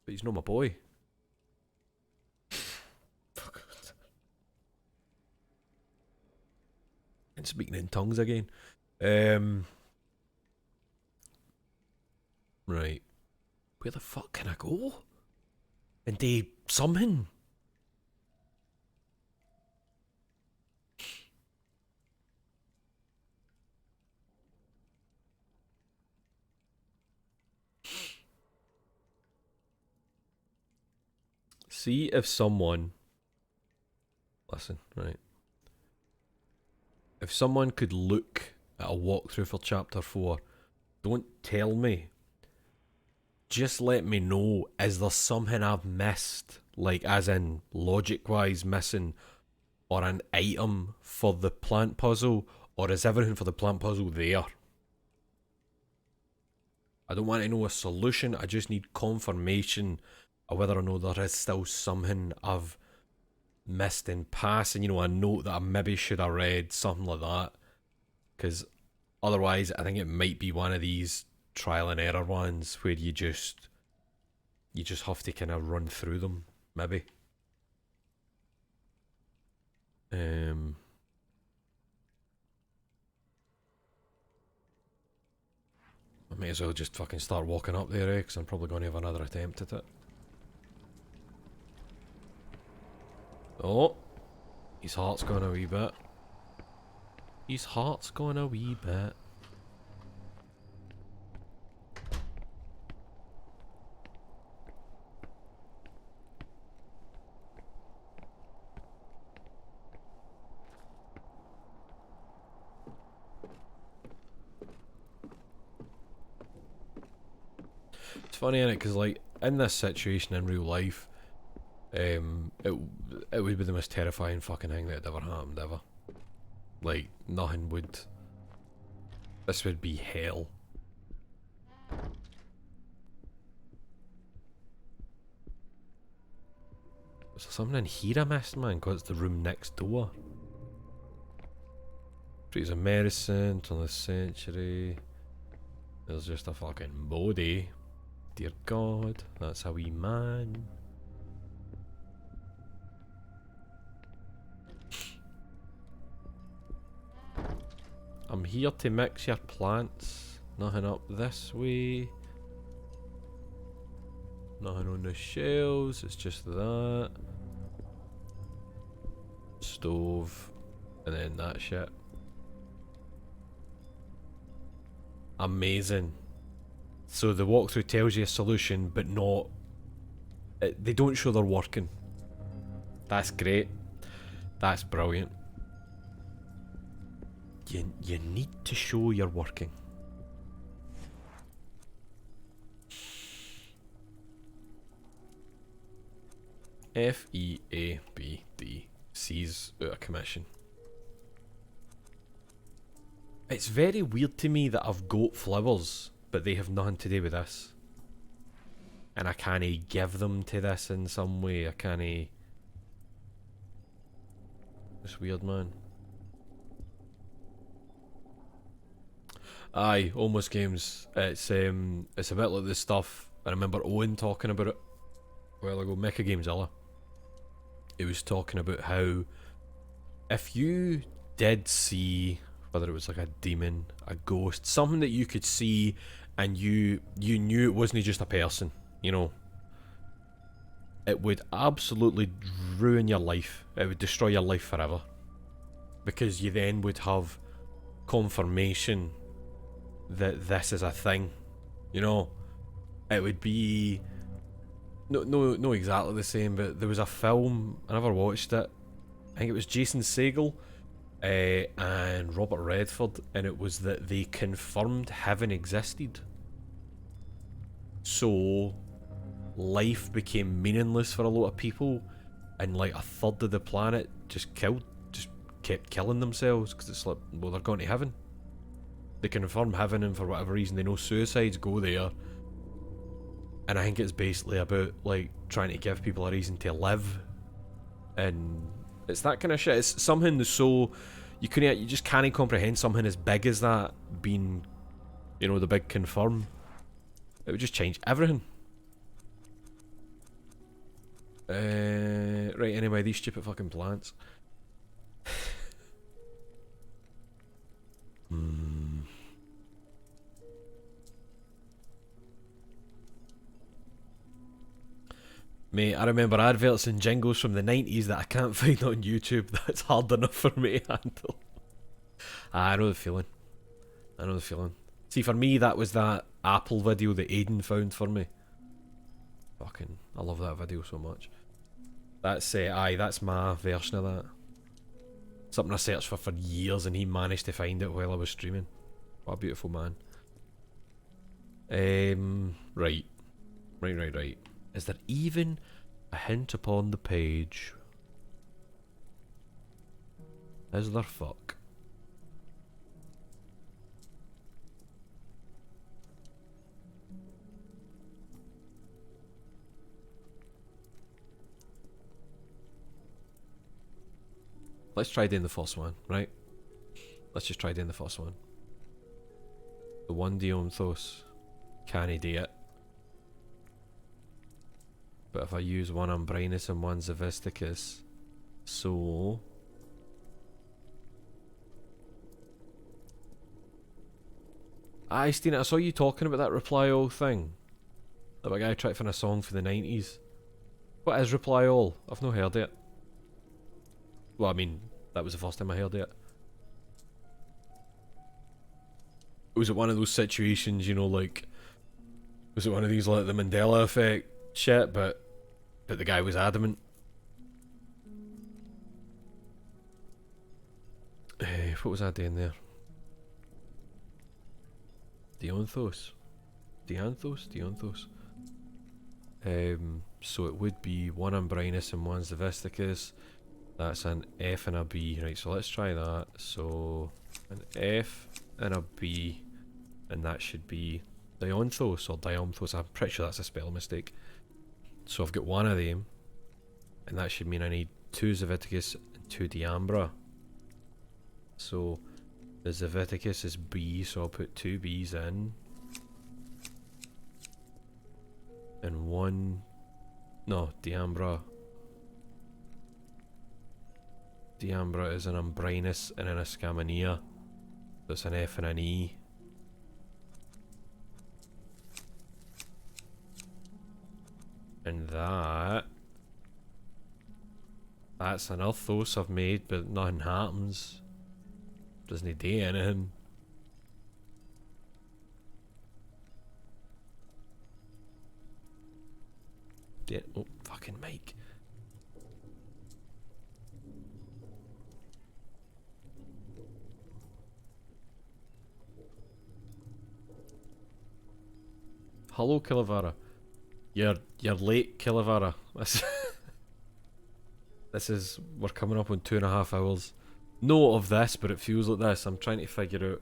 but he's not my boy. Fuck. And speaking in tongues again. Right. Where the fuck can I go? And they summon? See if someone... Listen, right. If someone could look at a walkthrough for chapter 4, don't tell me. Just let me know, is there something I've missed? Like, as in, logic-wise missing? or an item for the plant puzzle, or is everything for the plant puzzle there? I don't want to know a solution, I just need confirmation of whether or not there is still something I've missed in passing, you know, a note that I maybe should have read, something like that. Because otherwise, I think it might be one of these trial and error ones where you just have to kind of run through them, maybe. I may as well just fucking start walking up there, because I'm probably going to have another attempt at it. Oh, his heart's gone a wee bit. His heart's gone a wee bit. It's funny, innit? Because, like, in this situation in real life, it would be the most terrifying fucking thing that had ever happened, ever. Like, nothing would... This would be hell. Is there something in here I missed, man? Because it's the room next door. Trees of medicine, turn of the century. There's just a fucking body. Dear God, that's a wee man. I'm here to mix your plants. Nothing up this way. Nothing on the shelves, it's just that. Stove. And then that shit. Amazing. So the walkthrough tells you a solution, but not... they don't show they're working. That's great. That's brilliant. You need to show you're working. FEABD. C's out of commission. It's very weird to me that I've got flowers, but they have nothing to do with this. And I can't give them to this in some way. I can't... It's weird, man. Aye, Almost Games. It's a bit like the stuff I remember Owen talking about it a while ago. Mecha Gamezilla. He was talking about how if you did see, whether it was like a demon, a ghost, something that you could see, and you knew it wasn't just a person, you know, it would absolutely ruin your life. It would destroy your life forever, because you then would have confirmation that this is a thing, you know. It would be no exactly the same, but there was a film, I never watched it, I think it was Jason Segel and Robert Redford, and it was that they confirmed heaven existed, so life became meaningless for a lot of people, and like a third of the planet just kept killing themselves, because it's like, well, they're going to heaven. They confirm heaven, and for whatever reason they know suicides go there. And I think it's basically about like trying to give people a reason to live, and it's that kind of shit. It's something that's so you just can't comprehend something as big as that being, you know, the big confirm. It would just change everything. Right, anyway, these stupid fucking plants. Mate, I remember adverts and jingles from the 90s that I can't find on YouTube. That's hard enough for me to handle. I know the feeling. I know the feeling. See, for me, that was that Apple video that Aiden found for me. Fucking, I love that video so much. That's, aye, that's my version of that. Something I searched for years, and he managed to find it while I was streaming. What a beautiful man. Right. Is there even a hint upon the page? Is there fuck? Let's try doing the first one, right? Let's just try doing the first one. The one Dianthos. Can he do it? But if I use one Umbrinus and one Zavisticus, so... Aye, Stina, I saw you talking about that Reply All thing. That guy tried to find a song for the 90s. What is Reply All? I've not heard it. Well, I mean, that was the first time I heard it. Was it one of those situations, you know, like... Was it one of these, like, the Mandela effect shit, but the guy was adamant? What was I doing there? Dianthos. So it would be one Umbrinus and one Zavisticus. That's an F and a B. Right, so let's try that. So an F and a B, and that should be Dianthos or Dianthos. I'm pretty sure that's a spell mistake. So I've got one of them, and that should mean I need two Zaviticus and two Diambra. So the Zaviticus is B, so I'll put two B's in. And one... No, Diambra. Diambra is an Umbrinus and an Escamania. So it's an F and an E. And that's an Arthos I've made, but nothing happens. Doesn't do anything. Oh, fucking Mike. Hello, Kilavara. You're late, Kilavara. This is... We're coming up on 2.5 hours. No of this, but it feels like this. I'm trying to figure out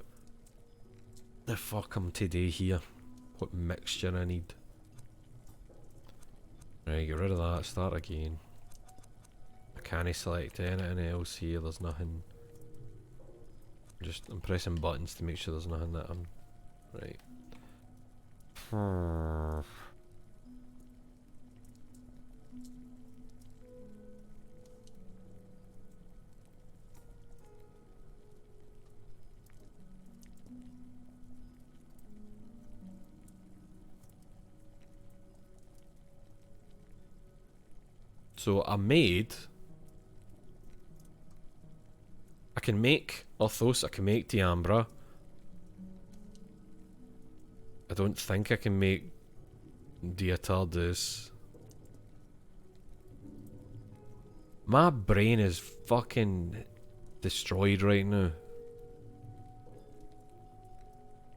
the fuck I'm today here. What mixture I need. Right, get rid of that, start again. I can't select anything else here, there's nothing. I'm pressing buttons to make sure there's nothing that I'm... Right. So I can make Arthos, I can make Diambra. I don't think I can make Diatardus. My brain is fucking destroyed right now.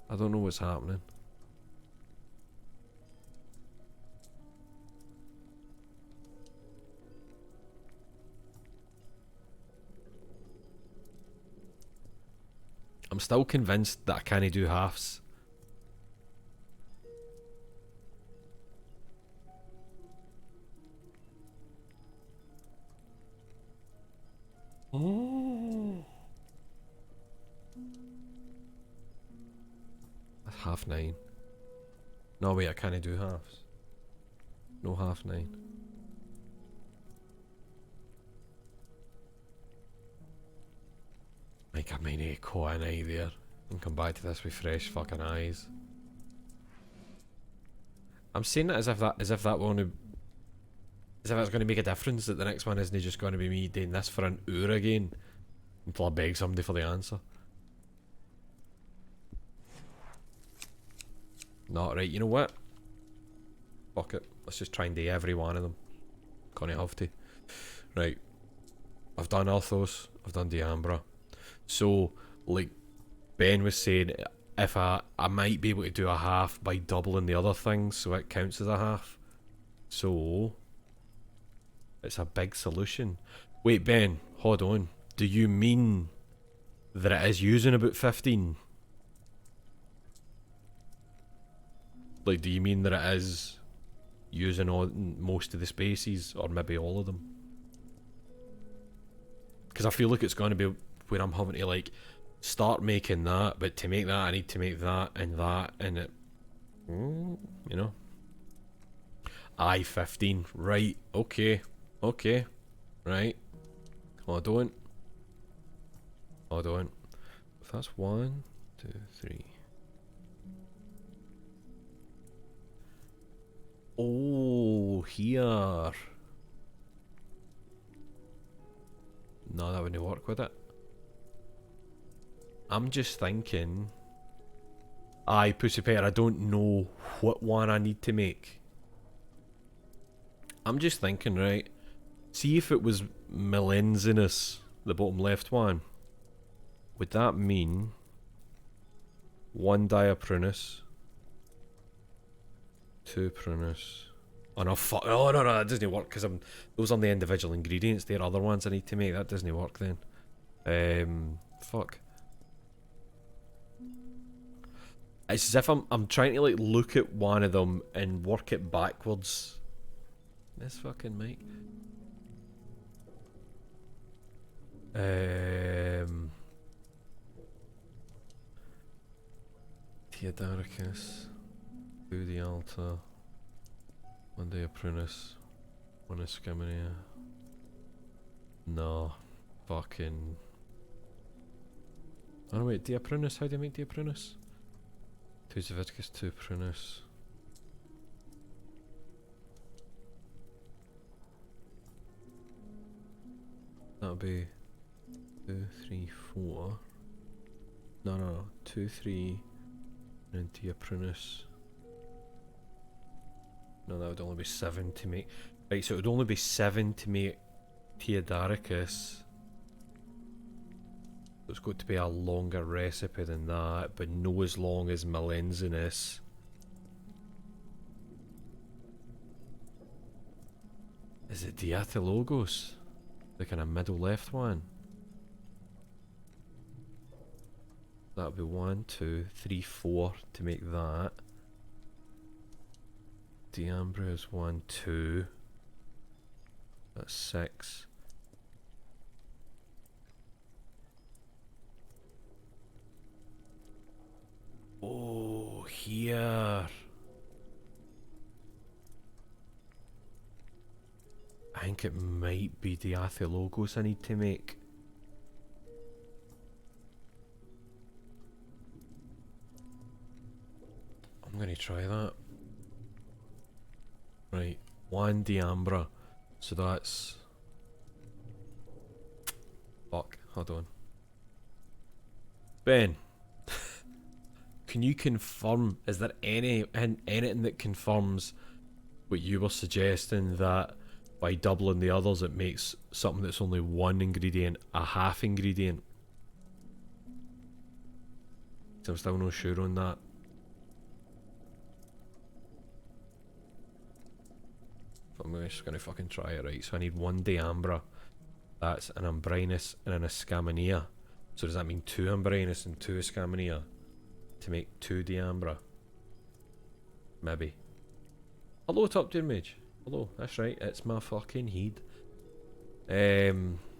I don't know what's happening. I'm still convinced that I can't do halves. Oh. That's 9:30. No wait, I can't do halves. No 9:30. Like I might need to call an eye there and come back to this with fresh fucking eyes. I'm saying it as if that as if it's going to make a difference that the next one isn't just going to be me doing this for an hour again until I beg somebody for the answer. Not right, you know what? Fuck it. Let's just try and do every one of them. Can't have to. Right. I've done Arthos, I've done Diambra. So, like Ben was saying, if I might be able to do a half by doubling the other things, so it counts as a half. So, it's a big solution. Wait, Ben, hold on. Do you mean that it is using about 15? Like, do you mean that it is using most of the spaces, or maybe all of them? Because I feel like it's going to be where I'm having to like start making that, but to make that I need to make that, and it, you know. I 15, right? Okay, right. Hold on. If that's 1, 2, 3. Oh, here. No, that wouldn't work with it. I'm just thinking. Aye, Pussy Petter, I don't know what one I need to make. I'm just thinking, right? See if it was Melenzinus, the bottom left one. Would that mean 1 Diaprunus, 2 Prunus? Oh no, fuck! Oh no, that doesn't work because those are the individual ingredients. They're other ones I need to make. That doesn't work then. Fuck. It's as if I'm trying to like look at one of them and work it backwards. This fucking mic. Theodoricus, do the altar, 1 Diaprunus, 1 Escaminia. No, fucking. Oh no, wait, Diaprunus, how do you make Diaprunus? 2 Zeviticus, 2 Prunus. That'll be 2, 3, 4. No, 2, 3, and then Diaprunus. No, that would only be 7 to make. Right, so it would only be 7 to make Theodoricus. So it's got to be a longer recipe than that, but no as long as Melenzinus. Is it Diathylogos? The kind of middle left one? That would be 1, 2, 3, 4 to make that. Diambra is 1, 2. That's 6. Oh, here. I think it might be Diathylogos I need to make. I'm gonna try that. Right, 1 Diambra. So that's... Fuck, hold on. Ben, can you confirm, is there anything that confirms what you were suggesting, that by doubling the others it makes something that's only 1 ingredient a half ingredient? So I'm still not sure on that. I'm just gonna fucking try it, right? So I need 1 Diambra. That's an Ambrinus and an Escaminia. So does that mean 2 Ambrinus and 2 Escaminia to make 2 Diambra? Maybe. Hello, Top Tier Mage. Hello, that's right, it's my fucking head.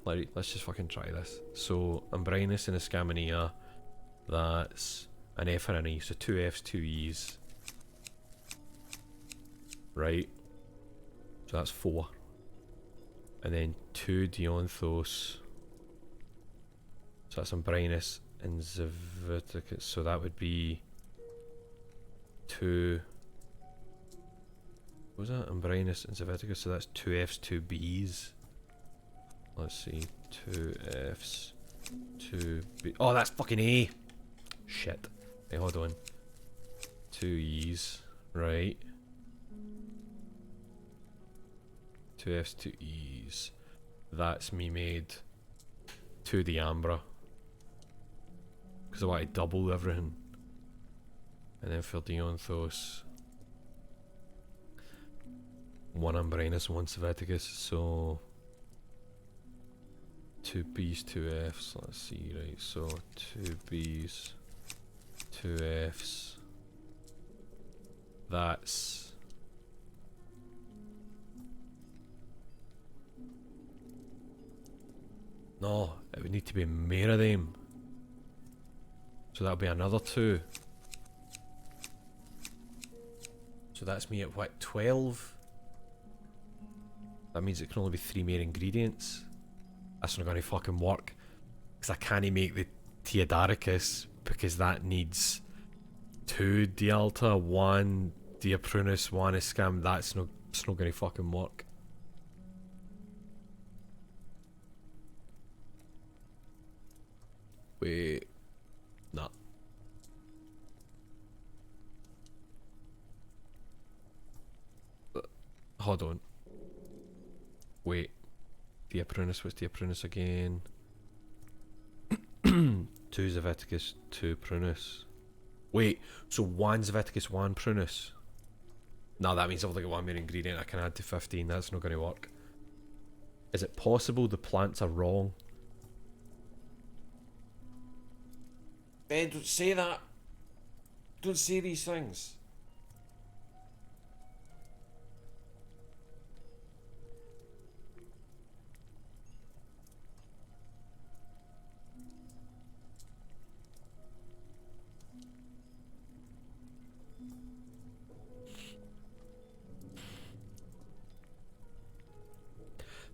Let's just fucking try this. So, Ambrinus and Escaminia, that's an F and an E, so 2 Fs, 2 Es. Right? So that's 4. And then 2 Dionthos. So that's Ambrinus and Zeviticus, so that would be 2... What was that? Ambrinus and Zeviticus, so that's 2 Fs, 2 Bs. Let's see, 2 Fs, 2 B. Oh, that's fucking A! Shit. Hey, hold on. 2 Es, right. 2 Fs, 2 Es. That's me made 2 Diambra. Because I want to double everything. And then for Dionthos, 1 Ambrinus, 1 Zeviticus, so 2 B's, 2 F's. Let's see, right. So 2 B's, 2 F's. That's... No, it would need to be more of them. So that'll be another 2. So that's me at what, 12? That means it can only be 3 more ingredients. That's not gonna fucking work. Because I can't make the Teodaricus because that needs 2 Dialta, 1 Diaprunus, 1 Escam. It's not gonna fucking work. Wait. Nah. Hold on. Wait. Diaprunus, what's Diaprunus again? 2 Zaviticus, 2 Prunus. Wait, so 1 Zaviticus, 1 Prunus. No, that means I've only got 1 more ingredient I can add to 15. That's not going to work. Is it possible the plants are wrong? Ben, don't say that. Don't say these things.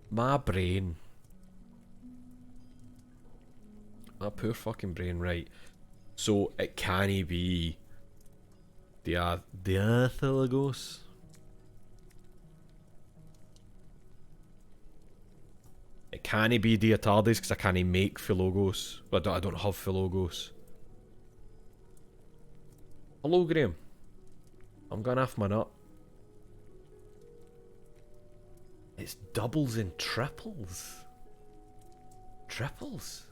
My brain. My poor fucking brain, right. So it can't be the Diathylagos. It can't be Diatardes because I can't make Philogos. I don't have Philogos. Hello, Graham. I'm going off my nut. It's doubles and triples. Triples?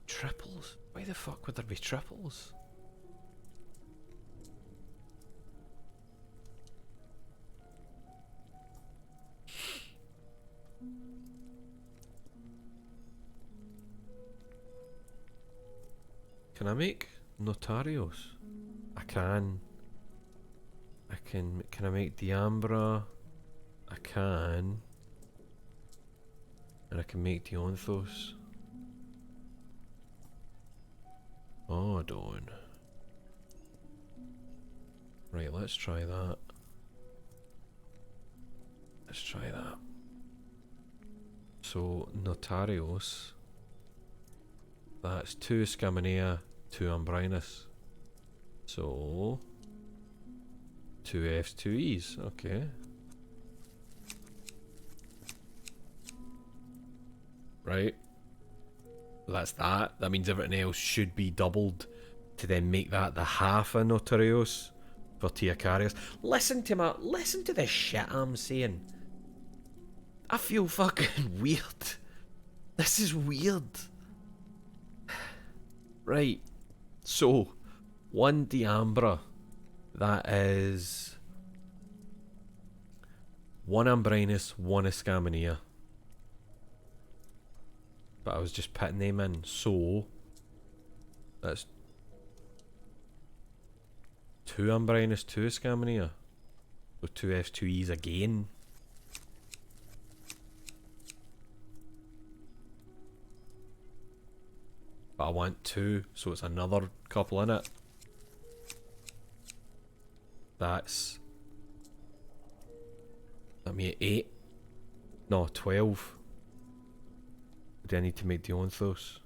Triples? Why the fuck would there be triples? Can I make Notarios? I can. Can I make Diambra? I can. And I can make Dionthos. Hold on. Right, let's try that. Let's try that. So, Notarios. That's 2 Scaminea, 2 Ambrinus. So 2 F's, 2 E's, okay. Right. That's that. That means everything else should be doubled to then make that the half a Notarios for Teocarius. Listen to the shit I'm saying. I feel fucking weird. This is weird. Right, so 1 Diambra, that is 1 Ambrinus, 1 Escaminea. But I was just putting them in, so that's 2 Ambrinus, 2 Escaminea. So 2 F's, 2 E's again. But I want 2, so it's another couple in it. That's... That made 8. No, 12. Do I need to make Dionthos?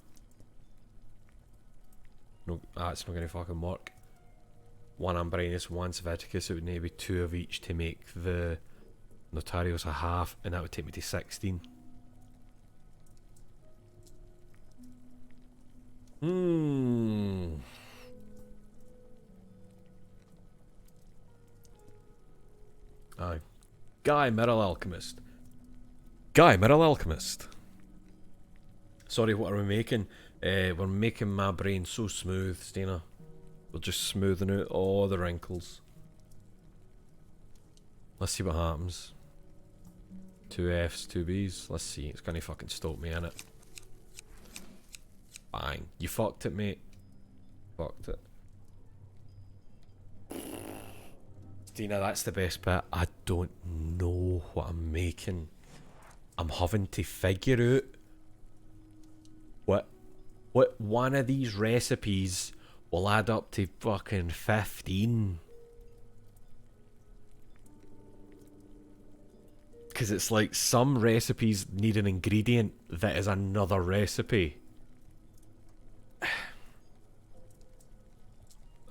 No, that's not going to fucking work. 1 Ambrinus, 1 Saviticus, it would need to be 2 of each to make the Notarios a half, and that would take me to 16. Aye. Guy, Metal Alchemist. Guy, Metal Alchemist. Sorry, what are we making? We're making my brain so smooth, Stina. We're just smoothing out all the wrinkles. Let's see what happens. 2 Fs, 2 Bs. Let's see. It's gonna fucking stop me, innit? Bang. You fucked it, mate. Fucked it. Stina, that's the best bit. I don't know what I'm making. I'm having to figure out what one of these recipes will add up to fucking 15. Because it's like some recipes need an ingredient that is another recipe.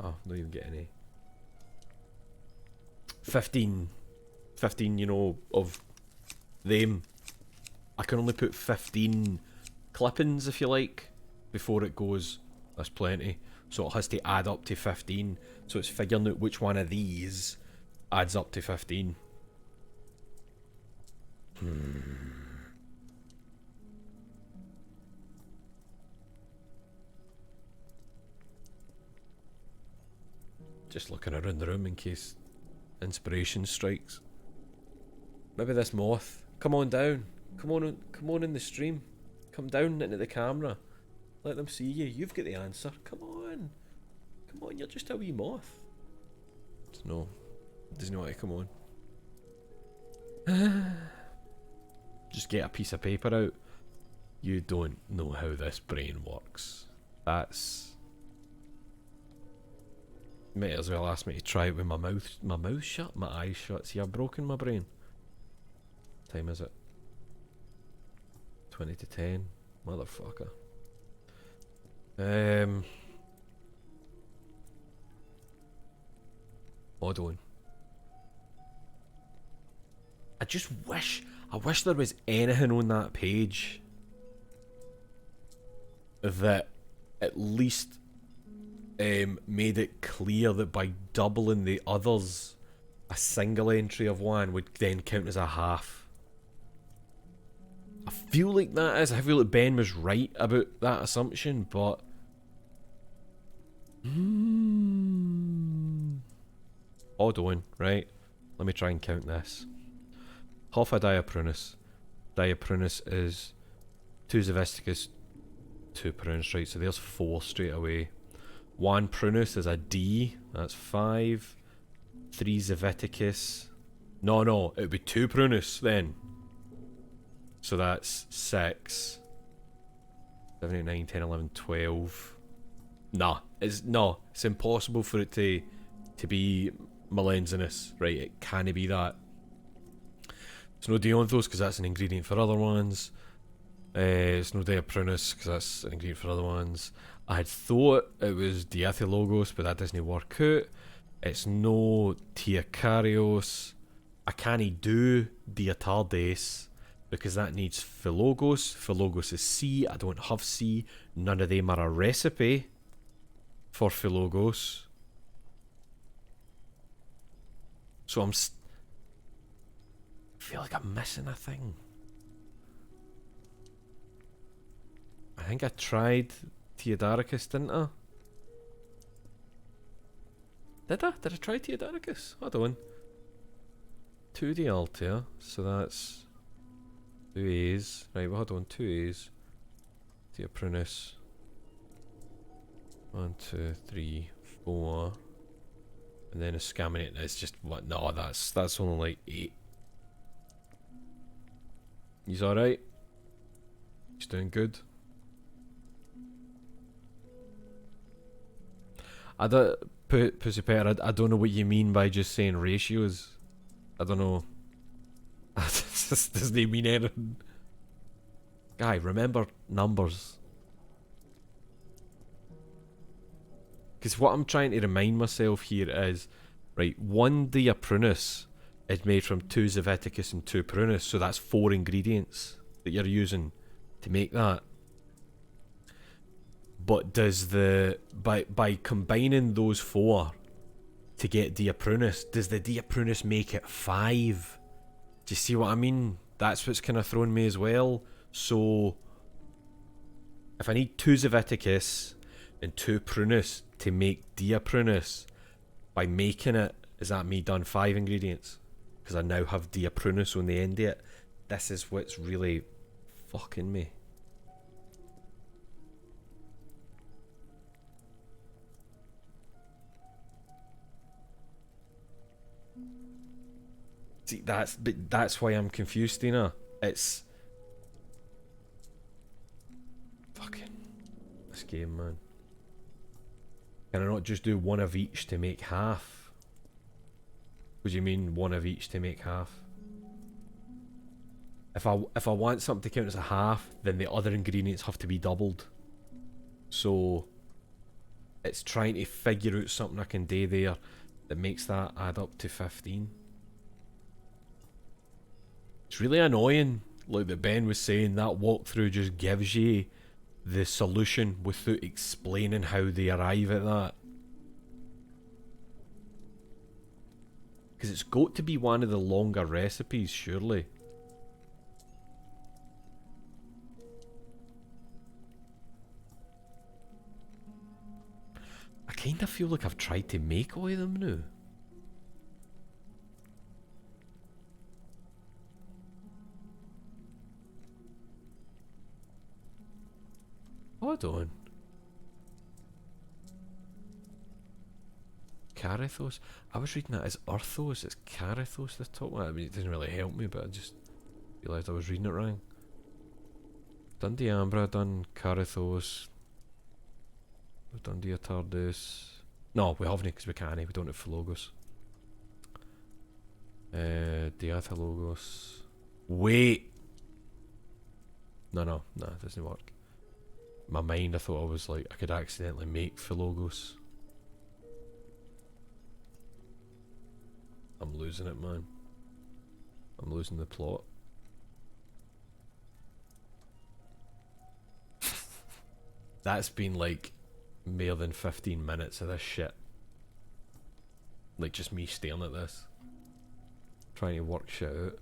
Oh, don't even get any. 15, you know, of them. I can only put 15 clippings, if you like, before it goes. That's plenty. So it has to add up to 15. So it's figuring out which one of these adds up to 15. Just looking around the room in case inspiration strikes. Maybe this moth. Come on down. Come on in the stream. Come down into the camera. Let them see you. You've got the answer. Come on. Come on, you're just a wee moth. No. Doesn't want to come on. Just get a piece of paper out. You don't know how this brain works. That's... Might as well ask me to try it with my mouth shut, my eyes shut. See, I've broken my brain. What time is it? 20 to 10. Motherfucker. Hold on. I wish there was anything on that page that at least made it clear that by doubling the others, a single entry of one would then count as a half. I feel like that is. I feel like Ben was right about that assumption, but... Hold on, right? Let me try and count this. Half a Diaprunus. Diaprunus is 2 Xevisticus, 2 Prunus, right? So there's 4 straight away. 1 Prunus is a D, that's 5. 3 Xeviticus. No, it would be 2 Prunus then. So that's 6. 7, 8, 9, 10, 11, 12. Nah, it's impossible for it to be Melensinus, right? It can't be that. It's no Deonthos because that's an ingredient for other ones. It's no Diaprunus because that's an ingredient for other ones. I had thought it was Diathylogos, but that doesn't work out. It's no Tiacarios. I can't do Diatardes because that needs Philogos. Philogos is C. I don't have C. None of them are a recipe for Philogos. So I feel like I'm missing a thing. I think I tried Theodaricus, didn't I? Did I? Did I try Theodaricus? Hold on. 2D Altair, so that's 2 A's. Right, well, hold on, 2 A's. Diaprunus. 1, 2, 3, 4. And then a Scaminate, it's just what? No, that's only like 8. He's alright. He's doing good. I don't, Pussy Petter, I don't know what you mean by just saying ratios. I don't know. This doesn't mean anything. Guy, remember numbers. Because what I'm trying to remind myself here is, right, 1 Diaprunus is made from 2 Xeviticus and 2 Prunus, so that's 4 ingredients that you're using to make that. But does by combining those 4 to get Diaprunus, does the Diaprunus make it 5? Do you see what I mean? That's what's kind of thrown me as well. So If I need 2 Zaviticus and 2 Prunus to make Dia Prunus, by making it, is that me done 5 ingredients? Because I now have Dia Prunus on the end of it. This is what's really fucking me. See, that's why I'm confused, Dina. It's fucking this game, man. Can I not just do 1 of each to make half? What do you mean 1 of each to make half? If I want something to count as a half, then the other ingredients have to be doubled. So it's trying to figure out something I can do there that makes that add up to 15. It's really annoying, like that Ben was saying, that walkthrough just gives you the solution without explaining how they arrive at that. Because it's got to be one of the longer recipes, surely. I kind of feel like I've tried to make all of them now. Hold on. Carathos? I was reading that as Arthos, it's Carathos the top one. I mean, it doesn't really help me, but I just realised I was reading it wrong. Done Diambra, done Carathos. We've done Diatardus. No, we haven't because we can't, we don't have Philogos. Diathalogos. Wait! No, it doesn't work. In my mind, I thought I was like, I could accidentally make Philogos. I'm losing it, man. I'm losing the plot. That's been like more than 15 minutes of this shit. Like just me staring at this. Trying to work shit out.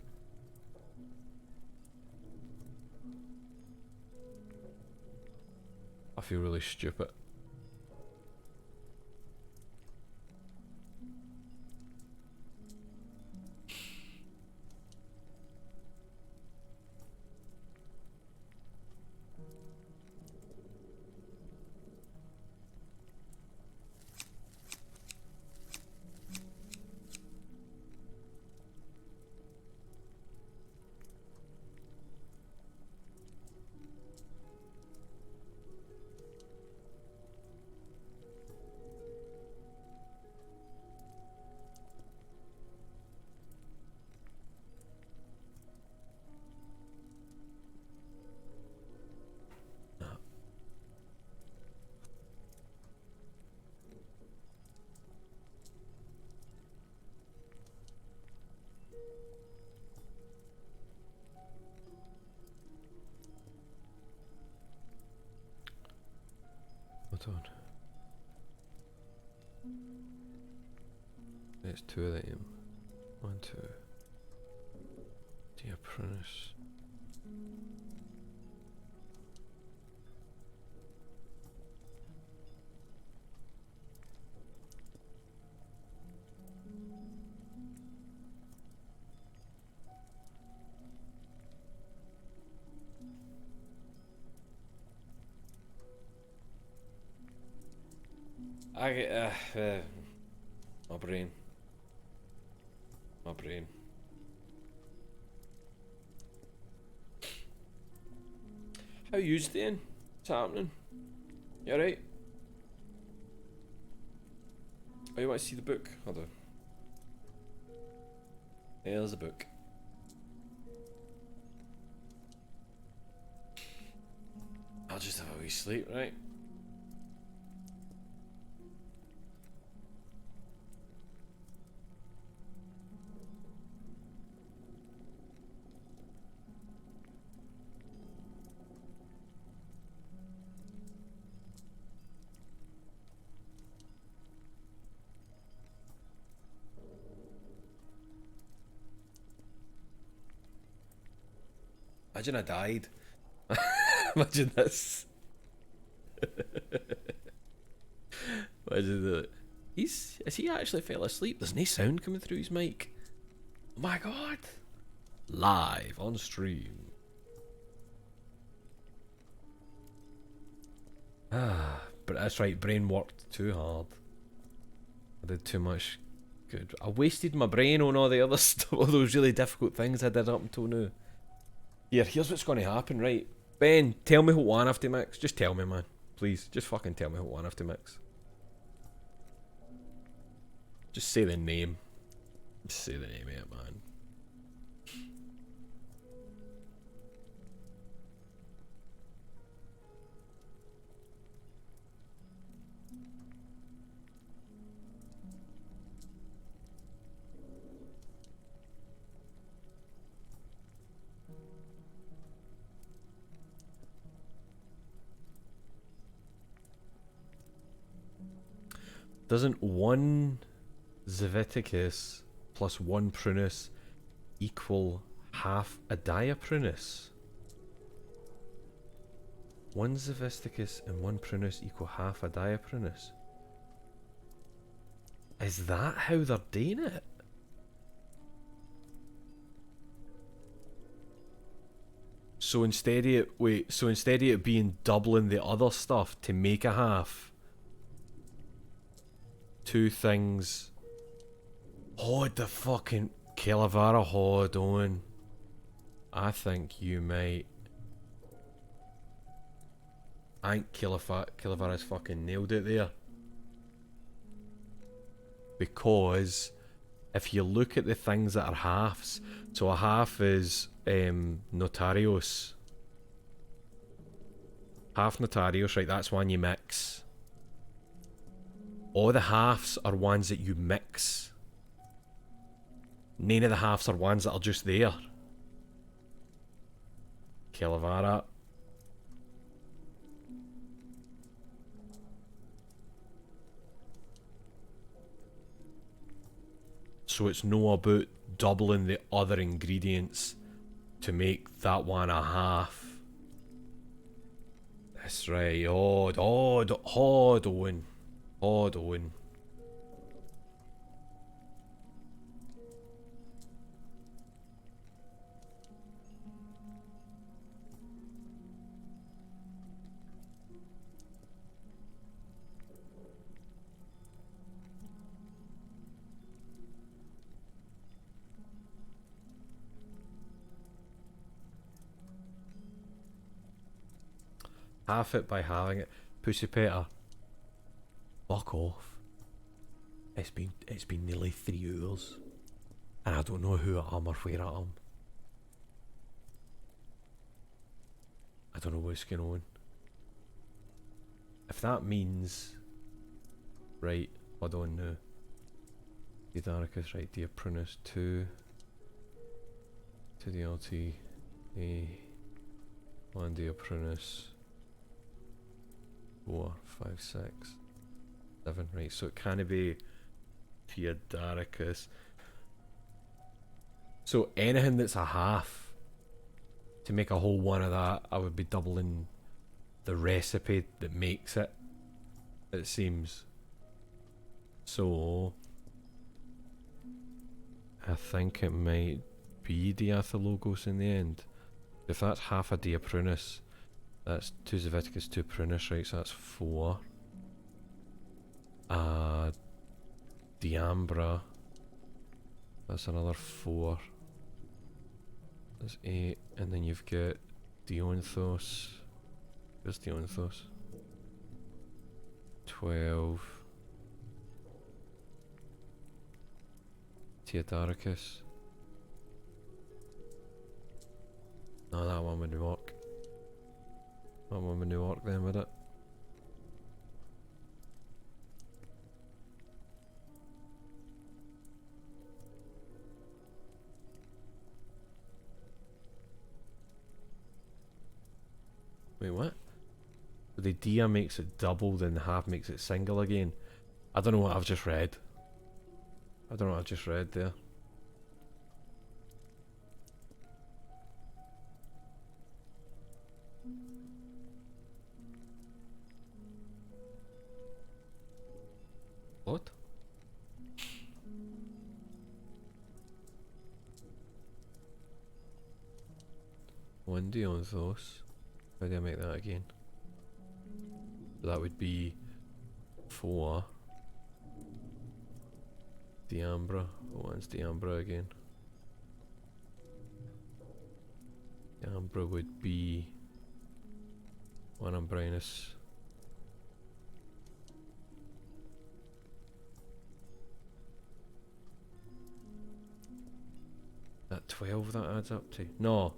I feel really stupid. Hold on. There's 2 of them. 1, 2. Dear Prentice. My brain. How you doing? What's happening? You alright? Oh, you want to see the book? Hold on. There's the book. I'll just have a wee sleep, right? Imagine I died. Imagine this. What is it? Is he actually fell asleep? There's no sound coming through his mic. Oh my god! Live on stream. But that's right, brain worked too hard. I did too much good. I wasted my brain on all the other stuff, all those really difficult things I did up until now. Here's what's going to happen, right? Ben, tell me what one I have to mix. Just tell me, man. Please, just fucking tell me what one I have to mix. Just say the name. Just say the name of it, man. Doesn't one Zeviticus plus one Prunus equal half a Diaprunus? One Zevisticus and one Prunus equal half a Diaprunus. Is that how they're doing it? So instead of it being doubling the other stuff to make a half, two things. Hold the fucking Kilavara, hold on. I think you might. I think Kilavara's fucking nailed it there. Because if you look at the things that are halves, so a half is Notarios. Half Notarios, right, that's one you mix. All the halves are ones that you mix. None of the halves are ones that are just there. Kilavara. So it's no about doubling the other ingredients to make that one a half. That's right. Hold on. Half it by having it. Pussy Peter. Fuck off. It's been nearly 3 hours. And I don't know who I am or where I am. I don't know what's going on. If that means... Right, hold on now. Diadaricus, right, Diaprunus 2. To the LT. A. 1 Diaprunus. 4, 5, 6, 7, right, so it can't be Theodaricus. So anything that's a half, to make a whole one of that, I would be doubling the recipe that makes it, it seems. So, I think it might be Diathalogos in the end. If that's half a Diaprunus, that's 2 Zeviticus, 2 Prunus, right, so that's 4. Diambra, that's another 4. That's 8, and then you've got Dionthos. Where's Dionthos? 12. Theodaricus. No, that one wouldn't work. That one wouldn't work then, would it? Wait, what? The dia makes it double, then the half makes it single again. I don't know what I've just read. I don't know what I've just read there. 1 Dianthos. How do I make that again? So that would be 4 Diambra. What's Diambra again? Diambra would be 1 Umbrinus. That 12 that adds up to? No.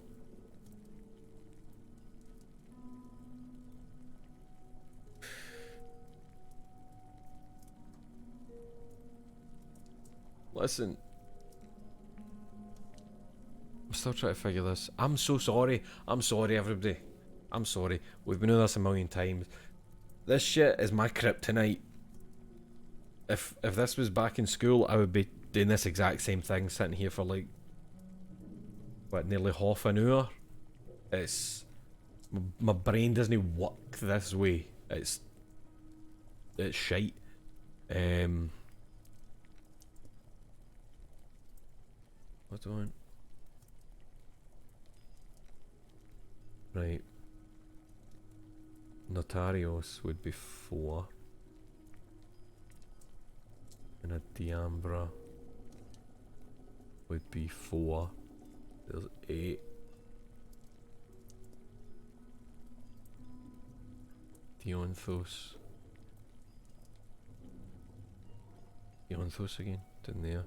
Listen. I'm still trying to figure this. I'm so sorry. I'm sorry, everybody. I'm sorry. We've been doing this a million times. This shit is my kryptonite. If this was back in school, I would be doing this exact same thing, sitting here for like, what, nearly half an hour. It's my brain doesn't work this way. It's shite. What do I want? Right. Notarios would be 4. And a Diambra would be 4. There's 8. Dianthos. Dianthos again, down there.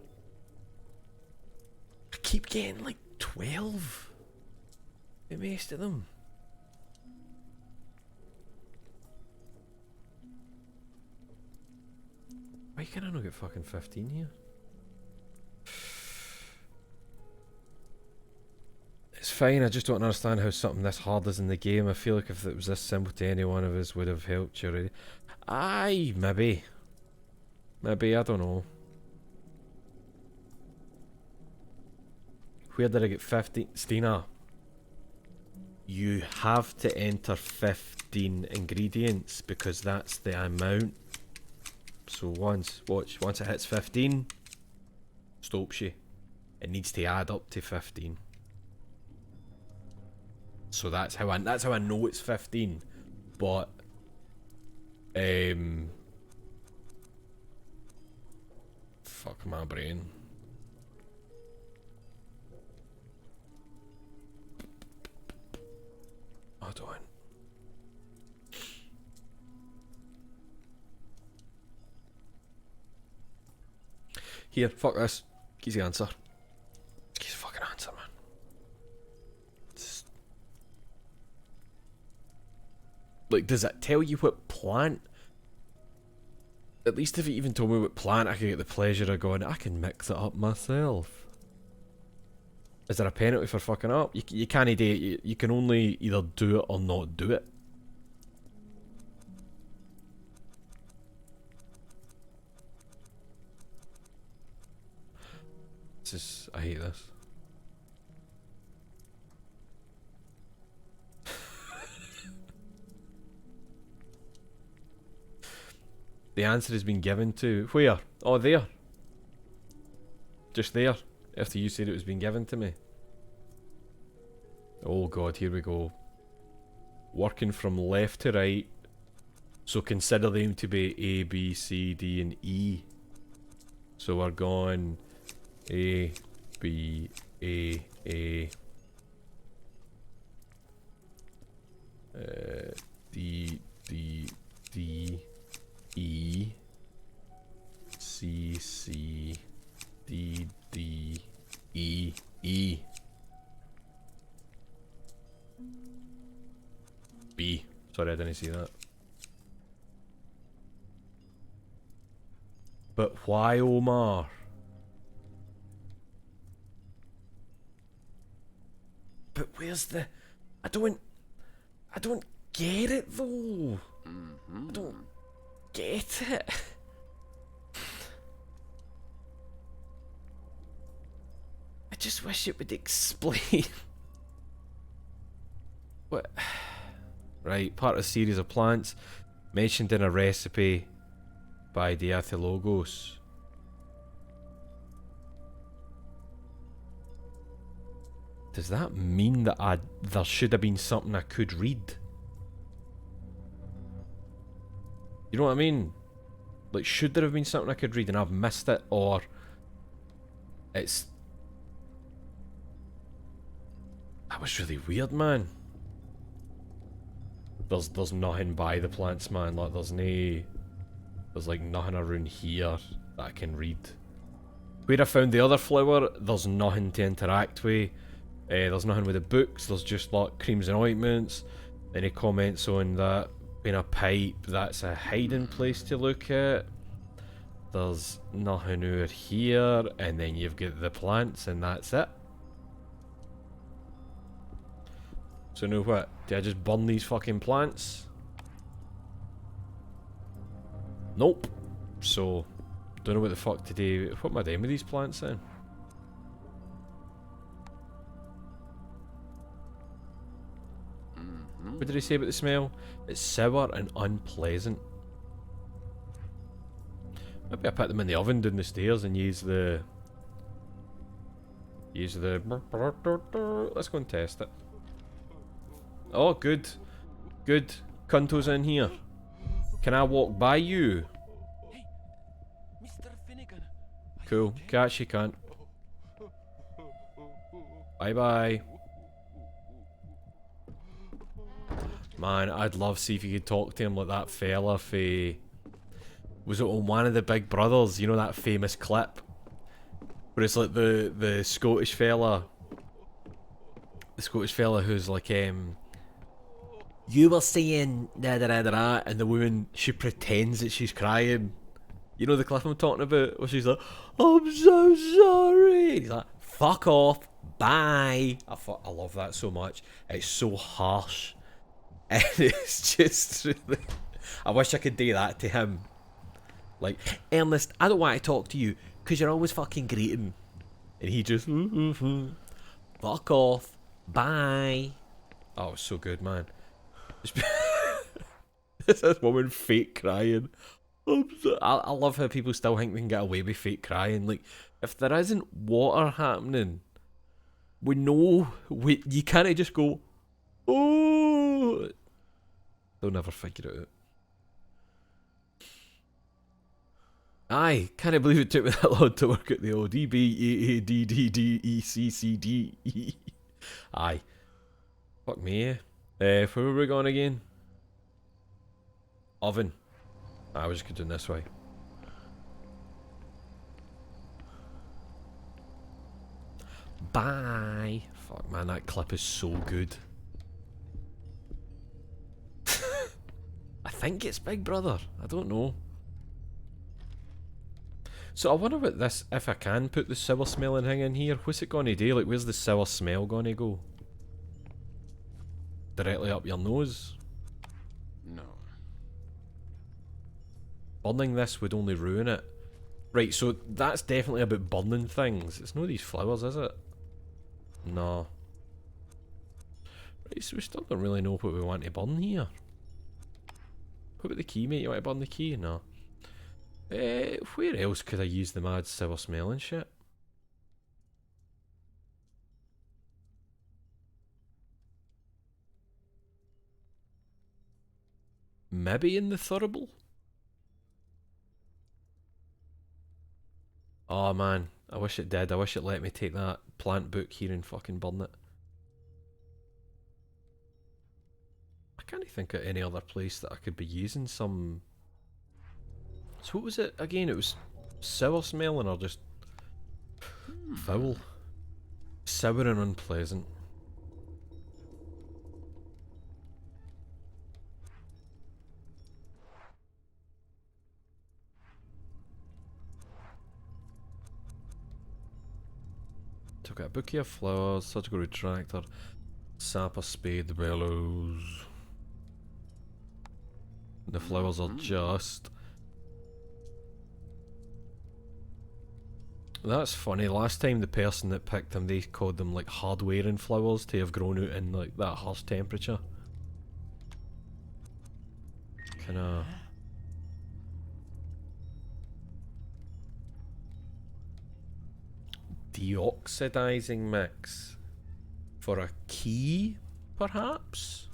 I keep getting like 12. The most of them. Why can I not get fucking 15 here? It's fine, I just don't understand how something this hard is in the game. I feel like if it was this simple to any one of us would have helped you already. Aye, maybe. Maybe, I don't know. Where did I get 15? Stina, you have to enter 15 ingredients because that's the amount. So once it hits 15, stops you. It needs to add up to 15. So that's how I know it's 15. But fuck my brain. Hold on. Here, fuck this. Give the answer. Give the fucking answer, man. Like, does it tell you what plant? At least if it even told me what plant, I could get the pleasure of going, I can mix it up myself. Is there a penalty for fucking up? You can't do it. You can only either do it or not do it. I hate this. The answer has been given to where? Oh, there. Just there. After you said it was being given to me. Oh god, here we go. Working from left to right. So consider them to be A, B, C, D, and E. So we're going A, B, A, D, D, D, E, C, C, D, D, E, E, B. Sorry, I didn't see that. But why Omar? But where's the... I don't get it though. I don't get it. I just wish it would explain. What? Right, part of a series of plants mentioned in a recipe by Does that mean that there should have been something I could read? You know what I mean? Like, should there have been something I could read and I've missed it, or it's... That was really weird, man. There's nothing by the plants, man. Like, there's like nothing around here that I can read. Where I found the other flower, there's nothing to interact with. There's nothing with the books, there's just like creams and ointments. Then he comments on that being a pipe, that's a hiding place to look at. There's nothing over here, and then you've got the plants, and that's it. So now what? Do I just burn these fucking plants? Nope. So, don't know what the fuck to do. What am I doing with these plants then? What did he say about the smell? It's sour and unpleasant. Maybe I put them in the oven down the stairs and use the... Let's go and test it. Oh, good. Good. Cunto's in here. Can I walk by you? Hey, Mr. Finnegan. Cool. Catch you can't. Bye bye. Man, I'd love to see if you could talk to him like that fella for... Was it on one of the Big Brothers? You know that famous clip? Where it's like the Scottish fella... The Scottish fella who's like, you were saying da da da da da, and the woman, she pretends that she's crying. You know the clip I'm talking about? Where she's like, I'm so sorry. And he's like, fuck off, bye. I love that so much. It's so harsh. And it's just really... I wish I could do that to him. Like, Ernest, I don't want to talk to you, because you're always fucking grating. And he just... fuck off, bye. Oh, it's so good, man. This woman fake crying. I love how people still think they can get away with fake crying. Like, if there isn't water happening, we know you can't just go, oh. They'll never figure it out. Aye, can't believe it took me that long to work out the old EBAADDECCD. Aye. Fuck me, where were we going again? Oven. I was just going this way. Bye. Fuck man, that clip is so good. I think it's Big Brother. I don't know. So I wonder what this, if I can put the sour smelling thing in here, what's it gonna do? Like, where's the sour smell gonna go? Directly up your nose? No. Burning this would only ruin it. Right, so that's definitely about burning things. It's not these flowers, is it? No. Right, so we still don't really know what we want to burn here. What about the key, mate? You want to burn the key? No. Where else could I use the mad sour smell and shit? Maybe in the thurible? Oh man, I wish it did. I wish it let me take that plant book here and fucking burn it. I can't think of any other place that I could be using some... So what was it again? It was sour smelling or just foul? Sour and unpleasant. Took out a bouquet of flowers, surgical retractor, sapper spade, the bellows. The flowers are just... That's funny. Last time the person that picked them, they called them like hard wearing flowers to have grown out in like that harsh temperature. Kinda... Deoxidizing mix. For a key, perhaps?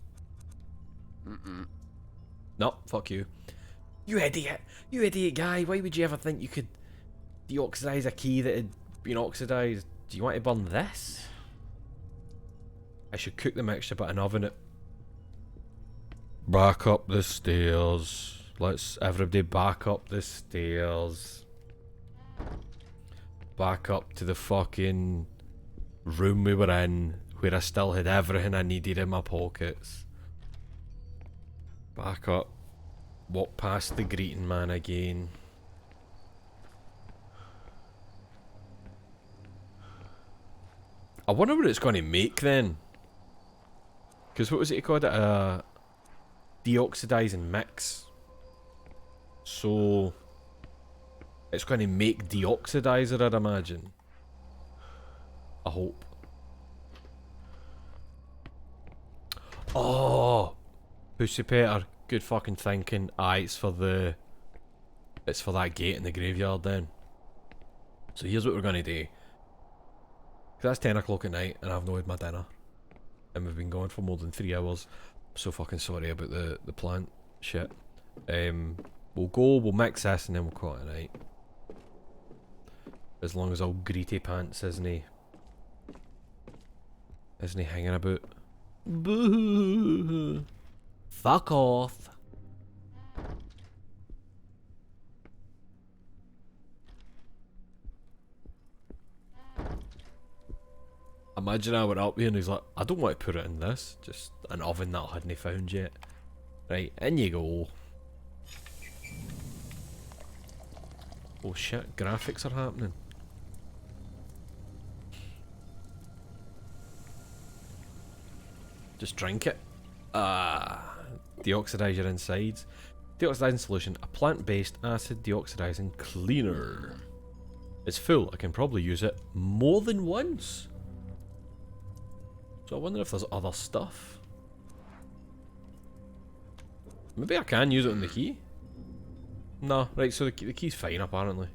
No, fuck you. You idiot! You idiot guy! Why would you ever think you could deoxidize a key that had been oxidized? Do you want to burn this? I should cook the mixture but and oven it. Back up the stairs. Let's everybody back up the stairs. Back up to the fucking room we were in, where I still had everything I needed in my pockets. Back up. Walk past the greeting man again. I wonder what it's going to make then. Because what was it called? A deoxidizing mix. So it's going to make deoxidizer, I'd imagine. I hope. Oh, Pussy Peter, good fucking thinking. Aye, it's for that gate in the graveyard then. So here's what we're gonna do. 'Cause that's 10 o'clock at night and I've not had my dinner. And we've been gone for more than 3 hours. I'm so fucking sorry about the plant shit. We'll mix this and then we'll call it a night. As long as old Greedy Pants isn't he hanging about. Boo! Fuck off! Imagine I went up here and he's like, I don't want to put it in this, just an oven that I hadn't found yet. Right, in you go. Oh shit, graphics are happening. Just drink it. Deoxidize your insides. Deoxidizing solution, a plant-based acid deoxidizing cleaner. It's full, I can probably use it more than once. So I wonder if there's other stuff. Maybe I can use it on the key? No, right, so the key's fine apparently.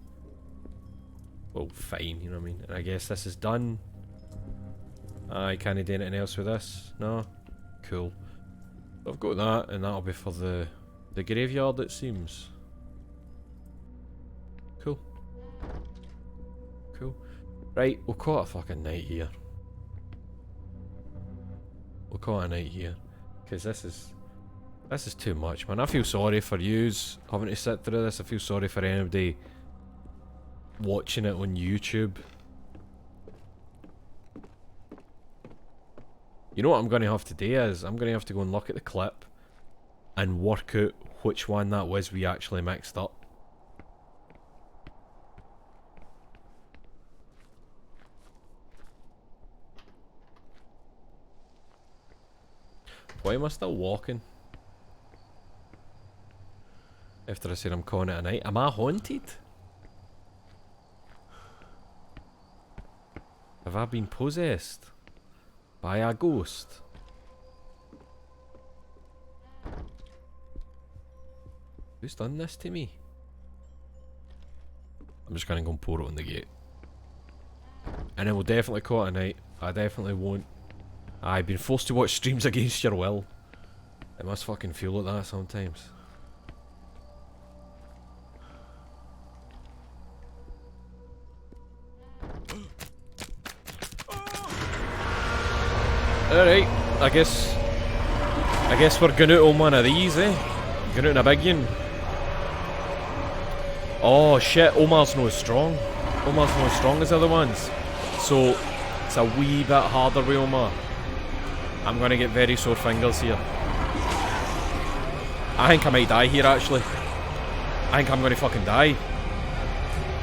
Well, fine, you know what I mean? And I guess this is done. I can't do anything else with this? No? Cool. I've got that, and that'll be for the graveyard, it seems. Cool. Cool. Right, we'll call it a fucking night here. We'll call it a night here. Because this is too much, man. I feel sorry for yous having to sit through this. I feel sorry for anybody watching it on YouTube. You know what I'm going to have to do is, I'm going to have to go and look at the clip and work out which one that was we actually mixed up. Why am I still walking? After I said I'm calling it a night. Am I haunted? Have I been possessed by a ghost? Who's done this to me? I'm just gonna go and pour it on the gate. And then we'll definitely call it a night. I definitely won't. I've been forced to watch streams against your will. It must fucking feel like that sometimes. Alright, I guess we're going out on one of these, eh? Going out on a big one. Oh shit, Omar's not as strong. Omar's not as strong as the other ones. So, it's a wee bit harder with Omar. I'm gonna get very sore fingers here. I think I might die here actually. I think I'm gonna fucking die.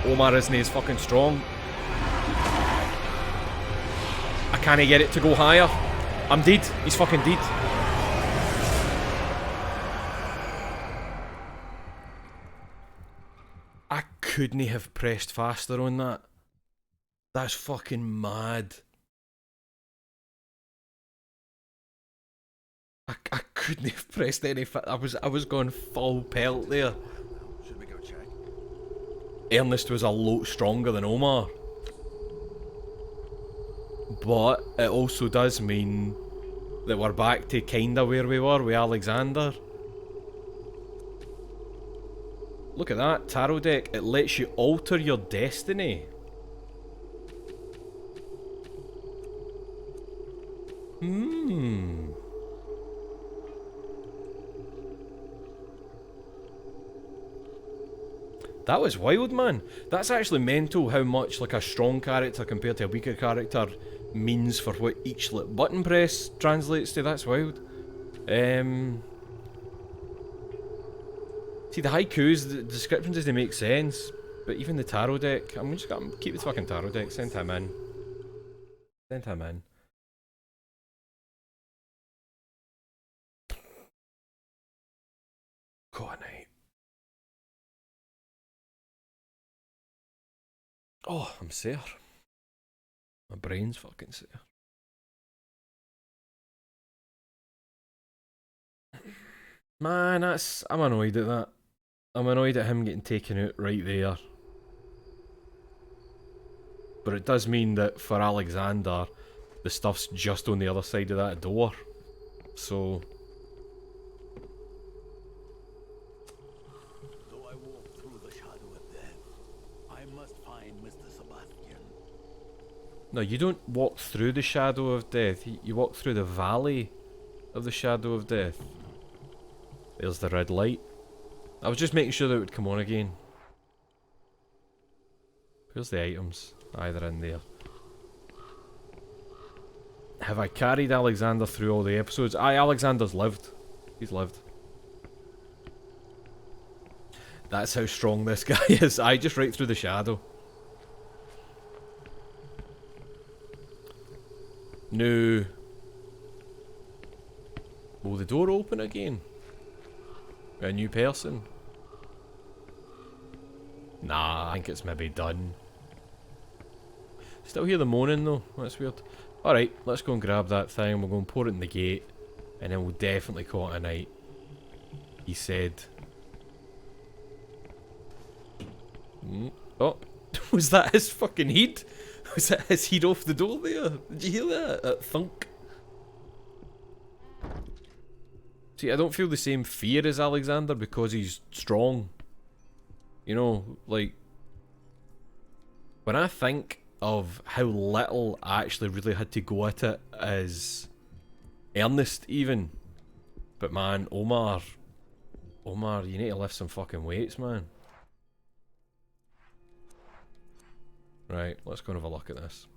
Omar isn't as fucking strong. I can't get it to go higher. I'm dead. He's fucking dead. I couldn't have pressed faster on that. That's fucking mad. I couldn't have pressed any I was going full pelt there. Should we go check? Ernest was a lot stronger than Omar. But it also does mean that we're back to kinda where we were with Alexander. Look at that tarot deck. It lets you alter your destiny. Hmm. That was wild, man. That's actually mental how much like a strong character compared to a weaker character means for what each like, button press translates to. That's wild. See, the haikus, the description doesn't make sense, but even the tarot deck, I'm just gonna keep the fucking tarot deck, send him in. Send him in. God night. Oh, I'm sore. My brain's fucking sore. Man, I'm annoyed at that. I'm annoyed at him getting taken out right there. But it does mean that for Alexander, the stuff's just on the other side of that door. So... Though I walk through the shadow of death, I must find Mr. Sebastian. No, you don't walk through the shadow of death. You walk through the valley of the shadow of death. There's the red light. I was just making sure that it would come on again. Where's the items? Aye, they're in there. Have I carried Alexander through all the episodes? Aye, Alexander's lived. He's lived. That's how strong this guy is. Aye, just right through the shadow. No. Will the door open again? A new person? Nah, I think it's maybe done. Still hear the moaning though, that's weird. Alright, let's go and grab that thing, we'll go and pour it in the gate, and then we'll definitely call it a night. He said. Oh, was that his fucking heat? Was that his heat off the door there? Did you hear that? That thunk? See, I don't feel the same fear as Alexander because he's strong. You know, like... When I think of how little I actually really had to go at it as Ernest even. But man, Omar, you need to lift some fucking weights, man. Right, let's go and have a look at this.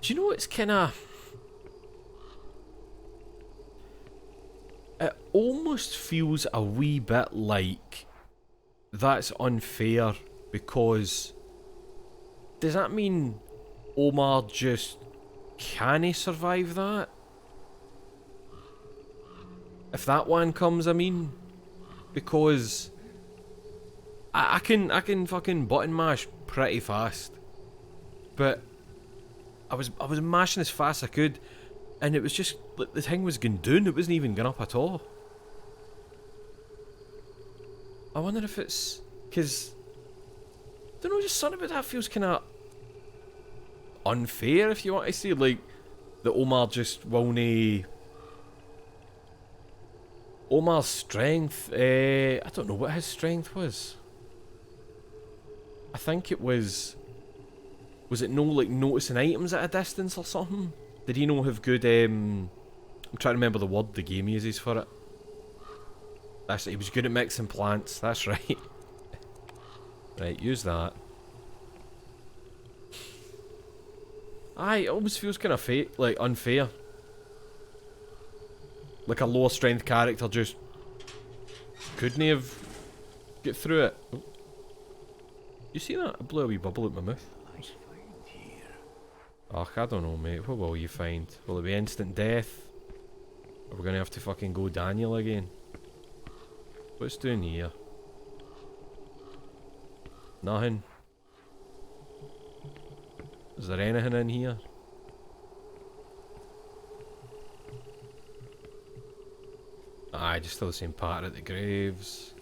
Do you know it's kinda... It almost feels a wee bit like that's unfair because... Does that mean Omar just can't survive that? If that one comes, I mean. Because... I can fucking button mash pretty fast. But... I was mashing as fast as I could, and it was just like the thing was going down. It wasn't even going up at all. I wonder if it's because I don't know. Just something about that feels kind of unfair, if you want to say, like that Omar just won't. Omar's strength. I don't know what his strength was. I think it was. Was it no like noticing items at a distance or something? Did he not have good I'm trying to remember the word the game uses for it. That's it, he was good at mixing plants, that's right. Right, use that. Aye, it almost feels kind of like unfair. Like a lower strength character just couldn't have get through it. Oh. You see that? I blew a wee bubble at my mouth. Oh, I don't know, mate. What will you find? Will it be instant death? Or we're gonna have to fucking go Daniel again? What's doing here? Nothing. Is there anything in here? Aye, just still the same pattern at the graves.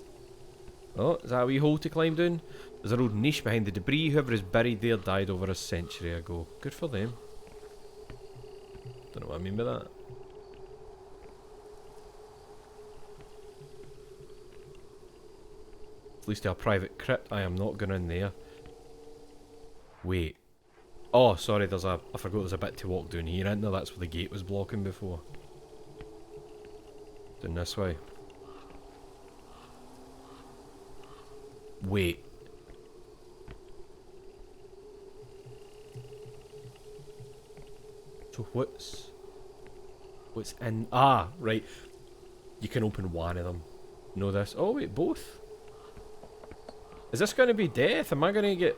Oh, is that a wee hole to climb down? There's an old niche behind the debris. Whoever is buried there died over a century ago. Good for them. Don't know what I mean by that. At least to a private crypt. I am not going in there. Wait. Oh, sorry, I forgot there's a bit to walk down here, isn't there? That's where the gate was blocking before. Down this way. Wait. So what's in... Ah, right. You can open one of them. Know this. Oh wait, both? Is this going to be death? Am I going to get...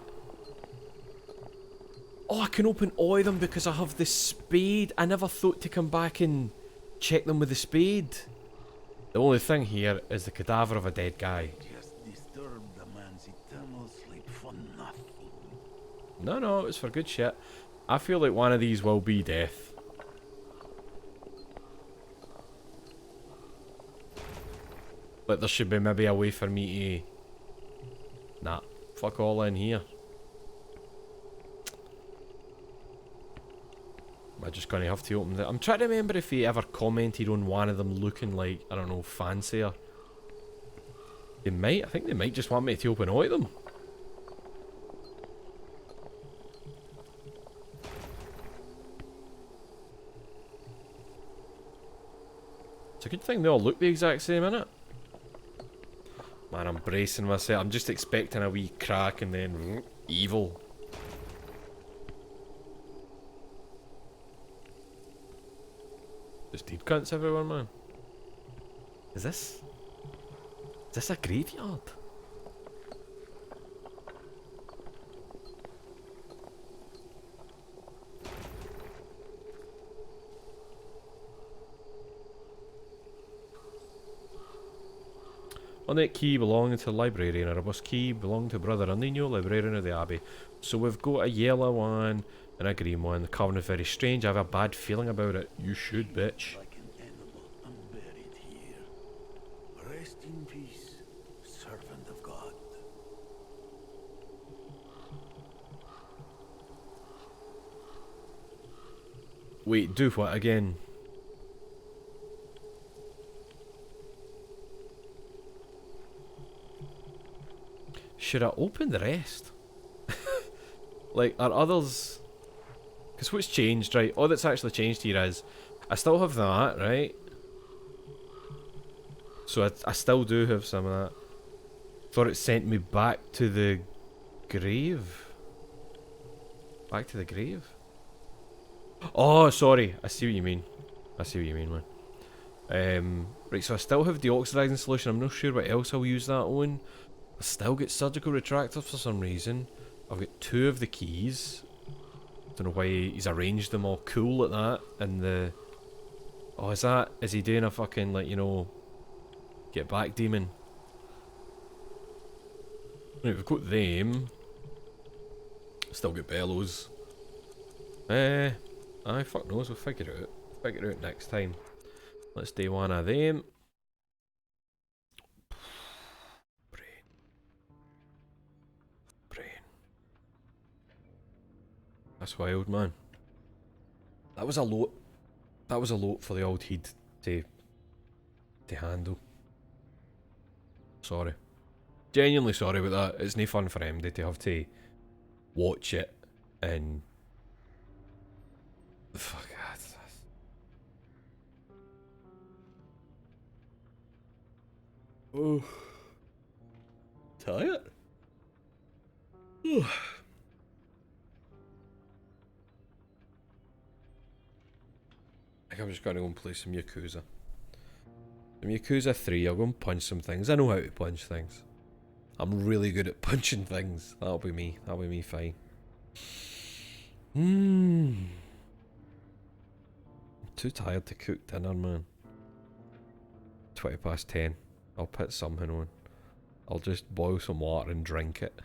Oh, I can open all of them because I have the spade. I never thought to come back and check them with the spade. The only thing here is the cadaver of a dead guy. Just disturbed the man's eternal sleep for nothing. No, it was for good shit. I feel like one of these will be death. Like there should be maybe a way for me to... Nah, fuck all in here. Am I just gonna have to open it? I'm trying to remember if he ever commented on one of them looking like, I don't know, fancier. They might, I think they might just want me to open all of them. It's a good thing they all look the exact same, innit? Man, I'm bracing myself. I'm just expecting a wee crack and then evil. Just deep cunts everywhere, man. Is this a graveyard? On that key belonging to the librarian, a robust key belonging to Brother Nino, librarian of the Abbey. So we've got a yellow one and a green one. The covering is very strange. I have a bad feeling about it. You should, bitch. Like an animal unburied here. Rest in peace, servant of God. Wait, do what again? Should I open the rest? Like, are others... Because what's changed, right? All that's actually changed here is... I still have that, right? So I still do have some of that. Thought it sent me back to the grave. Back to the grave? Oh, sorry. I see what you mean. I see what you mean, man. Right, so I still have the oxidizing solution. I'm not sure what else I'll use that on. I still get surgical retractors for some reason. I've got 2 of the keys. Don't know why he's arranged them all cool like that. And the... Oh, is he doing a fucking, like, you know... Get back demon? Right, we've got them. Still got bellows. Aye, fuck knows, we'll figure it out. Figure it out next time. Let's do one of them. Brain. That's wild, man. That was a lot. That was a lot for the old head to handle. Sorry. Genuinely sorry about that. It's no fun for MD to have to watch it and... Fuck, that's... Oh. Tired? Oh. I think I'm just gonna go and play some Yakuza. Some Yakuza 3, I'll go and punch some things. I know how to punch things. I'm really good at punching things. That'll be me fine. I'm too tired to cook dinner, man. 20 past 10. I'll put something on. I'll just boil some water and drink it.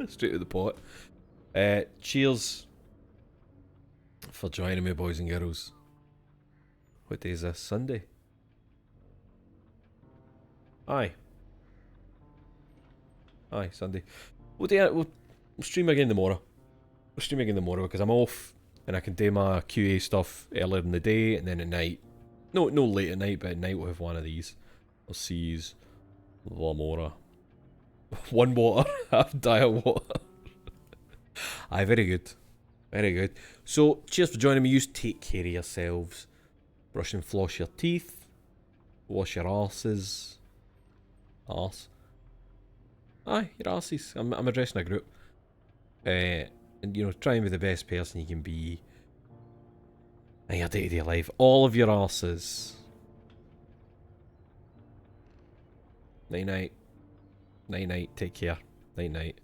Straight to the pot. Cheers for joining me, boys and girls. What day is this? Sunday? Aye. Aye, Sunday. We'll stream again tomorrow. We'll stream again tomorrow because I'm off and I can do my QA stuff earlier in the day and then at night. No late at night, but at night we'll have one of these. I'll see yous. Lamora. One water, half diet water. Aye, very good. Very good. So, cheers for joining me. You take care of yourselves. Brush and floss your teeth. Wash your arses. Arse. Aye, your arses. I'm addressing a group. And, you know, try and be the best person you can be in your day-to-day life. All of your arses. Night-night. Night-night. Take care. Night-night.